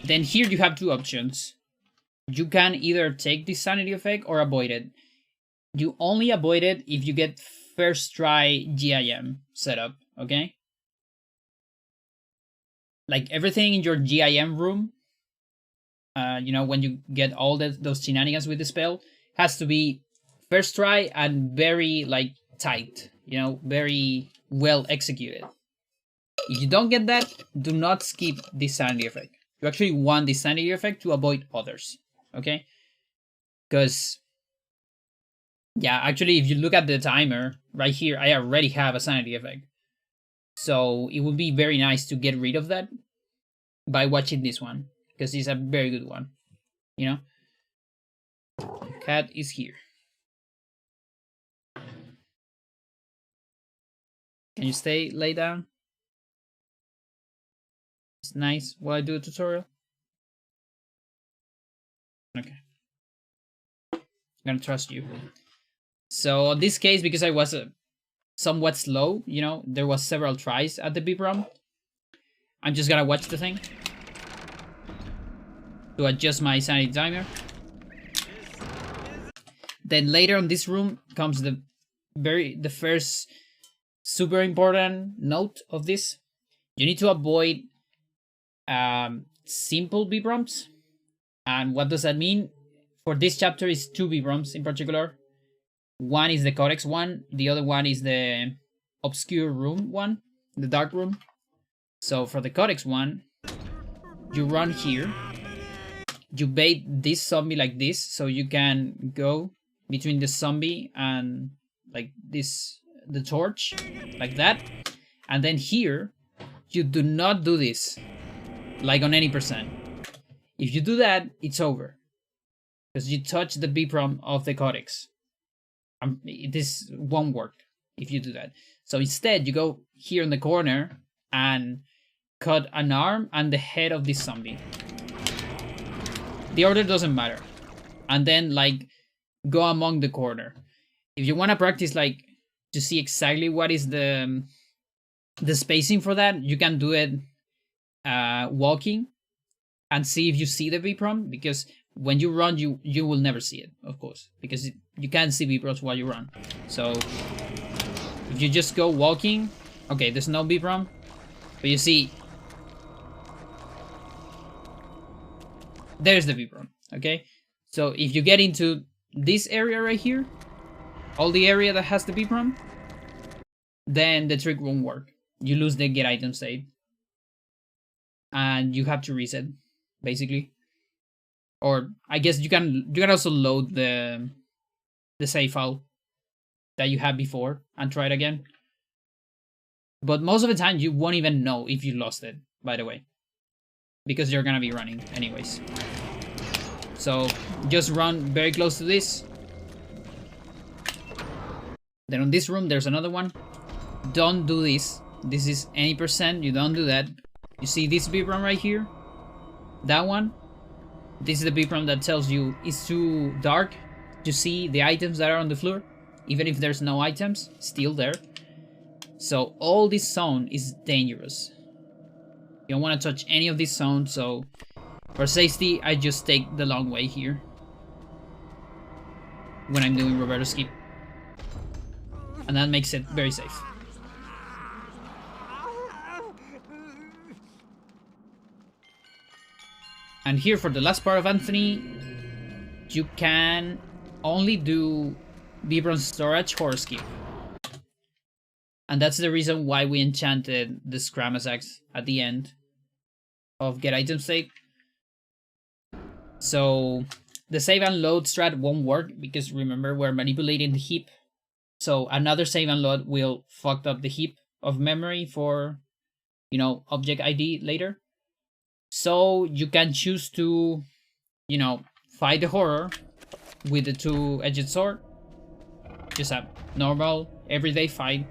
Then here you have 2 options. You can either take this sanity effect or avoid it. You only avoid it if you get first try GIM set up, okay? Like everything in your GIM room, you know, when you get all those shenanigans with the spell, has to be first try and very, like, tight, you know, very well executed. If you don't get that, do not skip this sanity effect. You actually want this sanity effect to avoid others. Okay, because yeah, actually, if you look at the timer right here, I already have a sanity effect, so it would be very nice to get rid of that by watching this one, because it's a very good one. You know, cat is here. Can you stay lay down? It's nice while I do a tutorial. Okay. I'm gonna trust you. So in this case, because I was somewhat slow, you know, there was several tries at the B prompt. I'm just gonna watch the thing to adjust my sanity timer. Then later on this room comes the first super important note of this. You need to avoid simple B prompts. And what does that mean? For this chapter is 2 B prompts in particular. One is the Codex one, the other one is the Obscure Room one, the Dark Room. So for the Codex one, you run here. You bait this zombie like this, so you can go between the zombie and like this, the torch, like that. And then here, you do not do this, like on any percent. If you do that, it's over. Because you touch the B prompt of the Codex. This won't work if you do that. So instead, you go here in the corner and cut an arm and the head of this zombie. The order doesn't matter. And then, like, go among the corner. If you want to practice, like, to see exactly what is the spacing for that, you can do it walking. And see if you see the B prompt, because when you run, you will never see it, of course, because you can't see B prompts while you run. So if you just go walking, okay, there's no B prompt, but you see, there's the B prompt. Okay, so if you get into this area right here, all the area that has the B prompt, then the trick won't work. You lose the get item state, and you have to reset. Basically, Or I guess you can also load the save file that you had before and try it again. But most of the time you won't even know if you lost it, by the way, because you're gonna be running anyways. So just run very close to this. Then on this room there's another one. Don't do this. This is any percent. You don't do that. You see this beep run right here? That one? This is the beep run that tells you it's too dark to see the items that are on the floor. Even if there's no items, still there. So all this zone is dangerous. You don't want to touch any of this zone, so for safety, I just take the long way here when I'm doing Roberto Skip. And that makes it very safe. And here for the last part of Anthony, you can only do Vibron Storage Horror Skip. And that's the reason why we enchanted the Scrammas Axe at the end of Get Item Save. So the save and load strat won't work because remember we're manipulating the heap. So another save and load will fuck up the heap of memory for, you know, object ID later. So you can choose to, you know, fight the horror with the two-edged sword. Just a normal, everyday fight.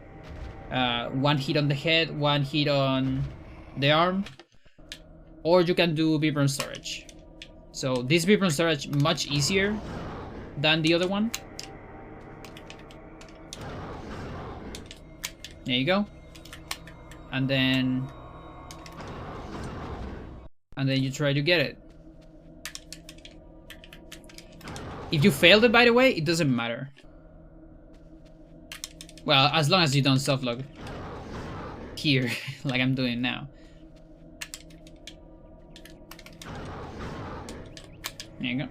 One hit on the head, one hit on the arm. Or you can do Vibron Storage. So this Vibron Storage much easier than the other one. There you go. And then you try to get it. If you failed it, by the way, it doesn't matter. Well, as long as you don't soft-lock here, like I'm doing now. There you go.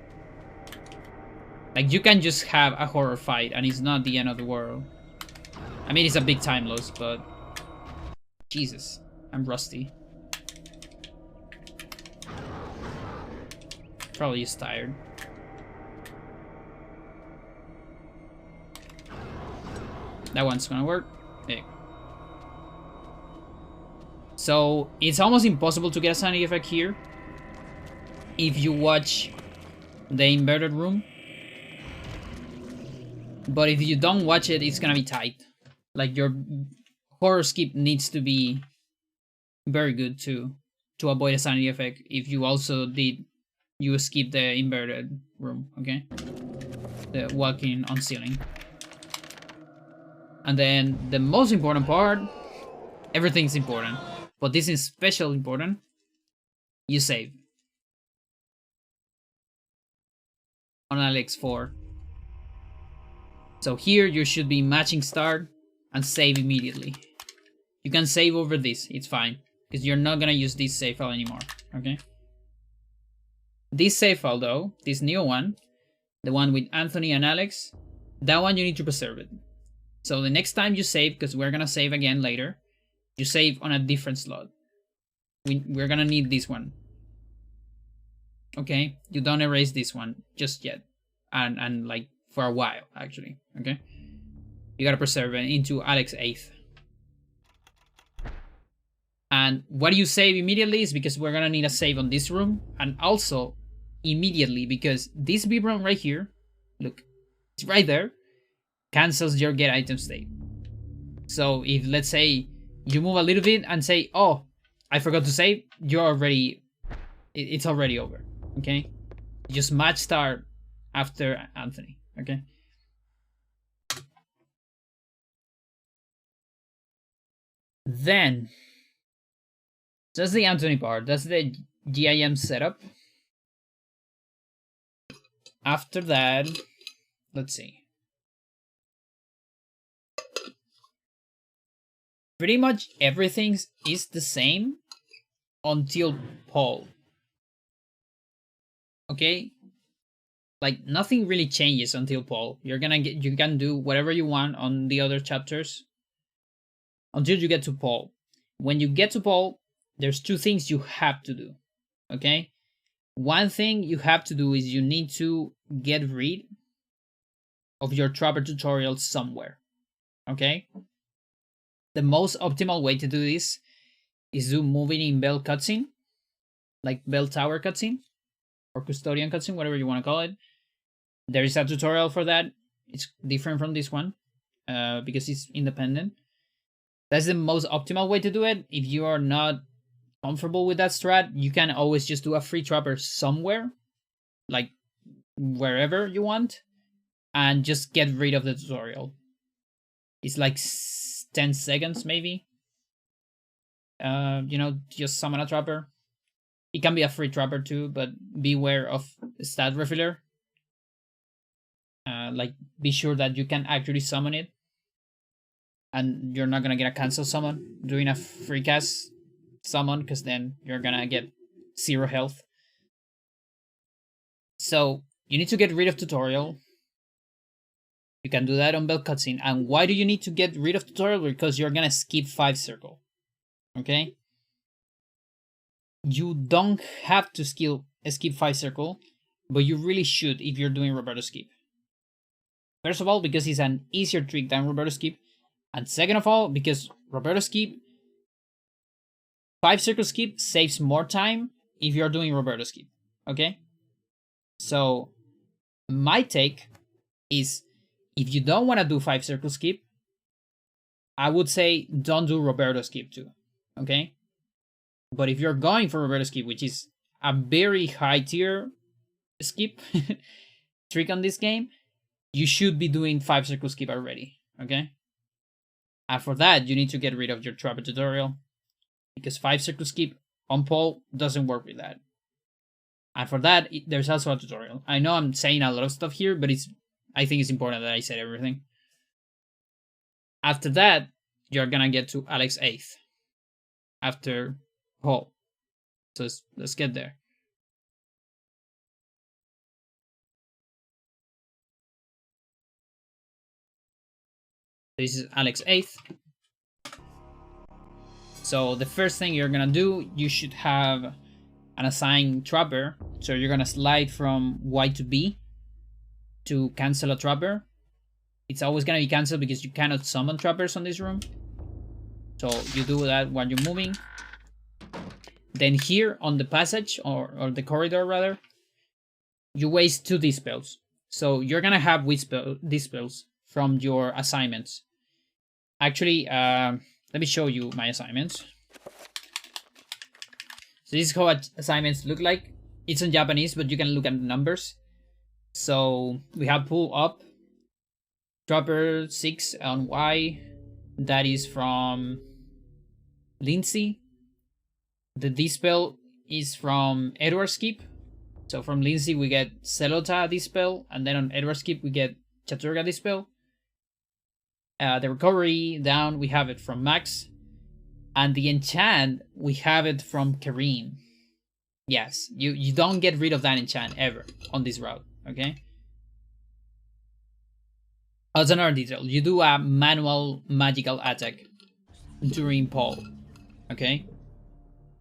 Like, you can just have a horror fight, and it's not the end of the world. I mean, it's a big time loss, but... Jesus, I'm rusty. Probably just tired. That one's gonna work. There you go. So it's almost impossible to get a sanity effect here if you watch the inverted room. But if you don't watch it, it's gonna be tight. Like your horror skip needs to be very good to avoid a sanity effect if you also you skip the inverted room, okay? The walking on ceiling. And then the most important part, everything's important, but this is especially important, you save. On Alex 4. So here you should be matching start and save immediately. You can save over this, it's fine, because you're not gonna use this save file anymore, okay? This save file though, this new one, the one with Anthony and Alex, that one you need to preserve it. So the next time you save, because we're gonna save again later, you save on a different slot. We're gonna need this one. Okay? You don't erase this one just yet. And like for a while, actually. Okay? You gotta preserve it into Alex 8th. And what do you save immediately is because we're gonna need a save on this room. And also immediately because this beep run right here, look, it's right there, cancels your get item state. So if let's say you move a little bit and say, oh, I forgot to save, you're already, it's already over, okay? You just match start after Anthony, okay? Then, that's the Anthony part, that's the GIM setup. After that, let's see. Pretty much everything is the same until Paul. Okay? Like nothing really changes until Paul. You can do whatever you want on the other chapters until you get to Paul. When you get to Paul, there's two things you have to do. Okay? One thing you have to do is you need to get rid of your trapper tutorial somewhere. Okay? The most optimal way to do this is do moving in bell cutscene, like bell tower cutscene, or custodian cutscene, whatever you want to call it. There is a tutorial for that. It's different from this one because it's independent. That's the most optimal way to do it. If you are not comfortable with that strat, you can always just do a free trapper somewhere, like wherever you want, and just get rid of the tutorial. It's like 10 seconds maybe. Just summon a trapper. It can be a free trapper too, but beware of stat refiller. Like, be sure that you can actually summon it, and you're not gonna get a cancel summon doing a free cast summon, because then you're gonna get 0 health. So you need to get rid of tutorial. You can do that on bell cutscene. And why do you need to get rid of tutorial? Because you're gonna skip 5 circle. Okay? You don't have to skip 5 circle, but you really should if you're doing Roberto Skip. First of all, because it's an easier trick than Roberto Skip. And second of all, because Roberto Skip, 5 circle skip saves more time if you're doing Roberto Skip. Okay? So, my take is, if you don't want to do 5 circle skip, I would say don't do Roberto Skip too. Okay? But if you're going for Roberto Skip, which is a very high tier skip trick on this game, you should be doing 5 circle skip already. Okay? And for that, you need to get rid of your trapper tutorial, because 5 circle skip on pole doesn't work with that. And for that, there's also a tutorial. I know I'm saying a lot of stuff here, but I think it's important that I said everything. After that, you're gonna get to Alex 8th after pole. So let's get there. This is Alex 8th. So the first thing you're gonna do, you should have an assigned trapper. So you're gonna slide from Y to B to cancel a trapper. It's always gonna be canceled because you cannot summon trappers on this room. So you do that while you're moving. Then here on the passage, or the corridor rather, you waste 2 dispels. So you're gonna have dispels from your assignments. Actually, let me show you my assignments. So this is how assignments look like. It's in Japanese, but you can look at the numbers. So we have pull up, trapper 6 on Y. That is from Lindsay. The dispel is from Edward Skip. So from Lindsay we get Celota dispel, and then on Edward Skip we get Chaturga dispel. The recovery down, we have it from Max. And the enchant, we have it from Kareem. Yes, you don't get rid of that enchant ever on this route, okay? As another detail, you do a manual magical attack during pole, okay?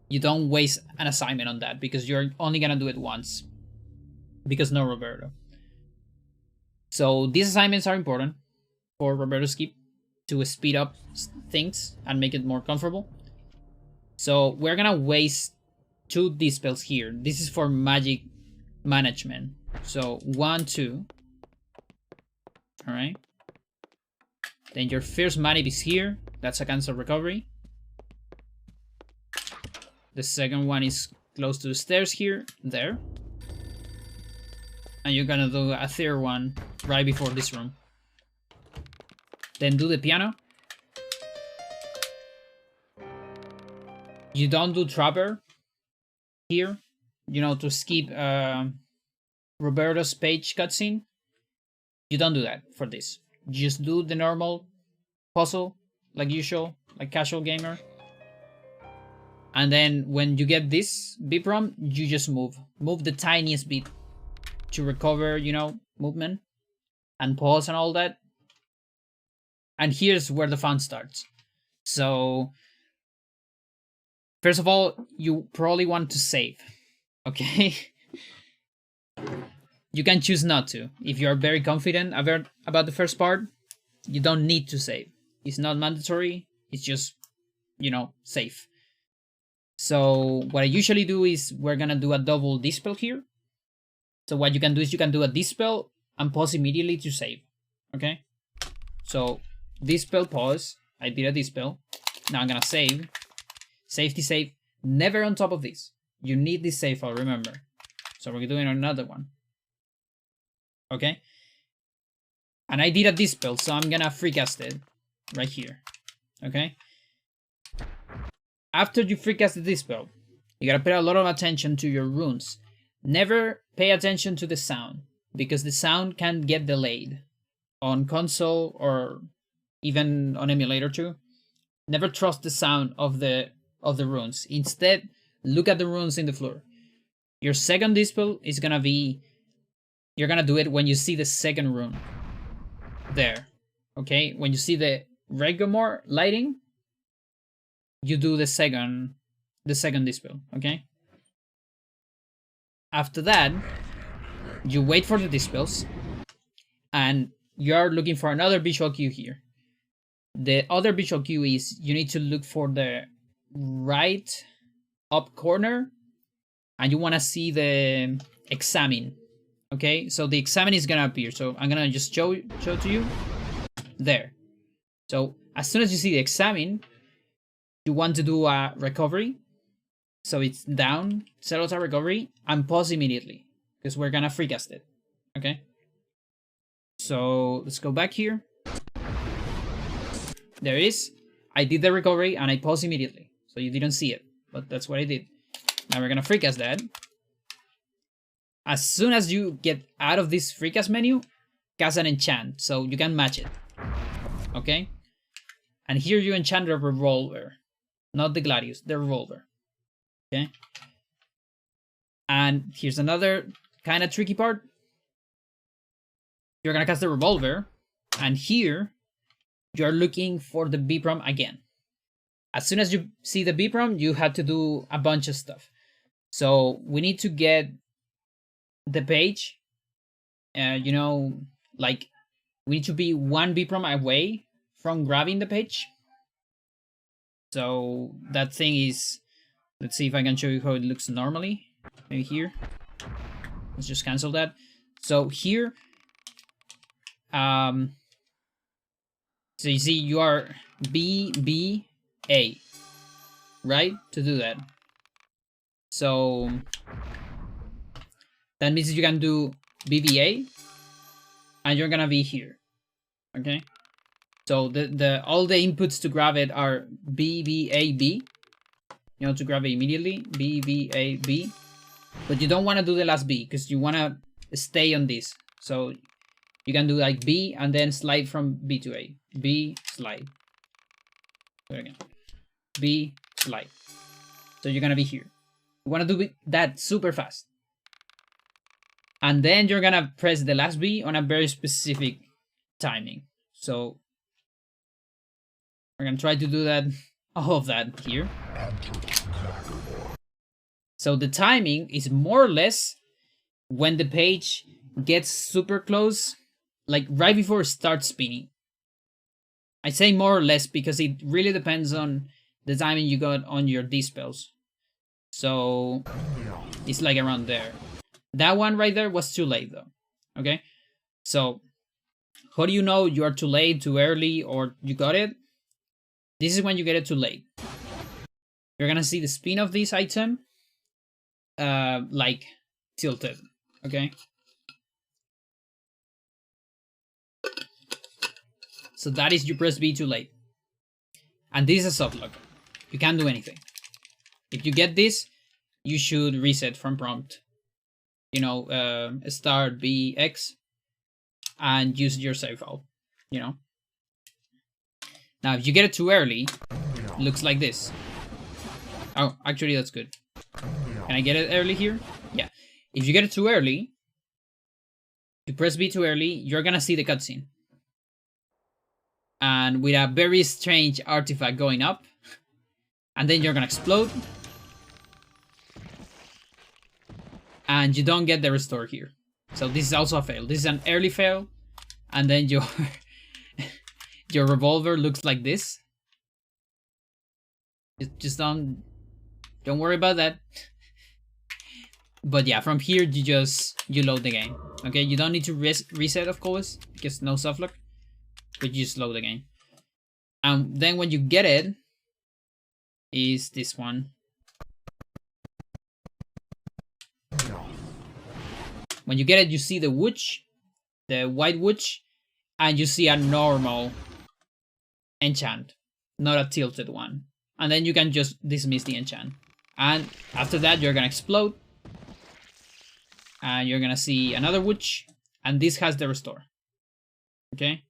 You don't waste an assignment on that, because you're only gonna do it once. Because no Roberto. So these assignments are important for Roberto Skip to speed up things and make it more comfortable. So we're gonna waste 2 dispels here. This is for magic management. So 1, 2. Alright. Then your first manip is here. That's a cancel recovery. The second one is close to the stairs here. There. And you're gonna do a third one right before this room. Then do the piano. You don't do trapper here, to skip Roberto's page cutscene. You don't do that for this. You just do the normal puzzle, like usual, like casual gamer. And then when you get this beat prompt, you just move. Move the tiniest bit to recover, movement and pause and all that. And here's where the fun starts. So, first of all, you probably want to save, okay? You can choose not to. If you are very confident about the first part, you don't need to save. It's not mandatory. It's just, you know, safe. So what I usually do is we're gonna do a double dispel here. So what you can do is you can do a dispel and pause immediately to save. Okay? So dispel, pause. I did a dispel. Now I'm gonna save. Safety save. Never on top of this. You need this save file, remember. So we're doing another one. Okay? And I did a dispel, so I'm gonna freecast it right here. Okay? After you freecast the dispel, you gotta pay a lot of attention to your runes. Never pay attention to the sound, because the sound can get delayed on console or even on emulator too. Never trust the sound of the runes. Instead, look at the runes in the floor. Your second dispel is gonna be, you're gonna do it when you see the second rune. There. Okay? When you see the Regomore lighting, you do the second dispel. Okay? After that, you wait for the dispels, and you're looking for another visual cue here. The other visual cue is you need to look for the right up corner, and you want to see the examine. Okay, so the examine is gonna appear. So I'm gonna just show to you there. So as soon as you see the examine, you want to do a recovery. So it's down, set auto recovery, and pause immediately, because we're gonna freecast it. Okay? So let's go back here. There it is. I did the recovery and I paused immediately. So you didn't see it, but that's what I did. Now we're gonna freecast that. As soon as you get out of this freecast menu, cast an enchant, so you can match it. Okay? And here you enchant the revolver. Not the gladius, the revolver. Okay? And here's another kind of tricky part. You're gonna cast the revolver, and here you're looking for the B-prom again. As soon as you see the B-prom, you have to do a bunch of stuff. So we need to get the page, you know, like we need to be one B-prom away from grabbing the page. So that thing is, let's see if I can show you how it looks normally. Maybe here. Let's just cancel that. So here, so you see you are BBA, right? To do that. So that means you can do BBA, and you're gonna be here. Okay? So the all the inputs to grab it are BBAB. You know, to grab it immediately, BBAB. But you don't want to do the last B, because you want to stay on this. So you can do like B and then slide from B to A. B, slide. Do it again. B, slide. So you're gonna be here. You want to do that super fast. And then you're gonna press the last B on a very specific timing. So we're gonna try to do that, all of that here. So the timing is more or less when the page gets super close, like right before it starts spinning. I say more or less because it really depends on the timing you got on your dispels. So it's like around there. That one right there was too late though. Okay? So how do you know you are too late, too early, or you got it? This is when you get it too late. You're gonna see the spin of this item like tilted. Okay? So that is you press B too late. And this is a soft lock. You can't do anything. If you get this, you should reset from prompt. You know, start BX and use your save file. You know. Now, if you get it too early, it looks like this. Oh, actually, that's good. Can I get it early here? Yeah. If you get it too early, you press B too early, you're gonna see the cutscene. And with a very strange artifact going up. And then you're gonna explode. and you don't get the restore here. So this is also a fail. This is an early fail, and then your your revolver looks like this. Just don't worry about that. But yeah, from here you load the game. Okay, you don't need to reset, of course, because no softlock, but you just load the game. And then when you get it, is this one. When you get it, you see the witch, the white witch, and you see a normal enchant, not a tilted one. And then you can just dismiss the enchant. And after that, you're gonna explode. And you're gonna see another witch, and this has the restore. Okay?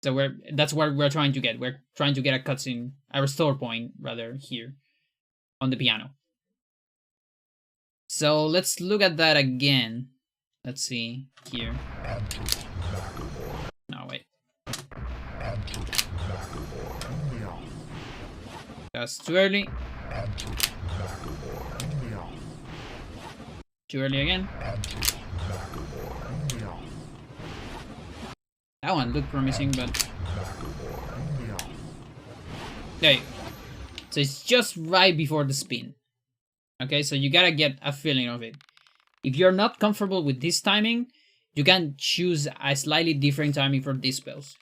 So that's what we're trying to get. We're trying to get a cutscene, a restore point, rather, here on the piano. So let's look at that again. Let's see here. No, wait. That's too early. Too early again. That one looked promising, but there you go. So it's just right before the spin. Okay, so you gotta get a feeling of it. If you're not comfortable with this timing, you can choose a slightly different timing for these spells.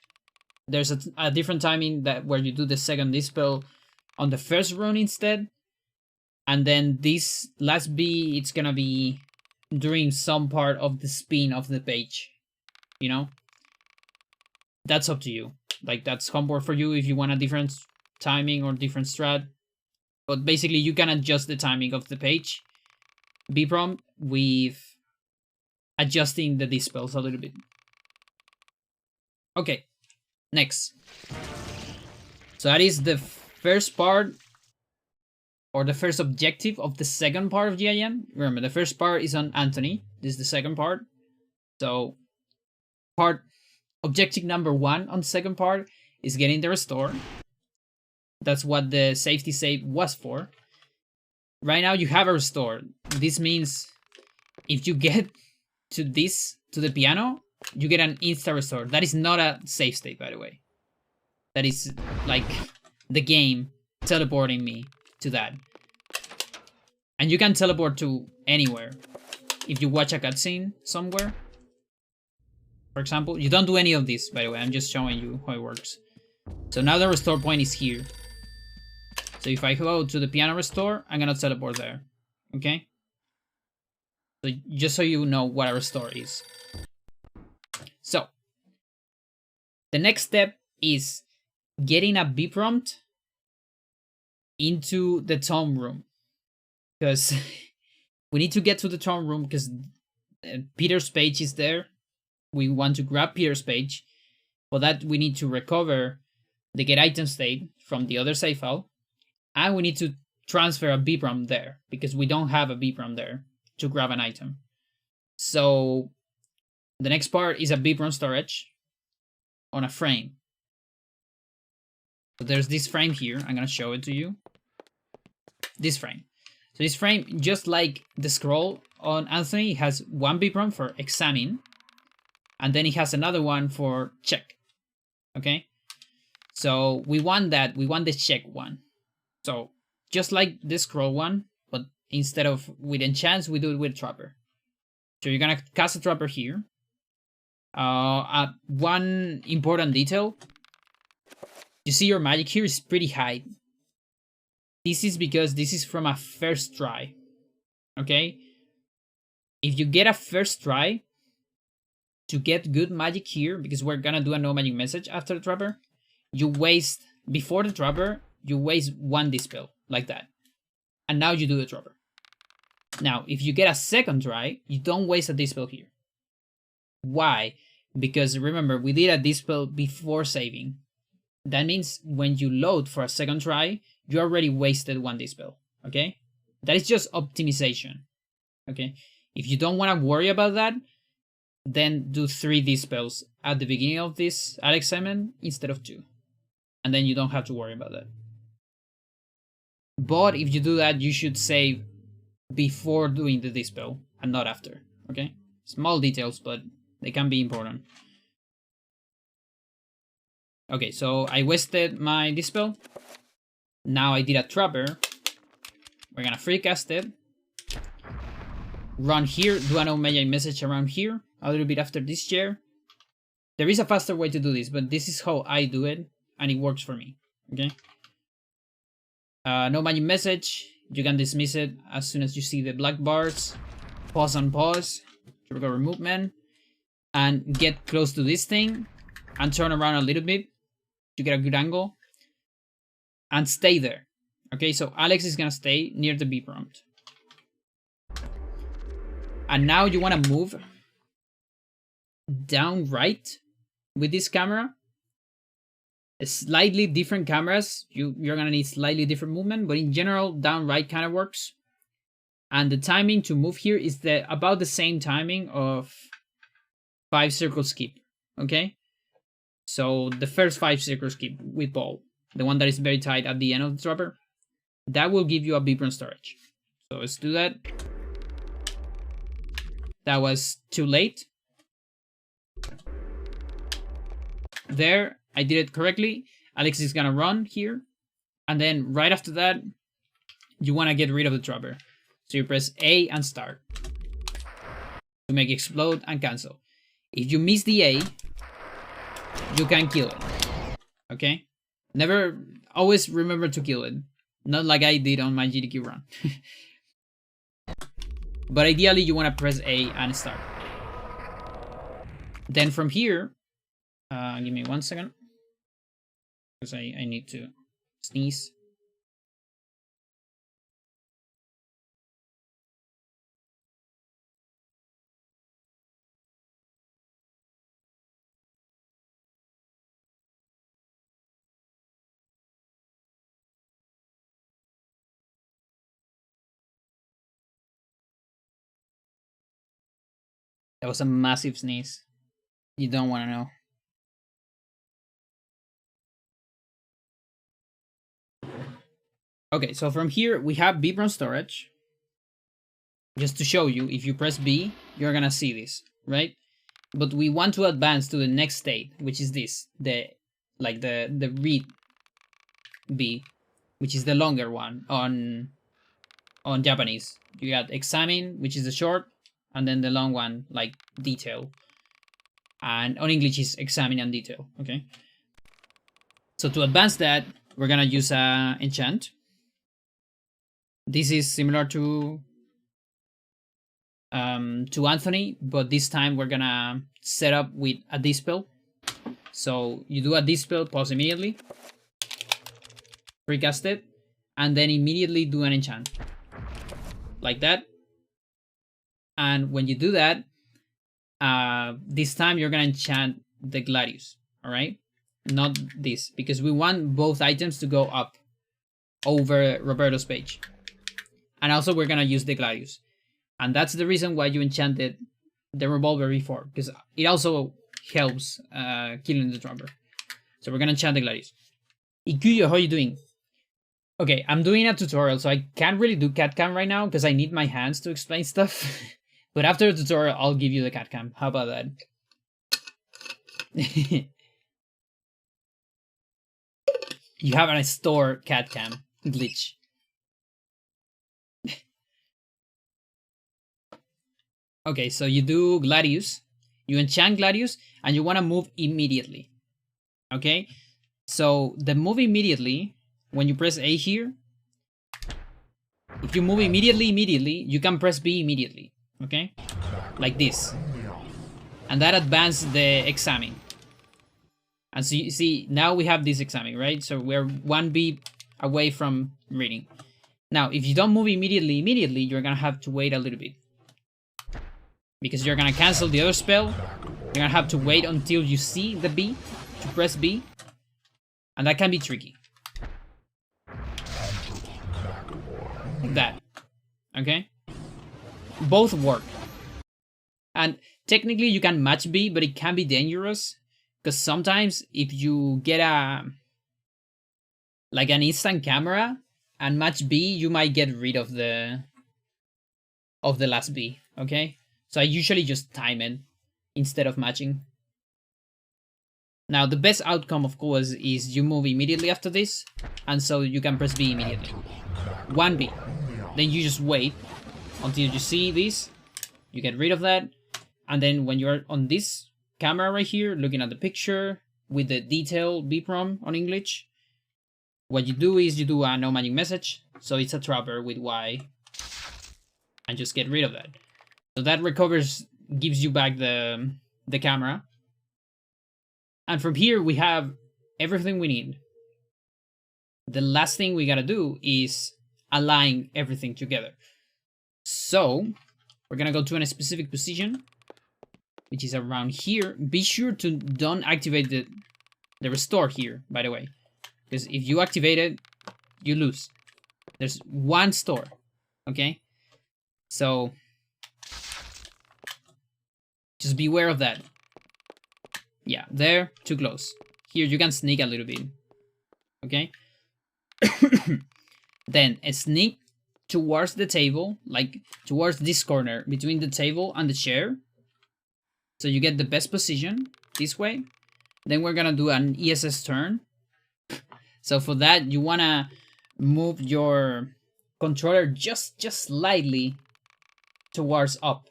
There's a different timing that where you do the second dispel on the first rune instead. And then this last B, it's gonna be during some part of the spin of the page. You know? That's up to you. Like, that's comfort for you if you want a different timing or different strat. But basically, you can adjust the timing of the page B prompt with adjusting the dispels a little bit. Okay, next. So that is the first part, or the first objective of the second part of GIM. Remember, the first part is on Anthony. This is the second part. So, objective number 1 on the second part is getting the restore. That's what the safety save was for. Right now you have a restore. This means if you get to the piano, you get an insta restore. That is not a save state, by the way. That is like the game teleporting me to that. And you can teleport to anywhere. If you watch a cutscene somewhere, for example, you don't do any of this, by the way. I'm just showing you how it works. So now the restore point is here. So if I go to the piano restore, I'm gonna teleport there. Okay? So just so you know what a restore is. So the next step is getting a B prompt into the tome room. Because we need to get to the tome room because Peter's page is there. We want to grab Peter's page. For that, we need to recover the get item state from the other save file. And we need to transfer a B prompt there because we don't have a B prompt there to grab an item. So the next part is a B prompt storage on a frame. So there's this frame here. I'm gonna show it to you. This frame. So this frame, just like the scroll on Anthony, has one B prompt for examine, and then it has another one for check. Okay. So we want that. We want the check one. So, just like this scroll one, but instead of with enchants, we do it with trapper. So you're gonna cast a trapper here. One important detail. You see your magic here is pretty high. This is because this is from a first try. Okay? If you get a first try to get good magic here, because we're gonna do a no magic message after the trapper, you waste, before the trapper, you waste one dispel, like that. And now you do the trapper. Now, if you get a second try, you don't waste a dispel here. Why? Because remember, we did a dispel before saving. That means when you load for a second try, you already wasted one dispel, okay? That is just optimization, okay? If you don't want to worry about that, then do 3 dispels at the beginning of this Alex segment instead of 2. And then you don't have to worry about that. But if you do that, you should save before doing the dispel and not after. Okay, small details, but they can be important. Okay, so I wasted my dispel. Now I did a trapper. We're gonna free cast it. Run here, do an Omega message around here, a little bit after this chair. There is a faster way to do this, but this is how I do it, and it works for me. Okay. No magic message. You can dismiss it as soon as you see the black bars. Pause on pause to recover movement, and get close to this thing, and turn around a little bit to get a good angle, and stay there. Okay, so Alex is gonna stay near the B prompt, and now you want to move down right with this camera. Slightly different cameras, you're gonna need slightly different movement, but in general, down right kind of works. And the timing to move here is about the same timing of 5 circle skip. Okay, so the first 5 circle skip with ball, the one that is very tight at the end of the dropper, that will give you a Vibram storage. So let's do that. That was too late. There, I did it correctly. Alex is gonna run here, and then right after that, you want to get rid of the dropper. So you press A and start to make explode and cancel. If you miss the A, you can kill it. Okay? Always remember to kill it. Not like I did on my GDQ run. But ideally, you want to press A and start. Then from here, give me 1 second, because I need to sneeze. That was a massive sneeze. You don't want to know. Okay, so from here we have Vibram storage. Just to show you, if you press B, you're gonna see this, right? But we want to advance to the next state, which is this, the read B, which is the longer one on Japanese. You got examine, which is the short, and then the long one, like detail. And on English is examine and detail. Okay. So to advance that, we're gonna use a enchant. This is similar to Anthony, but this time we're gonna set up with a dispel. So you do a dispel, pause immediately, recast it, and then immediately do an enchant. Like that. And when you do that, this time you're gonna enchant the Gladius, alright? Not this, because we want both items to go up over Roberto's page. And also we're gonna use the Gladius. And that's the reason why you enchanted the revolver before, because it also helps killing the dropper. So we're gonna enchant the Gladius. Ikuyo, how are you doing? Okay, I'm doing a tutorial, so I can't really do cat cam right now because I need my hands to explain stuff. But after the tutorial, I'll give you the cat cam. How about that? You have a store cat cam glitch. Okay, so you do Gladius, you enchant Gladius, and you want to move immediately. Okay, so the move immediately, when you press A here, if you move immediately, you can press B immediately. Okay, like this, and that advances the examine. And so you see, now we have this examine, right? So we're 1B away from reading. Now, if you don't move immediately, you're gonna have to wait a little bit. Because you're gonna cancel the other spell. You're gonna have to wait until you see the B to press B. And that can be tricky. Like that. Okay? Both work. And technically you can match B, but it can be dangerous. Because sometimes if you get like an instant camera and match B, you might get rid of the of the last B, okay? So I usually just time it instead of matching. Now, the best outcome, of course, is you move immediately after this, and so you can press B immediately. 1B. Then you just wait until you see this, you get rid of that, and then when you're on this camera right here, looking at the picture with the detail BPROM on English, what you do is you do a no magic message, so it's a trapper with Y, and just get rid of that. So that recovers, gives you back the camera. And from here, we have everything we need. The last thing we gotta do is align everything together. So, we're gonna go to a specific position, which is around here. Be sure to don't activate the restore here, by the way. Because if you activate it, you lose. There's one store, okay? So, just beware of that. Yeah, there, too close. Here, you can sneak a little bit, okay? Then, sneak towards the table, like towards this corner, between the table and the chair. So you get the best position, this way. Then we're gonna do an ESS turn. So for that, you wanna move your controller just slightly towards up,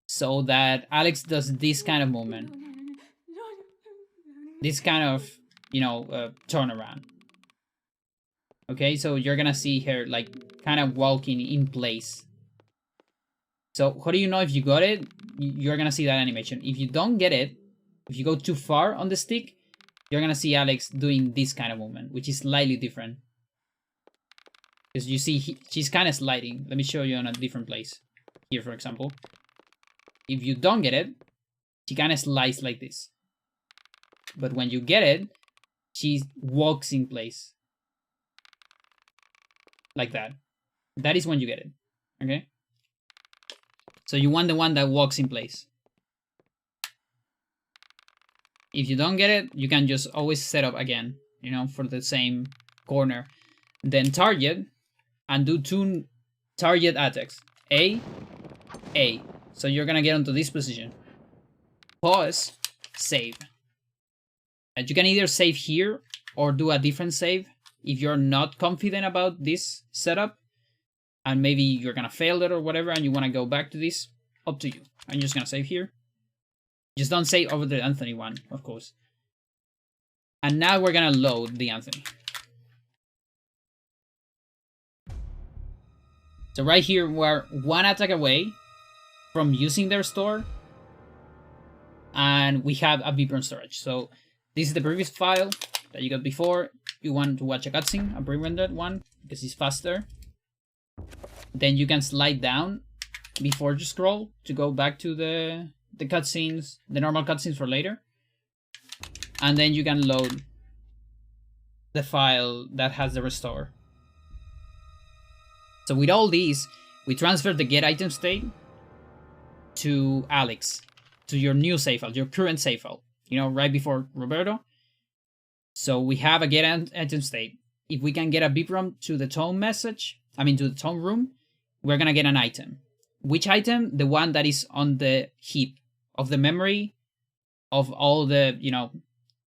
so that Alex does this kind of movement, this kind of, you know, turnaround. Okay, so you're gonna see her like kind of walking in place. So how do you know if you got it? You're gonna see that animation. If you don't get it, if you go too far on the stick, you're gonna see Alex doing this kind of movement, which is slightly different. Because you see, she's kind of sliding. Let me show you on a different place. Here, for example. If you don't get it, she kind of slides like this. But when you get it, she walks in place. Like that. That is when you get it. Okay? So you want the one that walks in place. If you don't get it, you can just always set up again, you know, for the same corner. Then target, and do 2 target attacks. A. So you're gonna get onto this position. Pause, save. And you can either save here or do a different save if you're not confident about this setup. And maybe you're gonna fail it or whatever, and you wanna go back to this. Up to you. I'm just gonna save here. Just don't save over the Anthony one, of course. And now we're gonna load the Anthony. So right here, we're 1 attack away from using their store. And we have a VPROM storage. So this is the previous file that you got before. You want to watch a cutscene, a pre-rendered one, because it's faster. Then you can slide down before you scroll to go back to the cutscenes, the normal cutscenes for later. And then you can load the file that has the restore. So with all these, we transfer the get item state to Alex, to your new save file, your current save file, you know, right before Roberto. So we have a get item state. If we can get a BPROM to the tone message, to the tone room, we're gonna get an item. Which item? The one that is on the heap of the memory of all the, you know,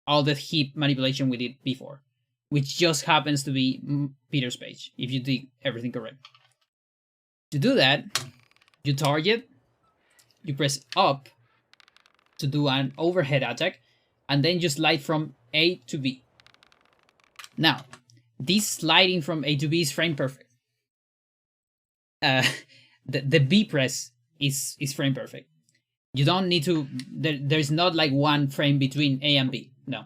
all the heap manipulation we did before, which just happens to be Peter's page, if you did everything correct. To do that, you target, you press up to do an overhead attack, and then you slide from A to B. Now, this sliding from A to B is frame perfect. The B press is frame perfect. You don't need to, there's not like one frame between A and B, no.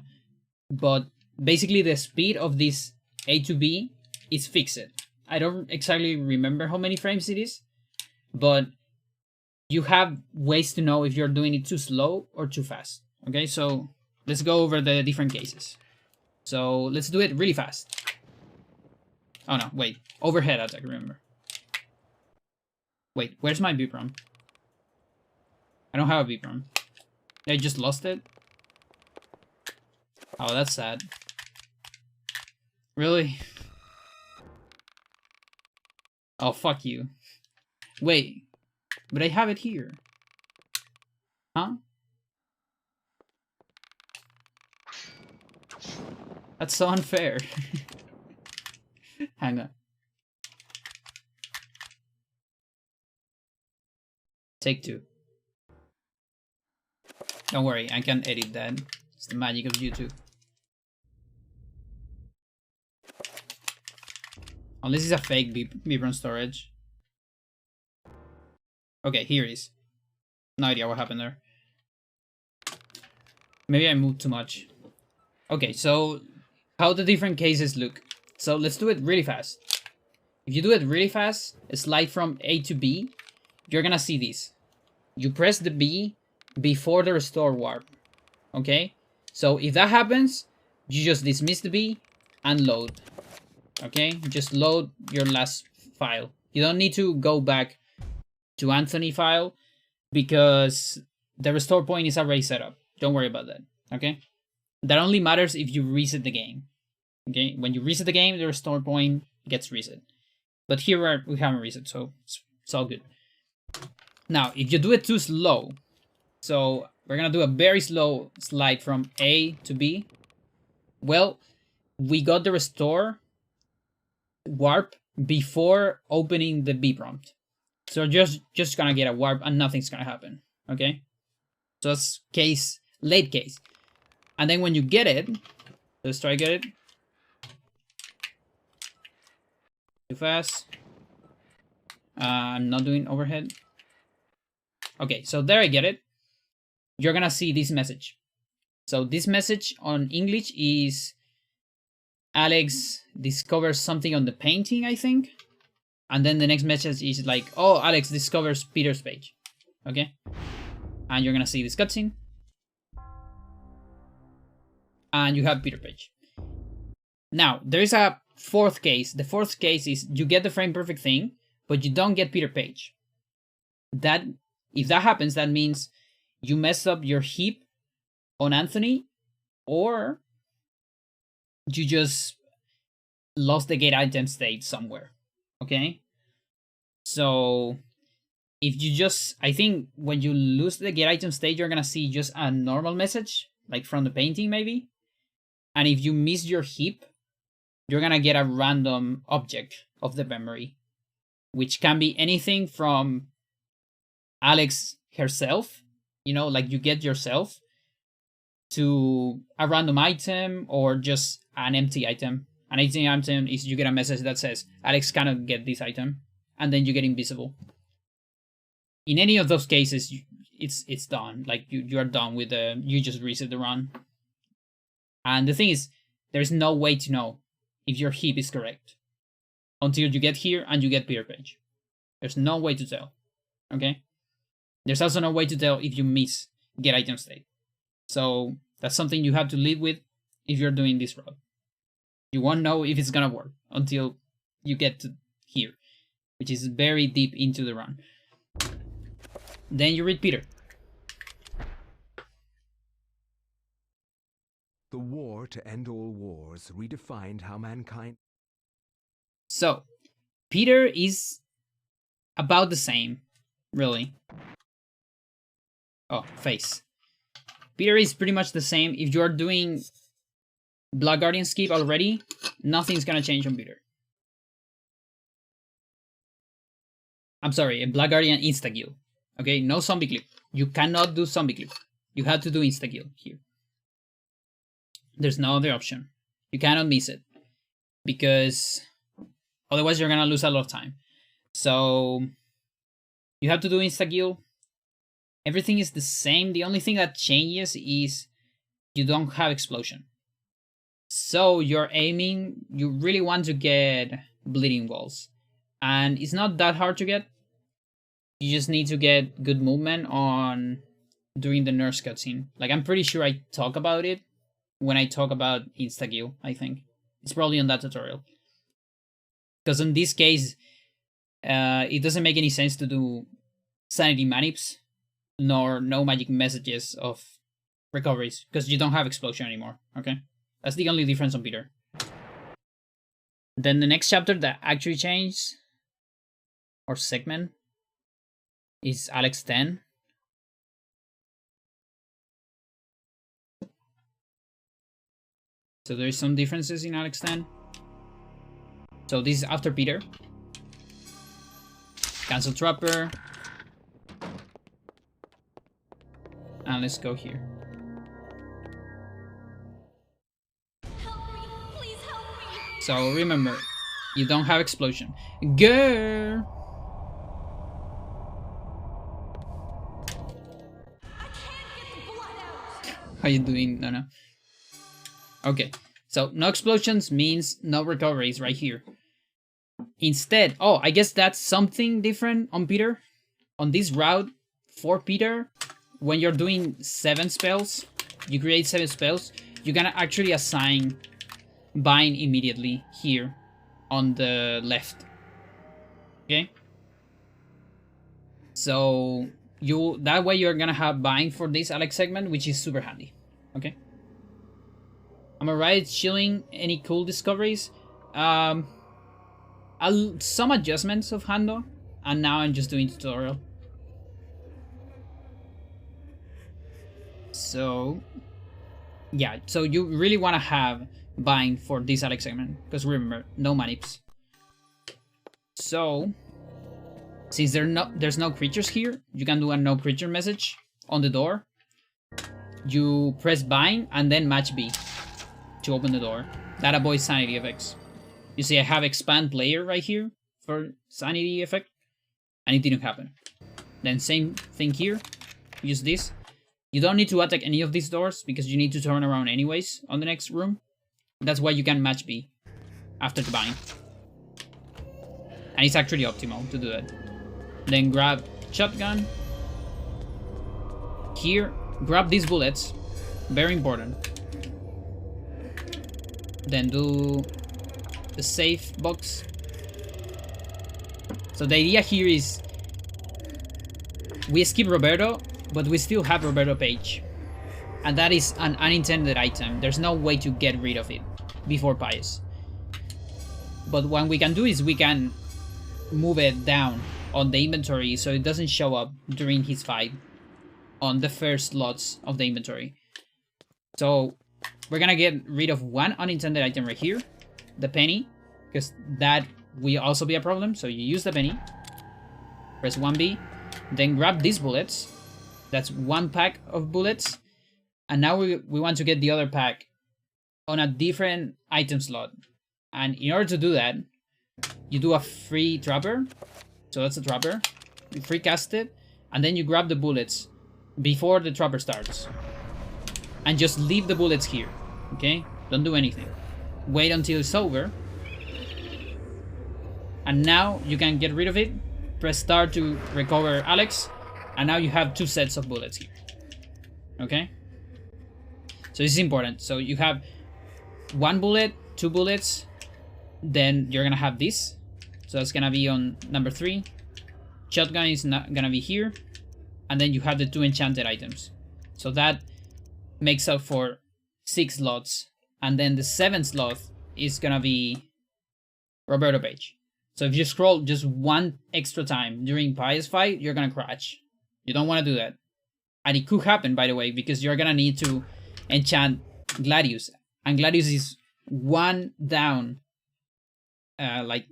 But basically the speed of this A to B is fixed. I don't exactly remember how many frames it is, but you have ways to know if you're doing it too slow or too fast. Okay, so let's go over the different cases. So let's do it really fast. Oh no, wait, overhead attack, remember. Wait, where's my BPROM? I don't have a BPROM. I just lost it? Oh, that's sad. Really? Oh, fuck you. Wait, but I have it here. Huh? That's so unfair. Hang on. Take 2. Don't worry, I can edit that. It's the magic of YouTube. Unless it's a fake Vibron storage. Okay, here it is. No idea what happened there. Maybe I moved too much. Okay, so how the different cases look. So let's do it really fast. If you do it really fast, slide from A to B, you're gonna see this. You press the B before the restore warp. Okay? So if that happens, you just dismiss the B and load. Okay? Just load your last file. You don't need to go back to Anthony file because the restore point is already set up. Don't worry about that. Okay? That only matters if you reset the game. Okay? When you reset the game, the restore point gets reset. But here we haven't reset, so it's all good. Now, if you do it too slow, so we're gonna do a very slow slide from A to B. Well, we got the restore warp before opening the B prompt. So just gonna get a warp and nothing's gonna happen. Okay? So that's late case. And then when you get it, let's try get it. Too fast. I'm not doing overhead. Okay, so there I get it. You're gonna see this message. So this message on English is Alex discovers something on the painting, I think. And then the next message is like, oh, Alex discovers Peter's page. Okay? And you're gonna see this cutscene. And you have Peter page. Now, there is a fourth case. The fourth case is you get the frame perfect thing, but you don't get Peter page. If that happens, that means you mess up your heap on Anthony, or you just lost the gate item state somewhere. Okay? So if you just, I think when you lose the get item state, you're gonna see just a normal message, like from the painting maybe. And if you miss your heap, you're gonna get a random object of the memory, which can be anything from Alex herself, you know, like you get yourself, to a random item or just an empty item. An empty item is you get a message that says Alex cannot get this item, and then you get invisible. In any of those cases, it's done. Like you are done with you just reset the run. And the thing is, there's no way to know if your heap is correct until you get here and you get Peter page. There's no way to tell. Okay? There's also no way to tell if you miss get item state. So that's something you have to live with if you're doing this route. You won't know if it's gonna work until you get to here, which is very deep into the run. Then you read Peter. The war to end all wars redefined how mankind... So, Peter is about the same, really. Oh, face. Peter is pretty much the same. If you are doing Black Guardian skip already, nothing's gonna change on Peter. I'm sorry, a Black Guardian insta-kill. Okay, no zombie clip. You cannot do zombie clip. You have to do insta-kill here. There's no other option. You cannot miss it. Because otherwise you're gonna lose a lot of time. So you have to do insta-kill. Everything is the same. The only thing that changes is you don't have explosion. So you're aiming, you really want to get bleeding walls. And it's not that hard to get. You just need to get good movement on during the nurse cutscene. Like, I'm pretty sure I talk about it when I talk about insta-kill, I think. It's probably on that tutorial. Because in this case, it doesn't make any sense to do sanity manips, nor no magic messages of recoveries, because you don't have explosion anymore, okay? That's the only difference on Peter. Then the next chapter that actually changed, or segment, is Alex 10. So there's some differences in Alex 10. So this is after Peter. Cancel Trapper. And let's go here. So remember, you don't have explosion. Girl! How you doing? No. Okay, so no explosions means no recoveries right here. Instead, oh, I guess that's something different on Peter. On this route for Peter, when you're doing 7 spells, you create 7 spells, you're gonna actually assign bind immediately here on the left. Okay? So that way you're gonna have bind for this Alex segment, which is super handy. Okay? Am I right? Chilling, any cool discoveries? Some adjustments of Hando, and now I'm just doing tutorial. So yeah, so you really want to have bind for this Alex segment, because remember, no manips. So since there's no creatures here, you can do a no creature message on the door. You press bind and then match B to open the door. That avoids sanity effects. You see I have expand player right here for sanity effect, and it didn't happen. Then same thing here, use this. You don't need to attack any of these doors because you need to turn around anyways on the next room. That's why you can match B after the bind. And it's actually optimal to do that. Then grab shotgun. Here, grab these bullets. Very important. Then do the safe box. So the idea here is we skip Roberto, but we still have Roberto Page. And that is an unintended item. There's no way to get rid of it before Pious. But what we can do is we can move it down on the inventory so it doesn't show up during his fight on the first slots of the inventory. So we're gonna get rid of one unintended item right here, the penny, because that will also be a problem. So you use the penny, press 1B, then grab these bullets. That's 1 pack of bullets. And now we want to get the other pack on a different item slot. And in order to do that, you do a free trapper. So that's a trapper. You free cast it, and then you grab the bullets before the trapper starts. And just leave the bullets here. Okay? Don't do anything. Wait until it's over. And now you can get rid of it. Press start to recover Alex. And now you have 2 sets of bullets here. Okay? So this is important. So you have 1 bullet, 2 bullets. Then you're gonna have this. So that's gonna be on number 3. Shotgun is not gonna be here. And then you have the 2 enchanted items. So that makes up for 6 slots. And then the 7th slot is gonna be Roberto Page. So if you scroll just 1 extra time during Pious fight, you're gonna crash. You don't want to do that. And it could happen, by the way, because you're gonna need to enchant Gladius. And Gladius is 1 down. Like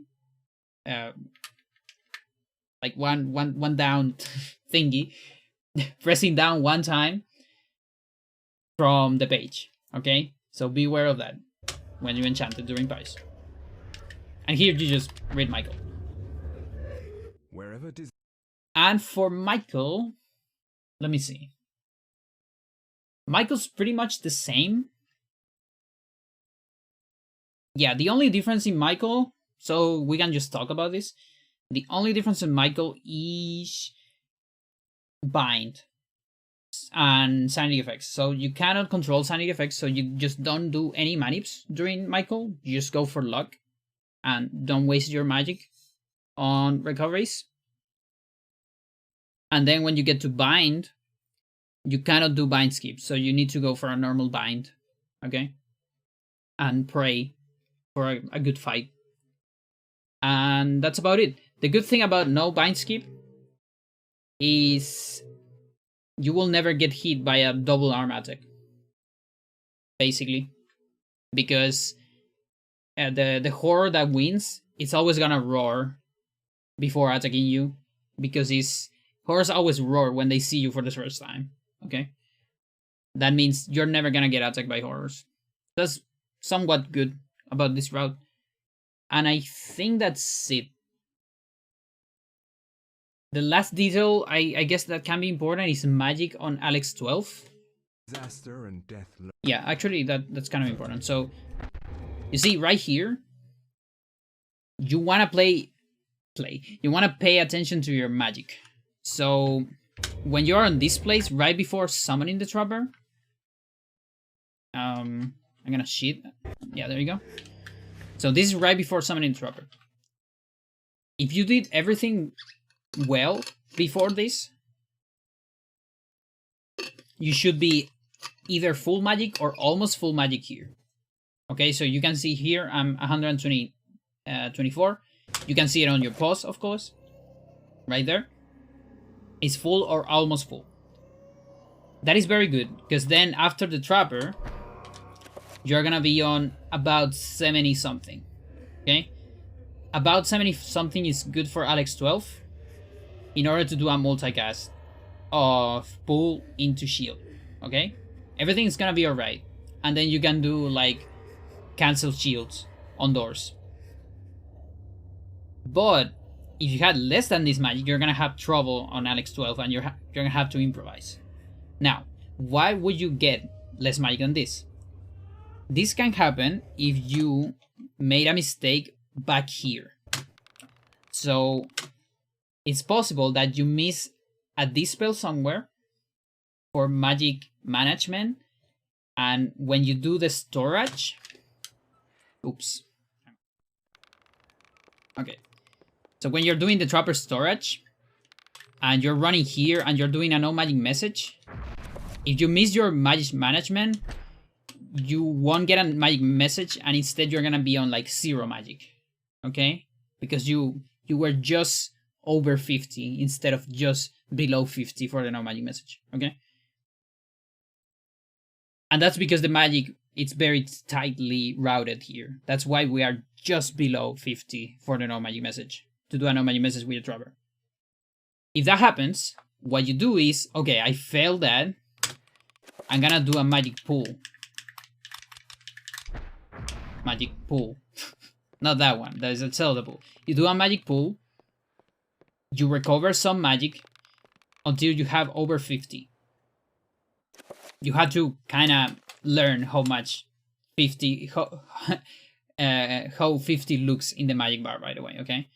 one down thingy. Pressing down 1 time from the page. Okay? So be aware of that when you enchant it during Pious. And here you just read Michael. Wherever it is. And for Michael, let me see. Michael's pretty much the same. Yeah, the only difference in Michael, so we can just talk about this. The only difference in Michael is bind and sanity effects. So you cannot control sanity effects, so you just don't do any manips during Michael. You just go for luck and don't waste your magic on recoveries. And then when you get to bind, you cannot do bind skip, so you need to go for a normal bind, okay? And pray for a good fight. And that's about it. The good thing about no bind skip is you will never get hit by a double arm attack, basically, because the horror that wins, it's always gonna roar before attacking you, because horrors always roar when they see you for the first time. Okay, that means you're never gonna get attacked by horrors. That's somewhat good about this route, and I think that's it. The last detail, I guess that can be important, is magic on Alex 12. Disaster and death. Yeah, actually, that's kind of important. So, you see, right here, you want to you want to pay attention to your magic. So, when you're on this place, right before summoning the trapper, I'm gonna cheat. Yeah, there you go. So, this is right before summoning the trapper. If you did everything well before this, you should be either full magic or almost full magic here. Okay, so you can see here I'm 24. You can see it on your pause, of course, right there. It's full or almost full. That is very good, because then after the trapper, you're gonna be on about 70 something. Okay, about 70 something is good for Alex 12 in order to do a multicast of pull into shield. Okay, everything's gonna be alright, and then you can do like cancel shields on doors. But if you had less than this magic, you're gonna have trouble on Alex 12, and you're gonna have to improvise. Now, why would you get less magic than this? This can happen if you made a mistake back here. So it's possible that you miss a dispel somewhere for magic management, and when you do the storage, oops. Okay. So when you're doing the trapper storage, and you're running here, and you're doing a no magic message, if you miss your magic management, you won't get a magic message, and instead you're gonna be on like 0 magic. Okay? Because you were just over 50 instead of just below 50 for the no magic message. Okay? And that's because the magic, it's very tightly routed here. That's why we are just below 50 for the no magic message, to do a no magic message with a trapper. If that happens, what you do is, okay, I failed that, I'm gonna do a magic pull. Magic pull. Not that one, that is a Zelda pull. You do a magic pull, you recover some magic until you have over 50. You have to kind of learn how much 50, how 50 looks in the magic bar, by the way, okay?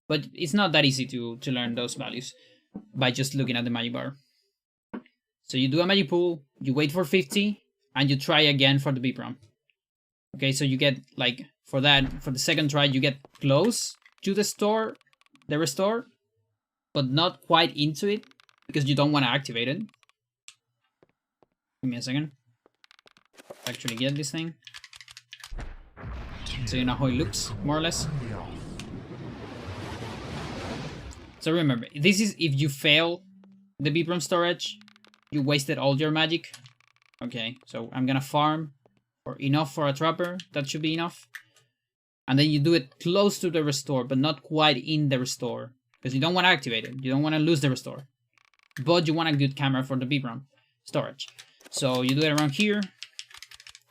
But it's not that easy to learn those values by just looking at the magic bar. So you do a magic pull, you wait for 50, and you try again for the B prom. Okay, so you get, like, for the second try, you get close to the restore, but not quite into it, because you don't want to activate it. Give me a second. Actually get this thing. So you know how it looks, more or less. So remember, this is if you fail the B prom storage, you wasted all your magic. Okay, so I'm gonna farm for enough for a trapper. That should be enough. And then you do it close to the restore, but not quite in the restore, because you don't want to activate it. You don't want to lose the restore, but you want a good camera for the B prom storage. So you do it around here.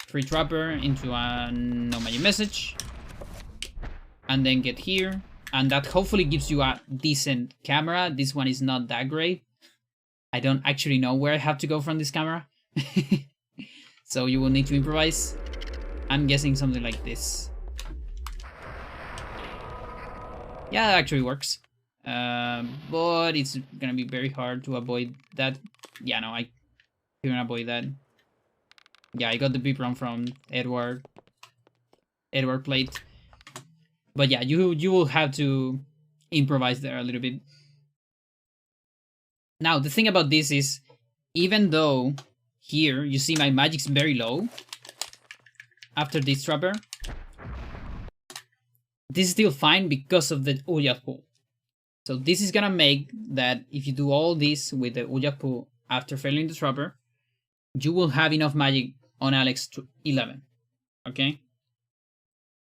Free trapper into a no magic message, and then get here, and that hopefully gives you a decent camera. This one is not that great. I don't actually know where I have to go from this camera. So you will need to improvise. I'm guessing something like this. Yeah, that actually works. But it's gonna be very hard to avoid that. Yeah, no, I can avoid that. Yeah, I got the beep run from Edward plate. But yeah, you will have to improvise there a little bit. Now, the thing about this is, even though here you see my magic's very low after this trapper, this is still fine because of the Uyat pull. So this is gonna make that if you do all this with the Uyapu after failing the trapper, you will have enough magic on Alex 11. Okay?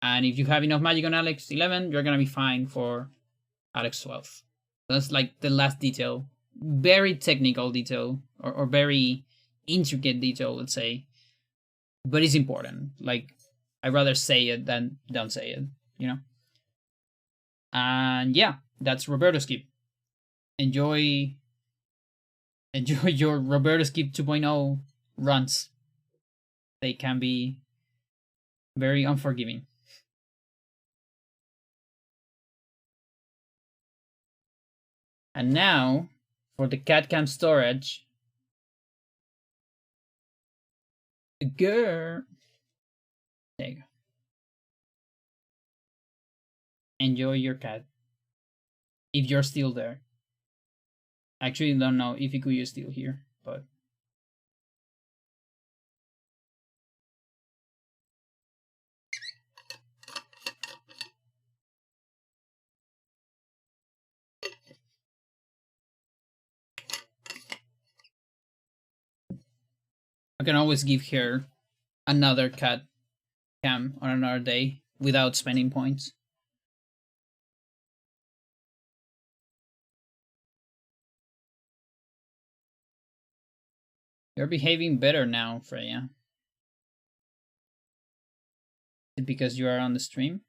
And if you have enough magic on Alex 11, you're gonna be fine for Alex 12. That's like the last detail. Very technical detail, or very intricate detail, let's say. But it's important. Like, I'd rather say it than don't say it, you know? And yeah, that's Roberto Skip. Enjoy your Roberto Skip 2.0 runs. They can be very unforgiving. And now, for the cat cam storage. Girl. There you go. Enjoy your cat. If you're still there. Actually, don't know if Ikuyu is still here, but. I can always give her another cat cam on another day without spending points. You're behaving better now, Freya. Is it because you are on the stream?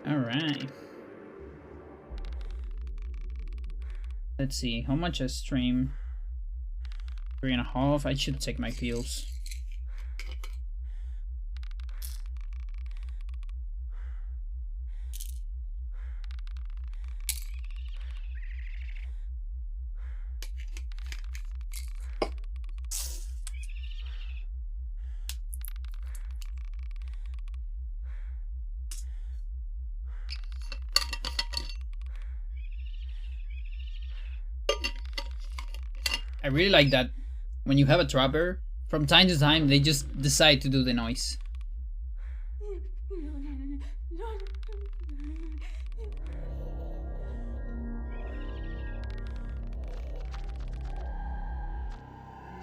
Alright. Let's see, how much I stream? 3.5. I should take my pills. I really like that when you have a trapper, from time to time they just decide to do the noise.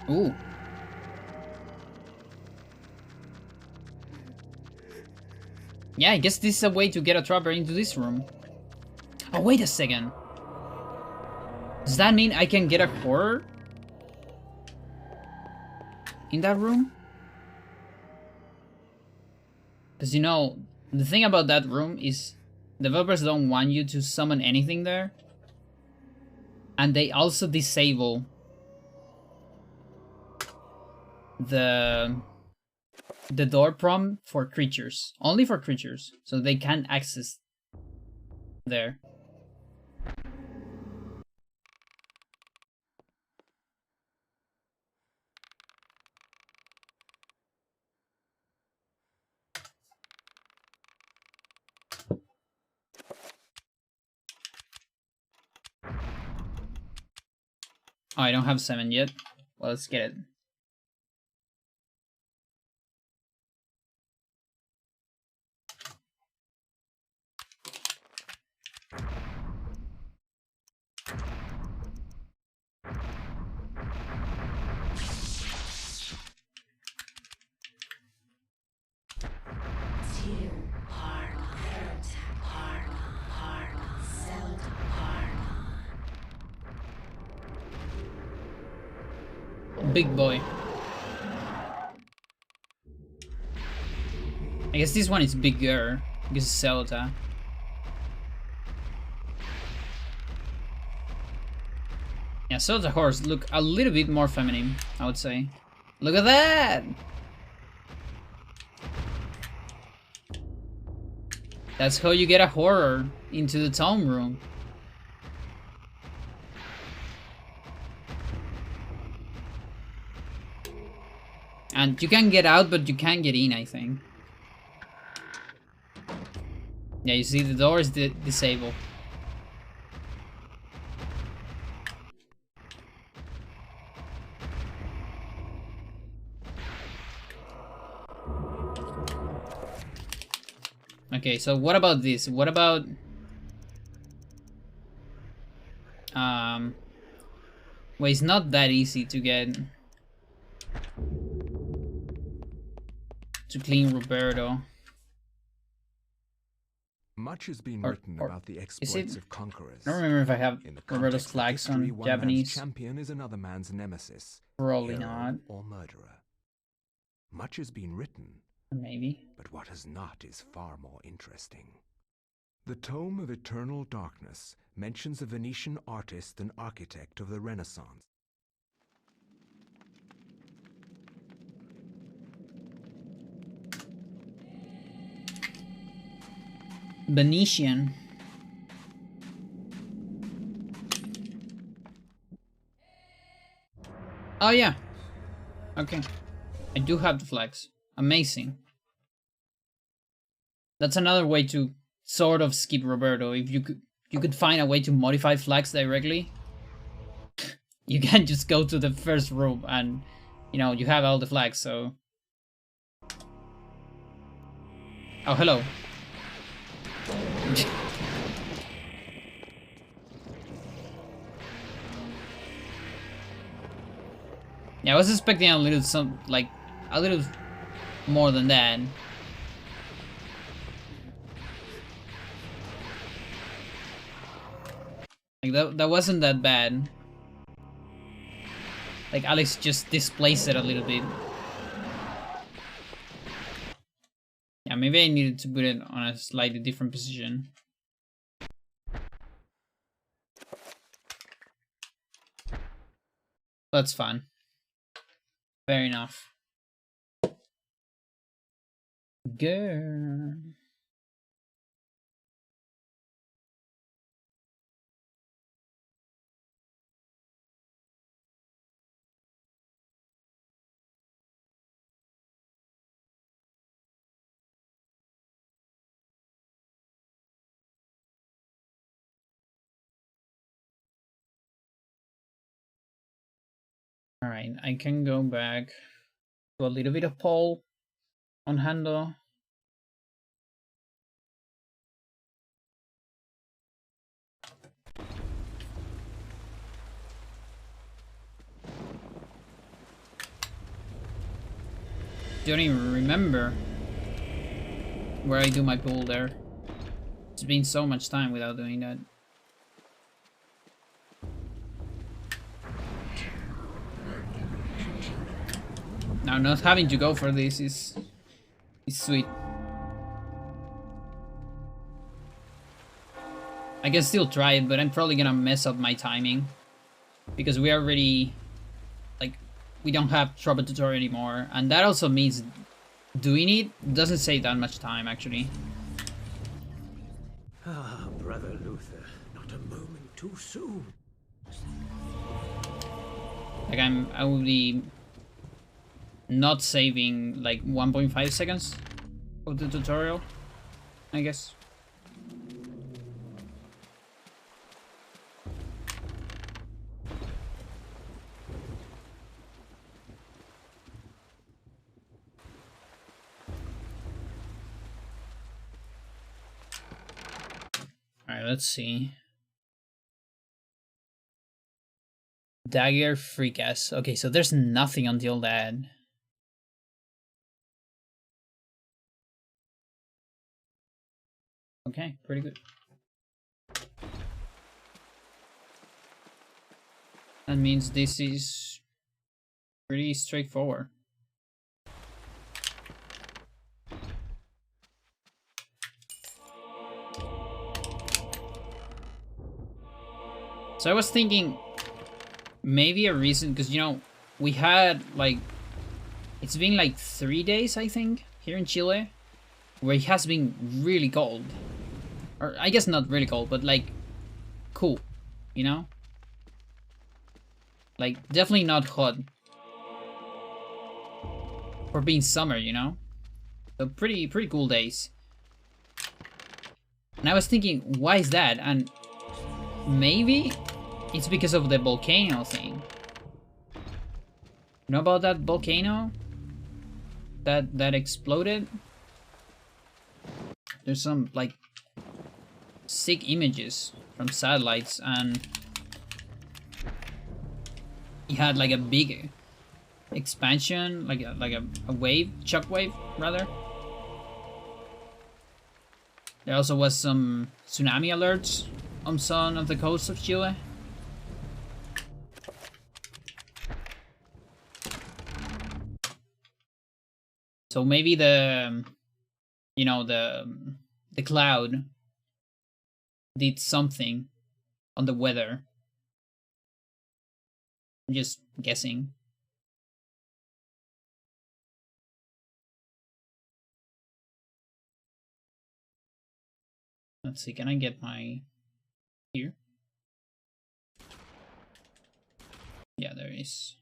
Ooh. Yeah, I guess this is a way to get a trapper into this room. Oh, wait a second. Does that mean I can get a horror in that room? Because, you know, the thing about that room is developers don't want you to summon anything there. And they also disable the door prompt for creatures. Only for creatures. So they can't access there. Oh, I don't have 7 yet. Well, let's get it. Big boy. I guess this one is bigger because it's Zelda. Yeah, Zelda horse look a little bit more feminine, I would say. Look at that! That's how you get a horror into the tome room. And you can get out, but you can't get in, I think. Yeah, you see the door is disabled. Okay, so what about this? What about well, it's not that easy to get to clean Roberto. Much has been Or- written or about the is exploits it- of conquerors. I don't remember if I have In the Roberto's context of flags history, on one man's Japanese. champion is another man's nemesis, Probably hero not. or murderer. Much has been written, Maybe. but what has not is far more interesting. The Tome of Eternal Darkness mentions a Venetian artist and architect of the Renaissance. Venetian. Oh yeah. Okay. I do have the flags. Amazing. That's another way to sort of skip Roberto. If you could find a way to modify flags directly. You can just go to the first room and you know you have all the flags, so. Oh, hello. Yeah, I was expecting a little a little more than that. Like that wasn't that bad. Like Alex just displaced it a little bit. Yeah, maybe I needed to put it on a slightly different position. That's fun. Fair enough. Girl. Alright, I can go back to a little bit of pole on handle. Don't even remember where I do my pull there. It's been so much time without doing that. Now not having to go for this is sweet. I can still try it, but I'm probably gonna mess up my timing. Because we already like we don't have trouble tutorial anymore, and that also means doing it doesn't save that much time actually. Ah, Brother Luther, not a moment too soon. Like I will be not saving like 1.5 seconds of the tutorial, I guess. Alright, let's see. Dagger free cast. Okay, so there's nothing until that. Okay, pretty good. That means this is pretty straightforward. So I was thinking maybe a reason, because you know, we had like, it's been like 3 days I think here in Chile where it has been really cold. Or I guess not really cold, but like cool, you know? Like definitely not hot for being summer, you know? So pretty cool days. And I was thinking, why is that? And maybe it's because of the volcano thing. You know about that volcano that exploded? there's some like sick images from satellites, and he had like a big expansion, like a wave, shock wave rather. There also was some tsunami alerts on some of the coasts of Chile. So maybe the, you know, the cloud did something on the weather. I'm just guessing. Let's see, can I get my here? Yeah, there is.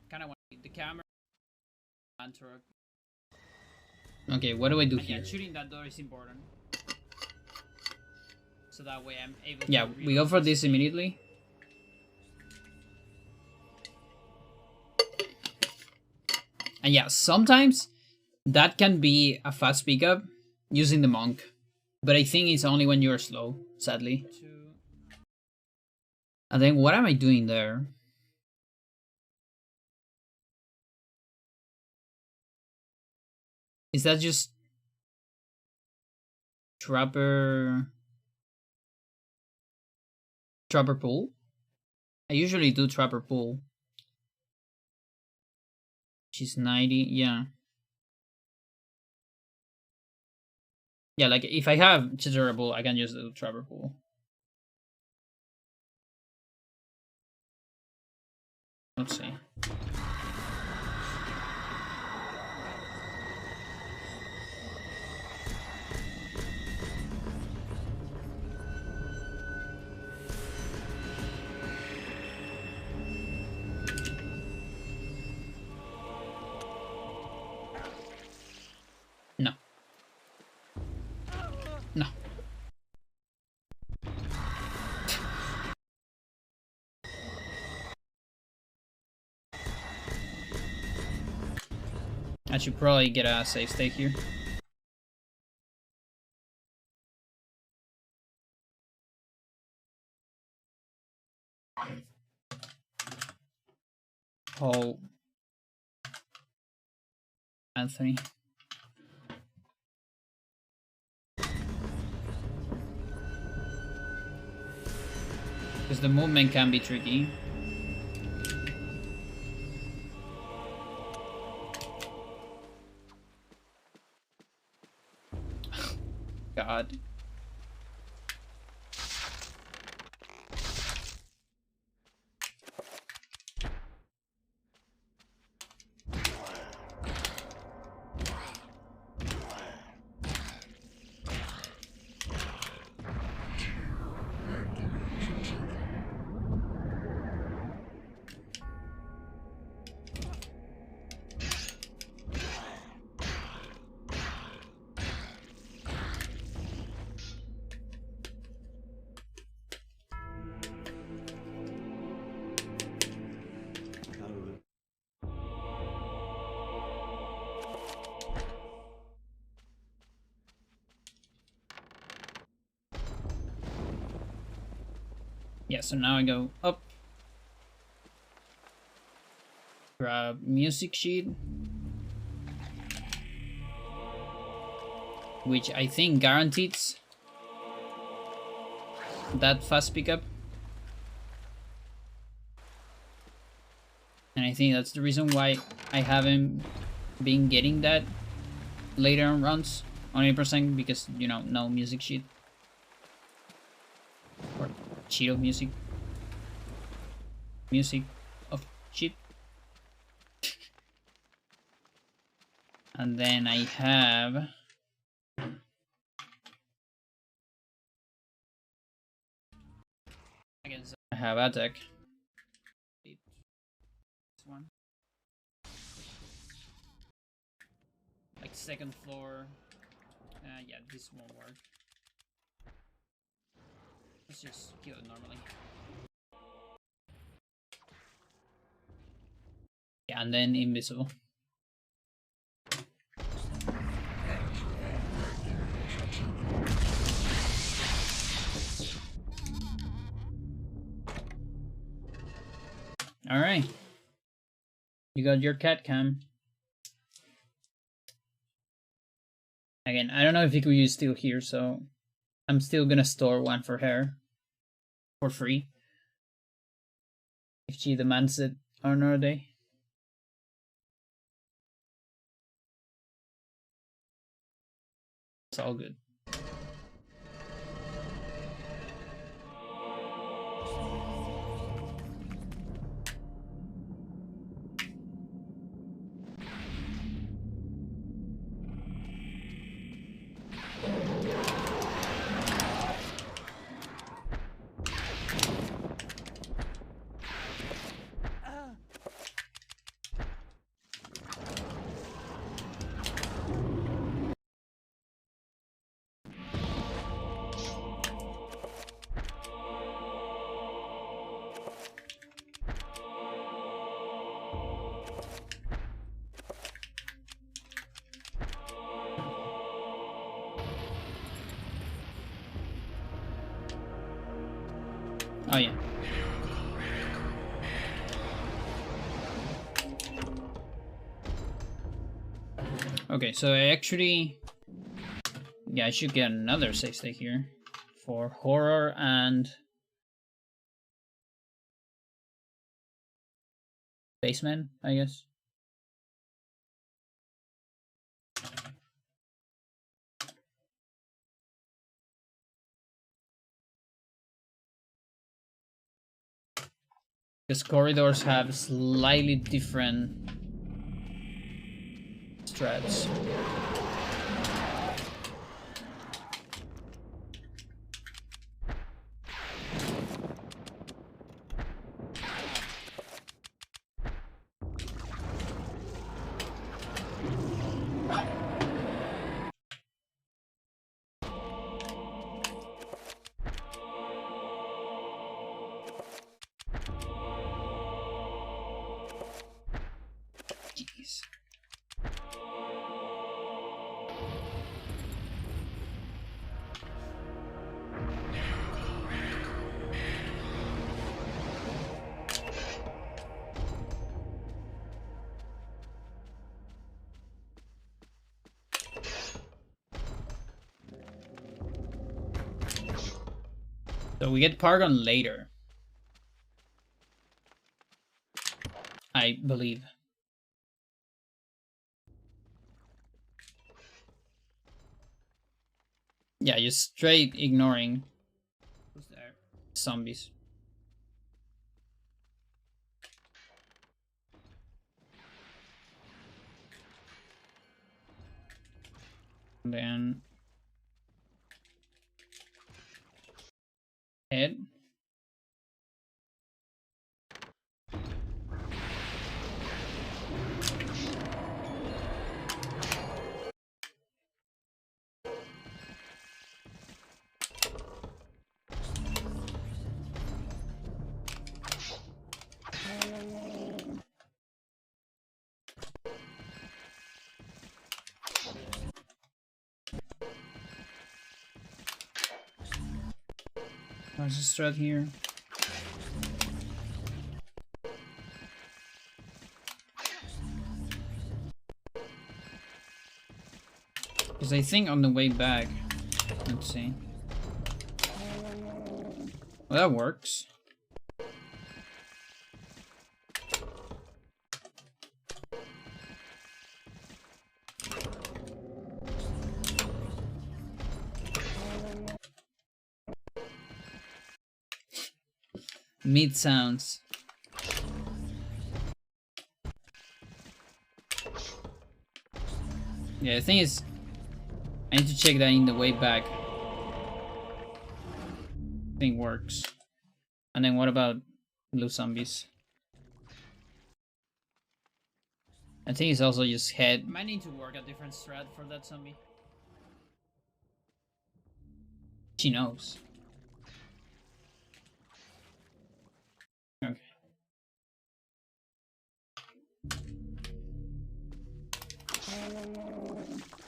Kind of want the camera. Okay, what do I do And yeah, here? shooting that door is important. So that way I'm able Yeah, to we go for this immediately. And yeah, sometimes that can be a fast pickup using the monk. But I think it's only when you're slow, sadly. And then what am I doing there? Is that just Trapper Pool? I usually do Trapper Pool. She's 90, yeah. Yeah, like if I have Chitterable, I can just do Trapper Pool. Let's see. No. No. I should probably get a safe state here. Oh, Anthony. Because the movement can be tricky. God. Yeah, so now I go up. Grab music sheet. Which I think guarantees that fast pickup. And I think that's the reason why I haven't been getting that later on runs on 8%, because, you know, no music sheet. Or sheet of music. Music of sheet. And then I have... I have attack. This one. Like second floor. Yeah, this won't work. Let's just kill it normally. Yeah, and then invisible. Alright. You got your cat cam. Again, I don't know if Ikuyu is still here, so I'm still gonna store one for her. For free. If she demands it on another day. It's all good. Oh yeah. Okay, so I actually... Yeah, I should get another save state here. For horror and... basement, I guess. Because corridors have slightly different strats. Jeez. So we get Paragon later. I believe. Yeah, just straight ignoring Who's there? zombies. And then head. There's a strat here. Because I think on the way back, let's see. Well, that works. Mid sounds. Yeah, the thing is, I need to check that in the way back. Thing works. And then what about blue zombies? I think it's also just head. Might need to work a different strat for that zombie. She knows.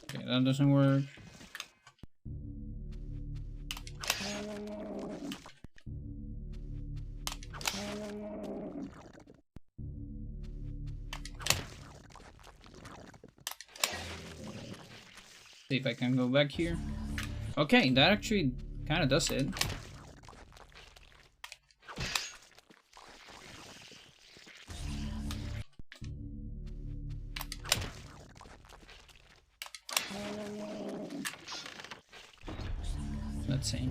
Okay, that doesn't work. See if I can go back here. Okay, that actually kind of does it. Let's see.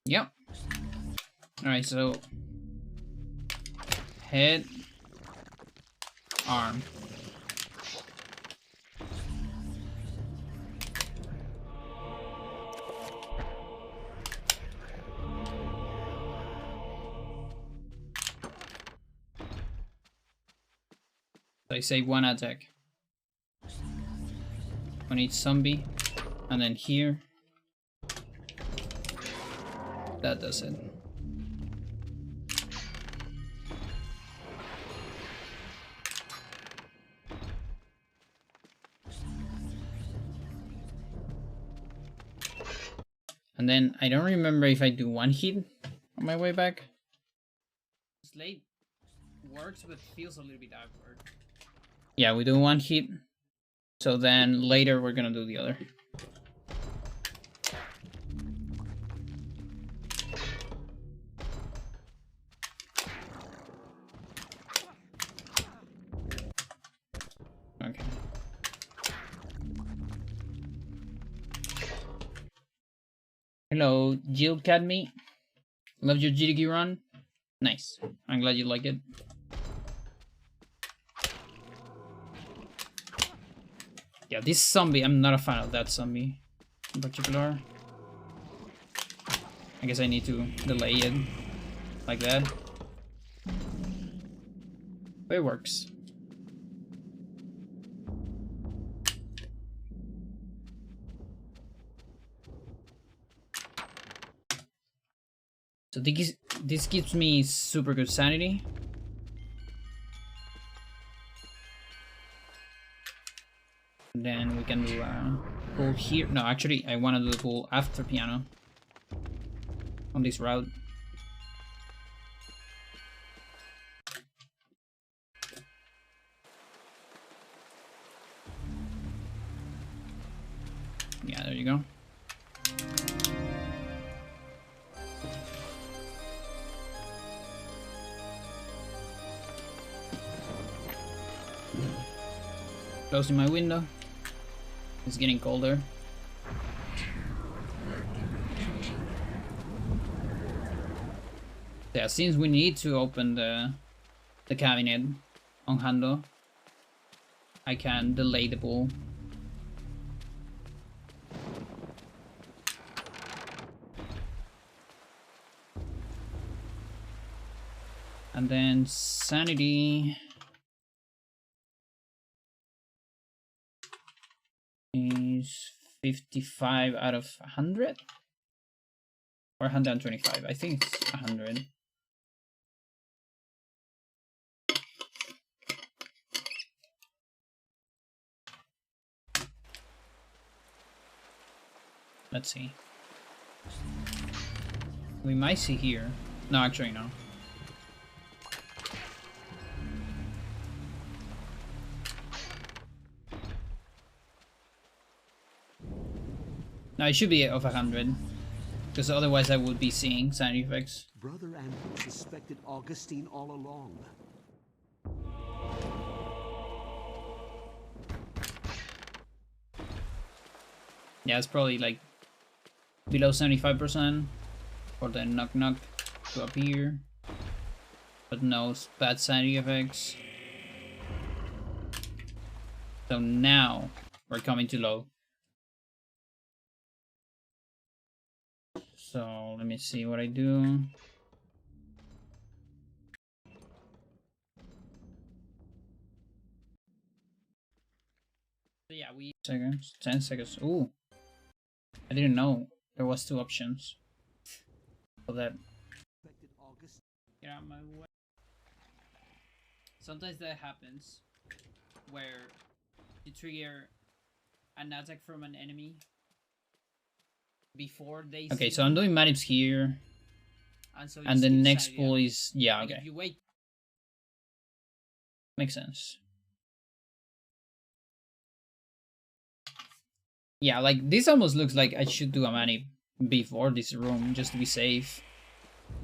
Yep. Alright, so head, arm. I say one attack on each zombie, and then here, that does it. And then I don't remember if I do one hit on my way back. Slate works, but feels a little bit awkward. Yeah, we do one hit. So then later we're gonna do the other. Okay. Hello, Jill Cadme. Love your jiggy run. Nice. I'm glad you like it. Yeah, this zombie, I'm not a fan of that zombie in particular. I guess I need to delay it like that. But it works. So this gives me super good sanity. Then we can do a pull here. No, actually, I want to do the pull after piano on this route. Yeah, there you go. Closing my window. It's getting colder. Yeah, since we need to open the cabinet on Hando, I can delay the pull. And then sanity is 55 out of 100 or 125. I think it's 100. Let's see. We might see here. No, actually no. No, it should be of 100. Because otherwise I would be seeing sanity effects. Brother Andrew suspected Augustine all along. Yeah, it's probably like below 75% for the knock knock to appear. But no bad sanity effects. So now we're coming to low. So let me see what I do. So yeah, we 10 seconds. Ooh. I didn't know there was 2 options for that. Get out of my way. Sometimes that happens where you trigger an attack from an enemy before they Okay, see so I'm you, doing manips here, and so you and the skip next side, pull is yeah. And Okay, if you wait, makes sense. Yeah, like this almost looks like I should do a manip before this room just to be safe.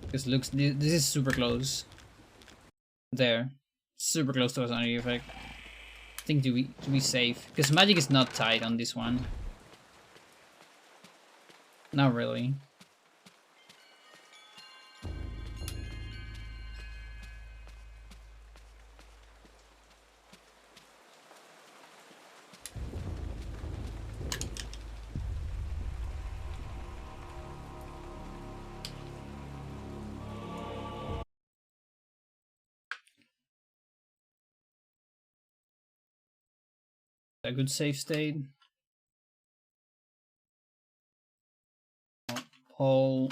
Because looks this is super close. There, super close to a sanity effect. I think to be safe, because magic is not tied on this one. Not really. A good save state. Pull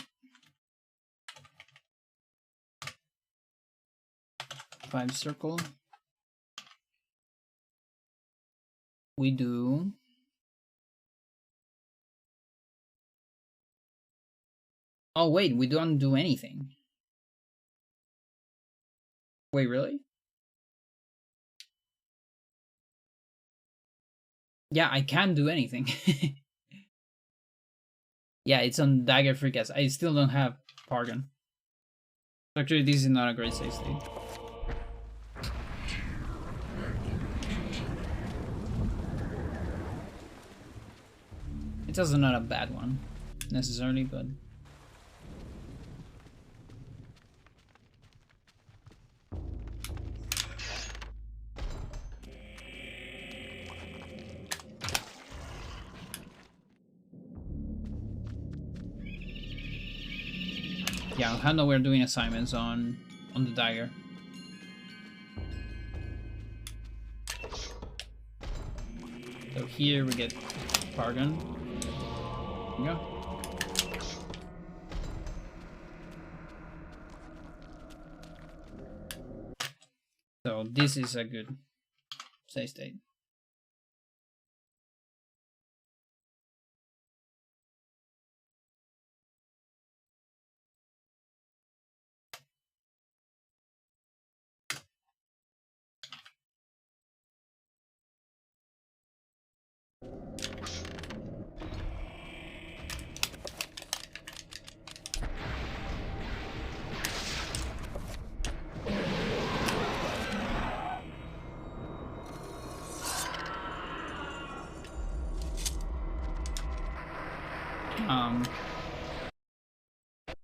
5 circle. We do. Oh wait, we don't do anything. Wait, really? Yeah, I can't do anything. Yeah, it's on dagger freecast. I still don't have Pargon. Actually, this is not a great save state. It's also not a bad one, necessarily, but... yeah, I know we're doing assignments on the dagger. So here we get Pargon. There we go. So this is a good save state.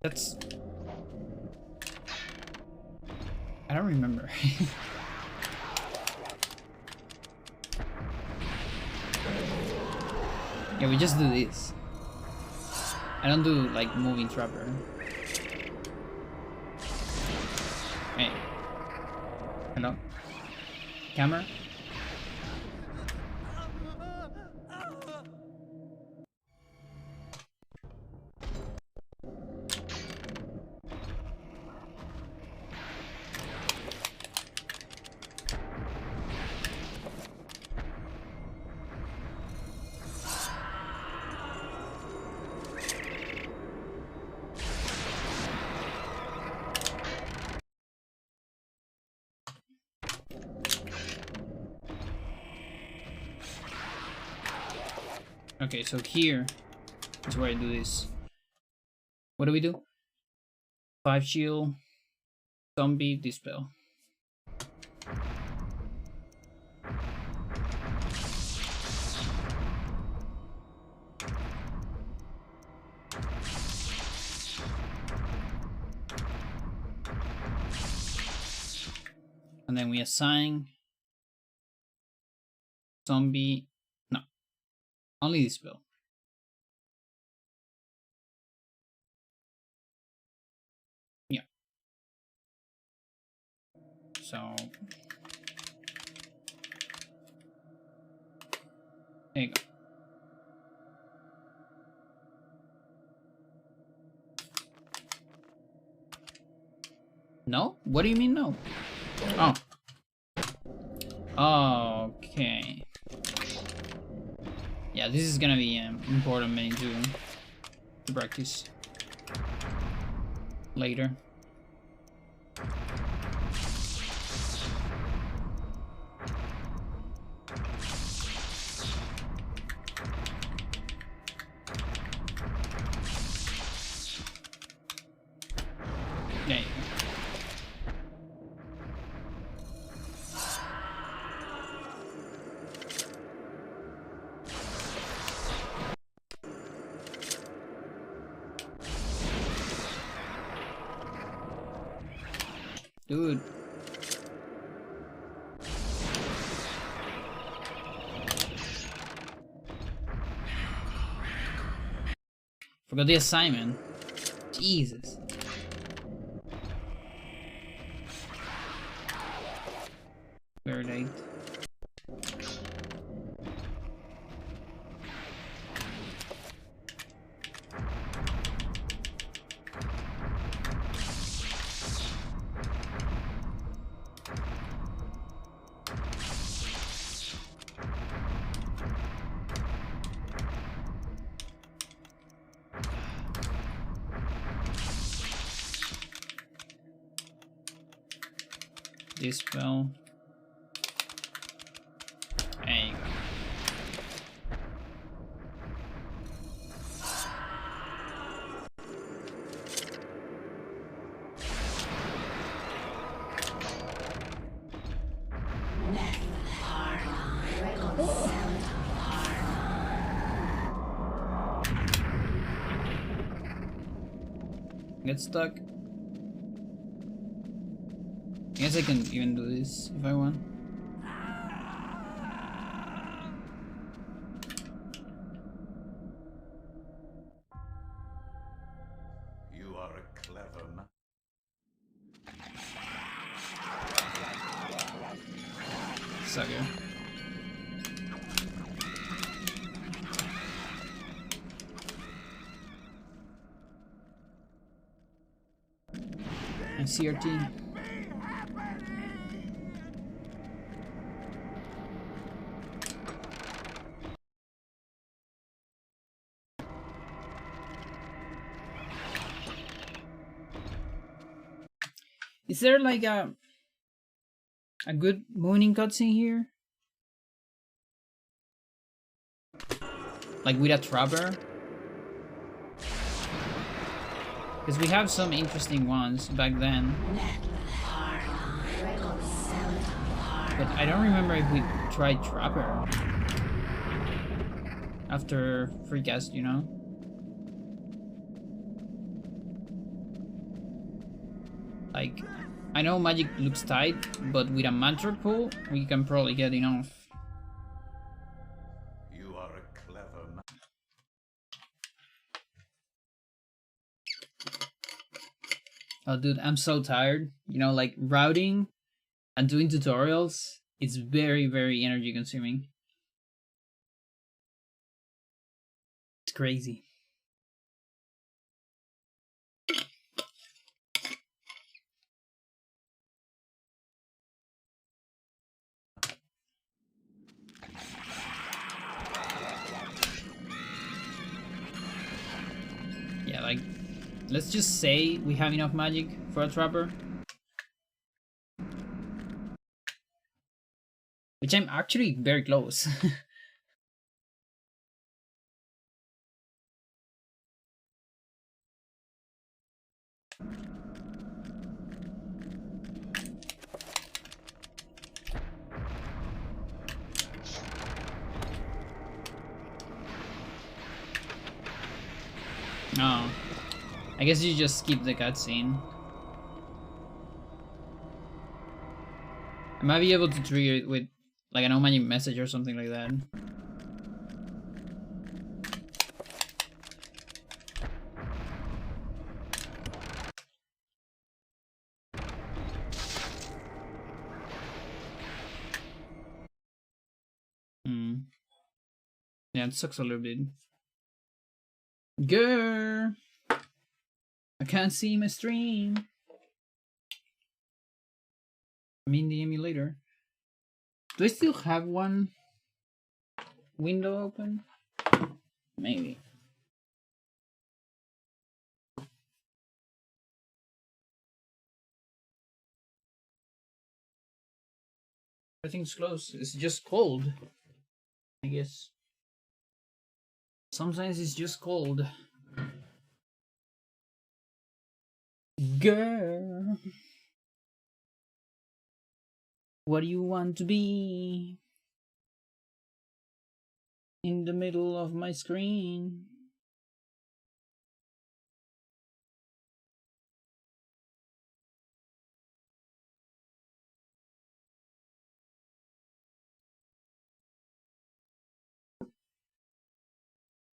That's... I don't remember. Yeah, we just do this. I don't do like moving trapper. Hey. Hello? Camera? Okay, so here is where I do this. What do we do? 5 shield, zombie, dispel. And then we assign zombie. No, only dispel. Yeah. So there you go. No? What do you mean no? Oh. Okay. Yeah, this is gonna be an important main to practice later. There you go. Dude. Forgot the assignment. Jesus. Very late. This spell. There you go. Get stuck. I guess I can even do this if I want. You are a clever man. Sucker. And CRT. Is there like a good mooning cutscene here? Like with a trapper? Because we have some interesting ones back then. But I don't remember if we tried trapper after Freecast, you know? Like, I know magic looks tight, but with a mantra pool, we can probably get enough. You are a clever man. Oh, dude, I'm so tired. You know, like, routing and doing tutorials, it's very, very energy consuming. It's crazy. Yeah, like, let's just say we have enough magic for a trapper. Which I'm actually very close. Oh. I guess you just skip the cutscene. I might be able to trigger it with like an magic message or something like that. Yeah, it sucks a little bit. Grr! I can't see my stream. I mean the emulator. Do I still have one window open? Maybe. Everything's closed. It's just cold, I guess. Sometimes it's just cold. Girl, what do you want to be? In the middle of my screen.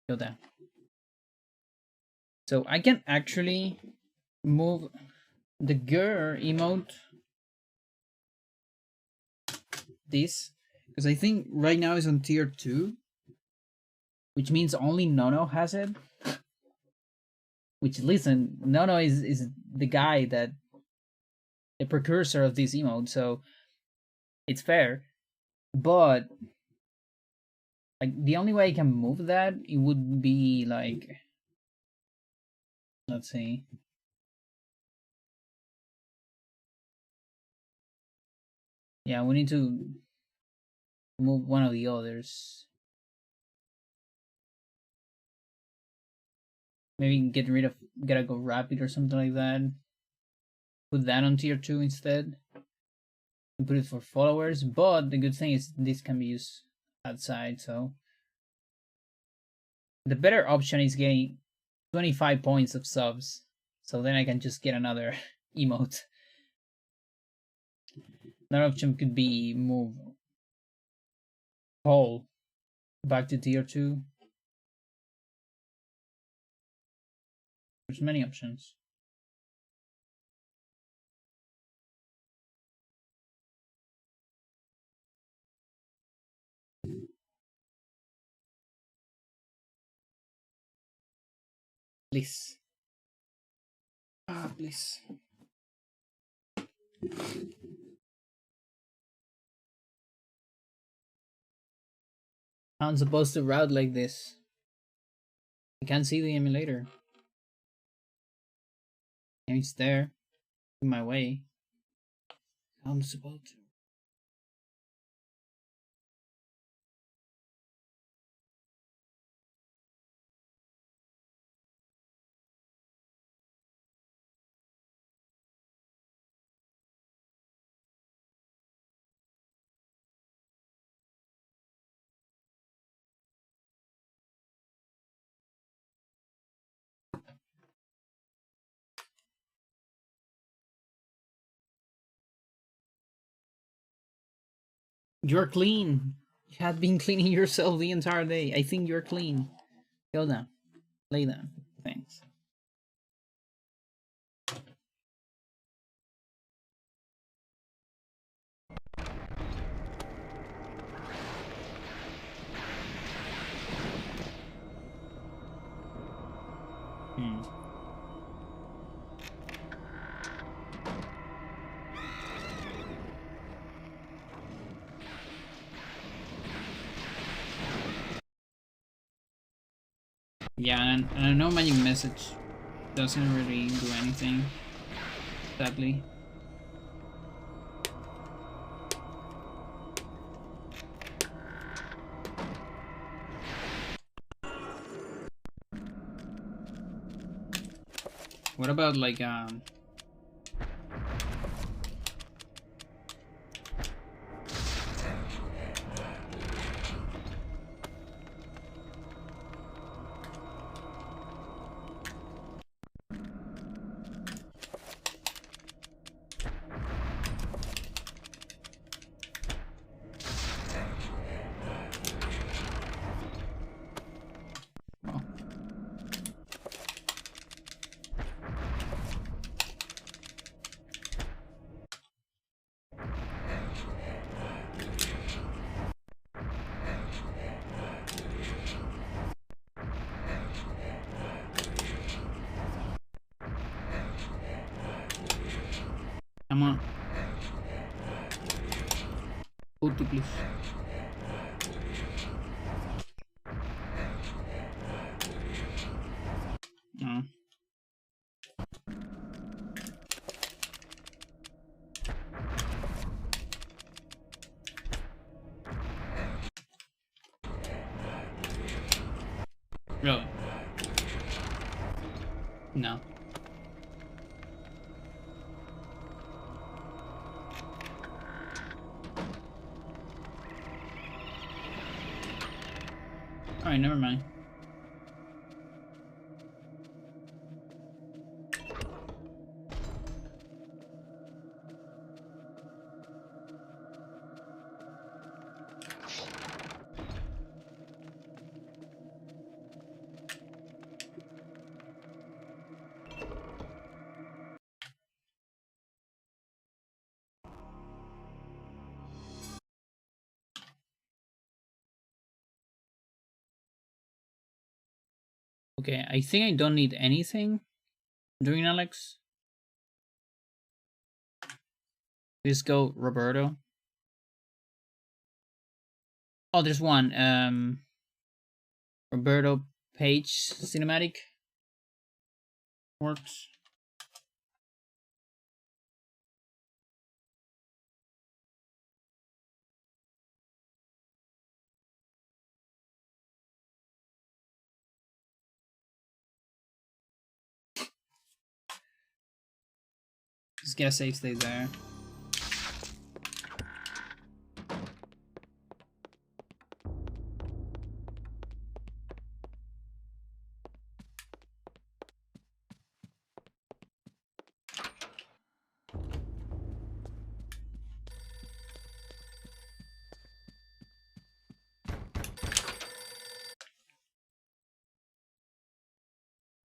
Go down. So I can actually move the girl emote this, because I think right now it's on tier 2, which means only Nono has it. Which, listen, Nono is the guy that the precursor of this emote, so it's fair. But like the only way I can move that, it would be like, let's see. Yeah, we need to move one of the others. Maybe get rid of Gotta Go Rapid or something like that. Put that on tier 2 instead. And put it for followers. But the good thing is this can be used outside, so the better option is getting 25 points of subs. So then I can just get another emote. Another option could be move Paul back to tier 2. There's many options. Please. Please. I'm supposed to route like this. I can't see the emulator. And it's there. In my way. I'm supposed to. You're clean. You had been cleaning yourself the entire day. I think you're clean. Go down. Lay down. Thanks. Yeah, and I know magic message doesn't really do anything, sadly. What about like come on. Putty, please. No. Really? No. Alright, never mind. Okay, I think I don't need anything during Alex. Let's go Roberto. Oh, there's one. Roberto Page cinematic works. Just get a save state there.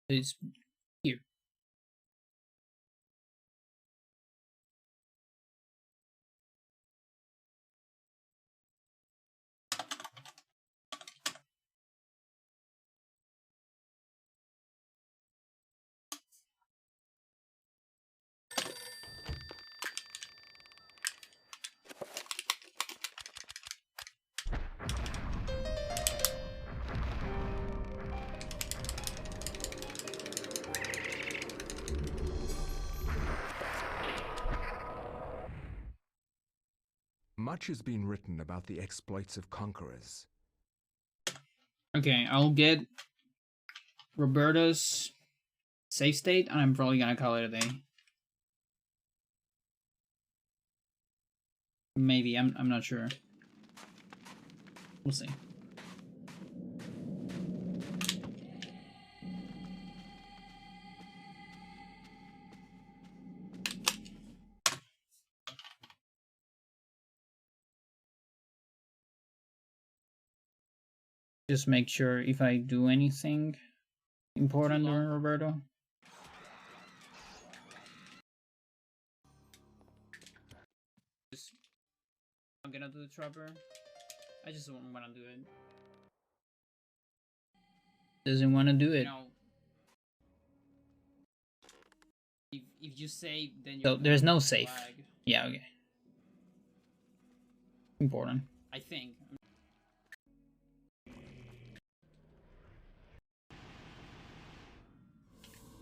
It's here. Much has been written about the exploits of conquerors. Okay, I'll get Roberto's save state, and I'm probably gonna call it a day. Maybe, I'm not sure. We'll see. Just make sure if I do anything important during Roberto. I'm gonna do the trapper. I just don't wanna do it. Doesn't wanna do it. No. If you save, then So you there's no save. flag. Yeah, okay. Important. I think.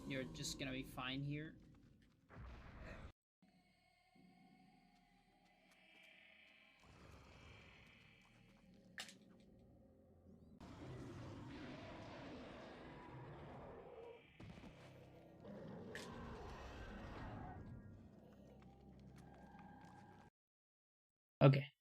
You're just gonna be fine here. Okay.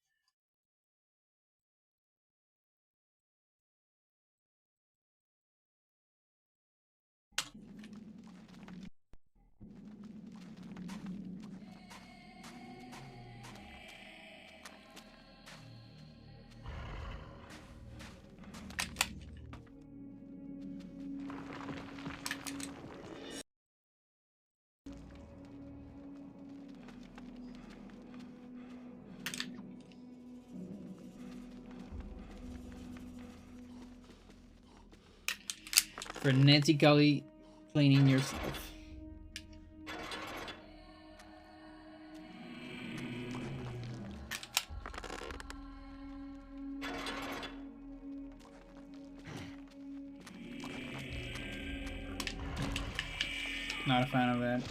Frenetically cleaning yourself. Not a fan of that.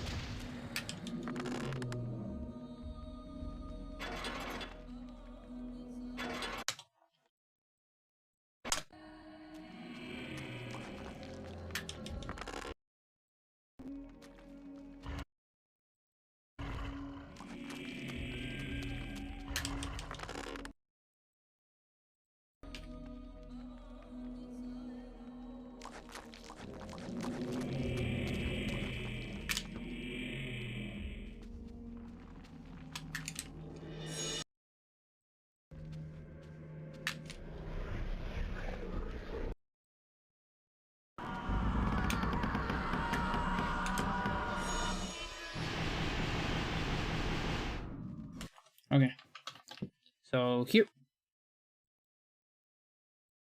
Okay. So here.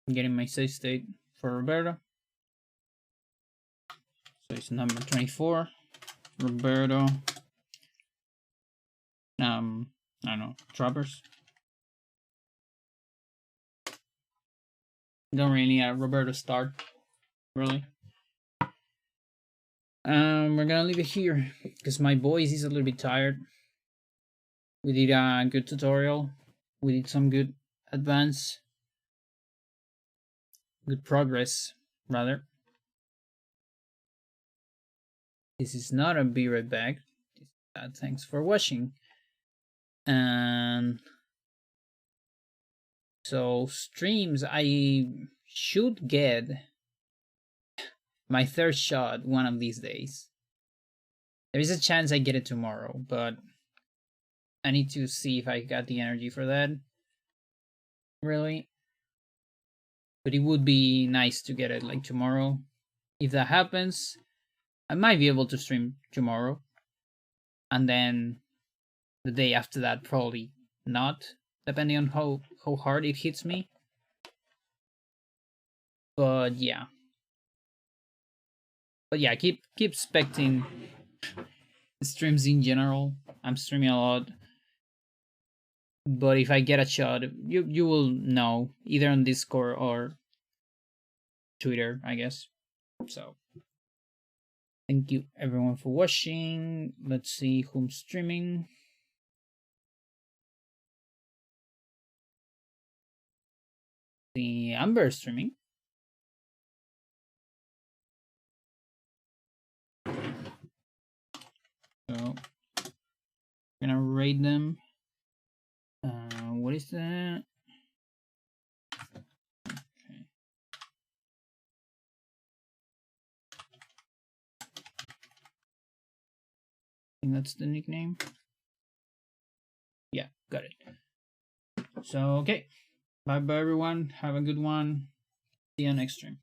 I'm getting my save state for Roberto. So it's number 24. Roberto. I don't know, Troppers. Don't really need a Roberto start, really. We're gonna leave it here because my voice is a little bit tired. We did a good tutorial. We did some good advance, good progress, rather. This is not a be right back. Thanks for watching. And so streams, I should get my third shot one of these days. There is a chance I get it tomorrow, but I need to see if I got the energy for that. Really. But it would be nice to get it like tomorrow. If that happens, I might be able to stream tomorrow. And then the day after that, probably not, depending on how hard it hits me. But yeah. But yeah, keep expecting streams in general. I'm streaming a lot. But if I get a shot, you will know, either on Discord or Twitter, I guess. So thank you everyone for watching. Let's see who's streaming. The Amber streaming. So I'm gonna rate them. What is that? Okay. I think that's the nickname. Yeah, got it. So okay. Bye bye everyone. Have a good one. See you next stream.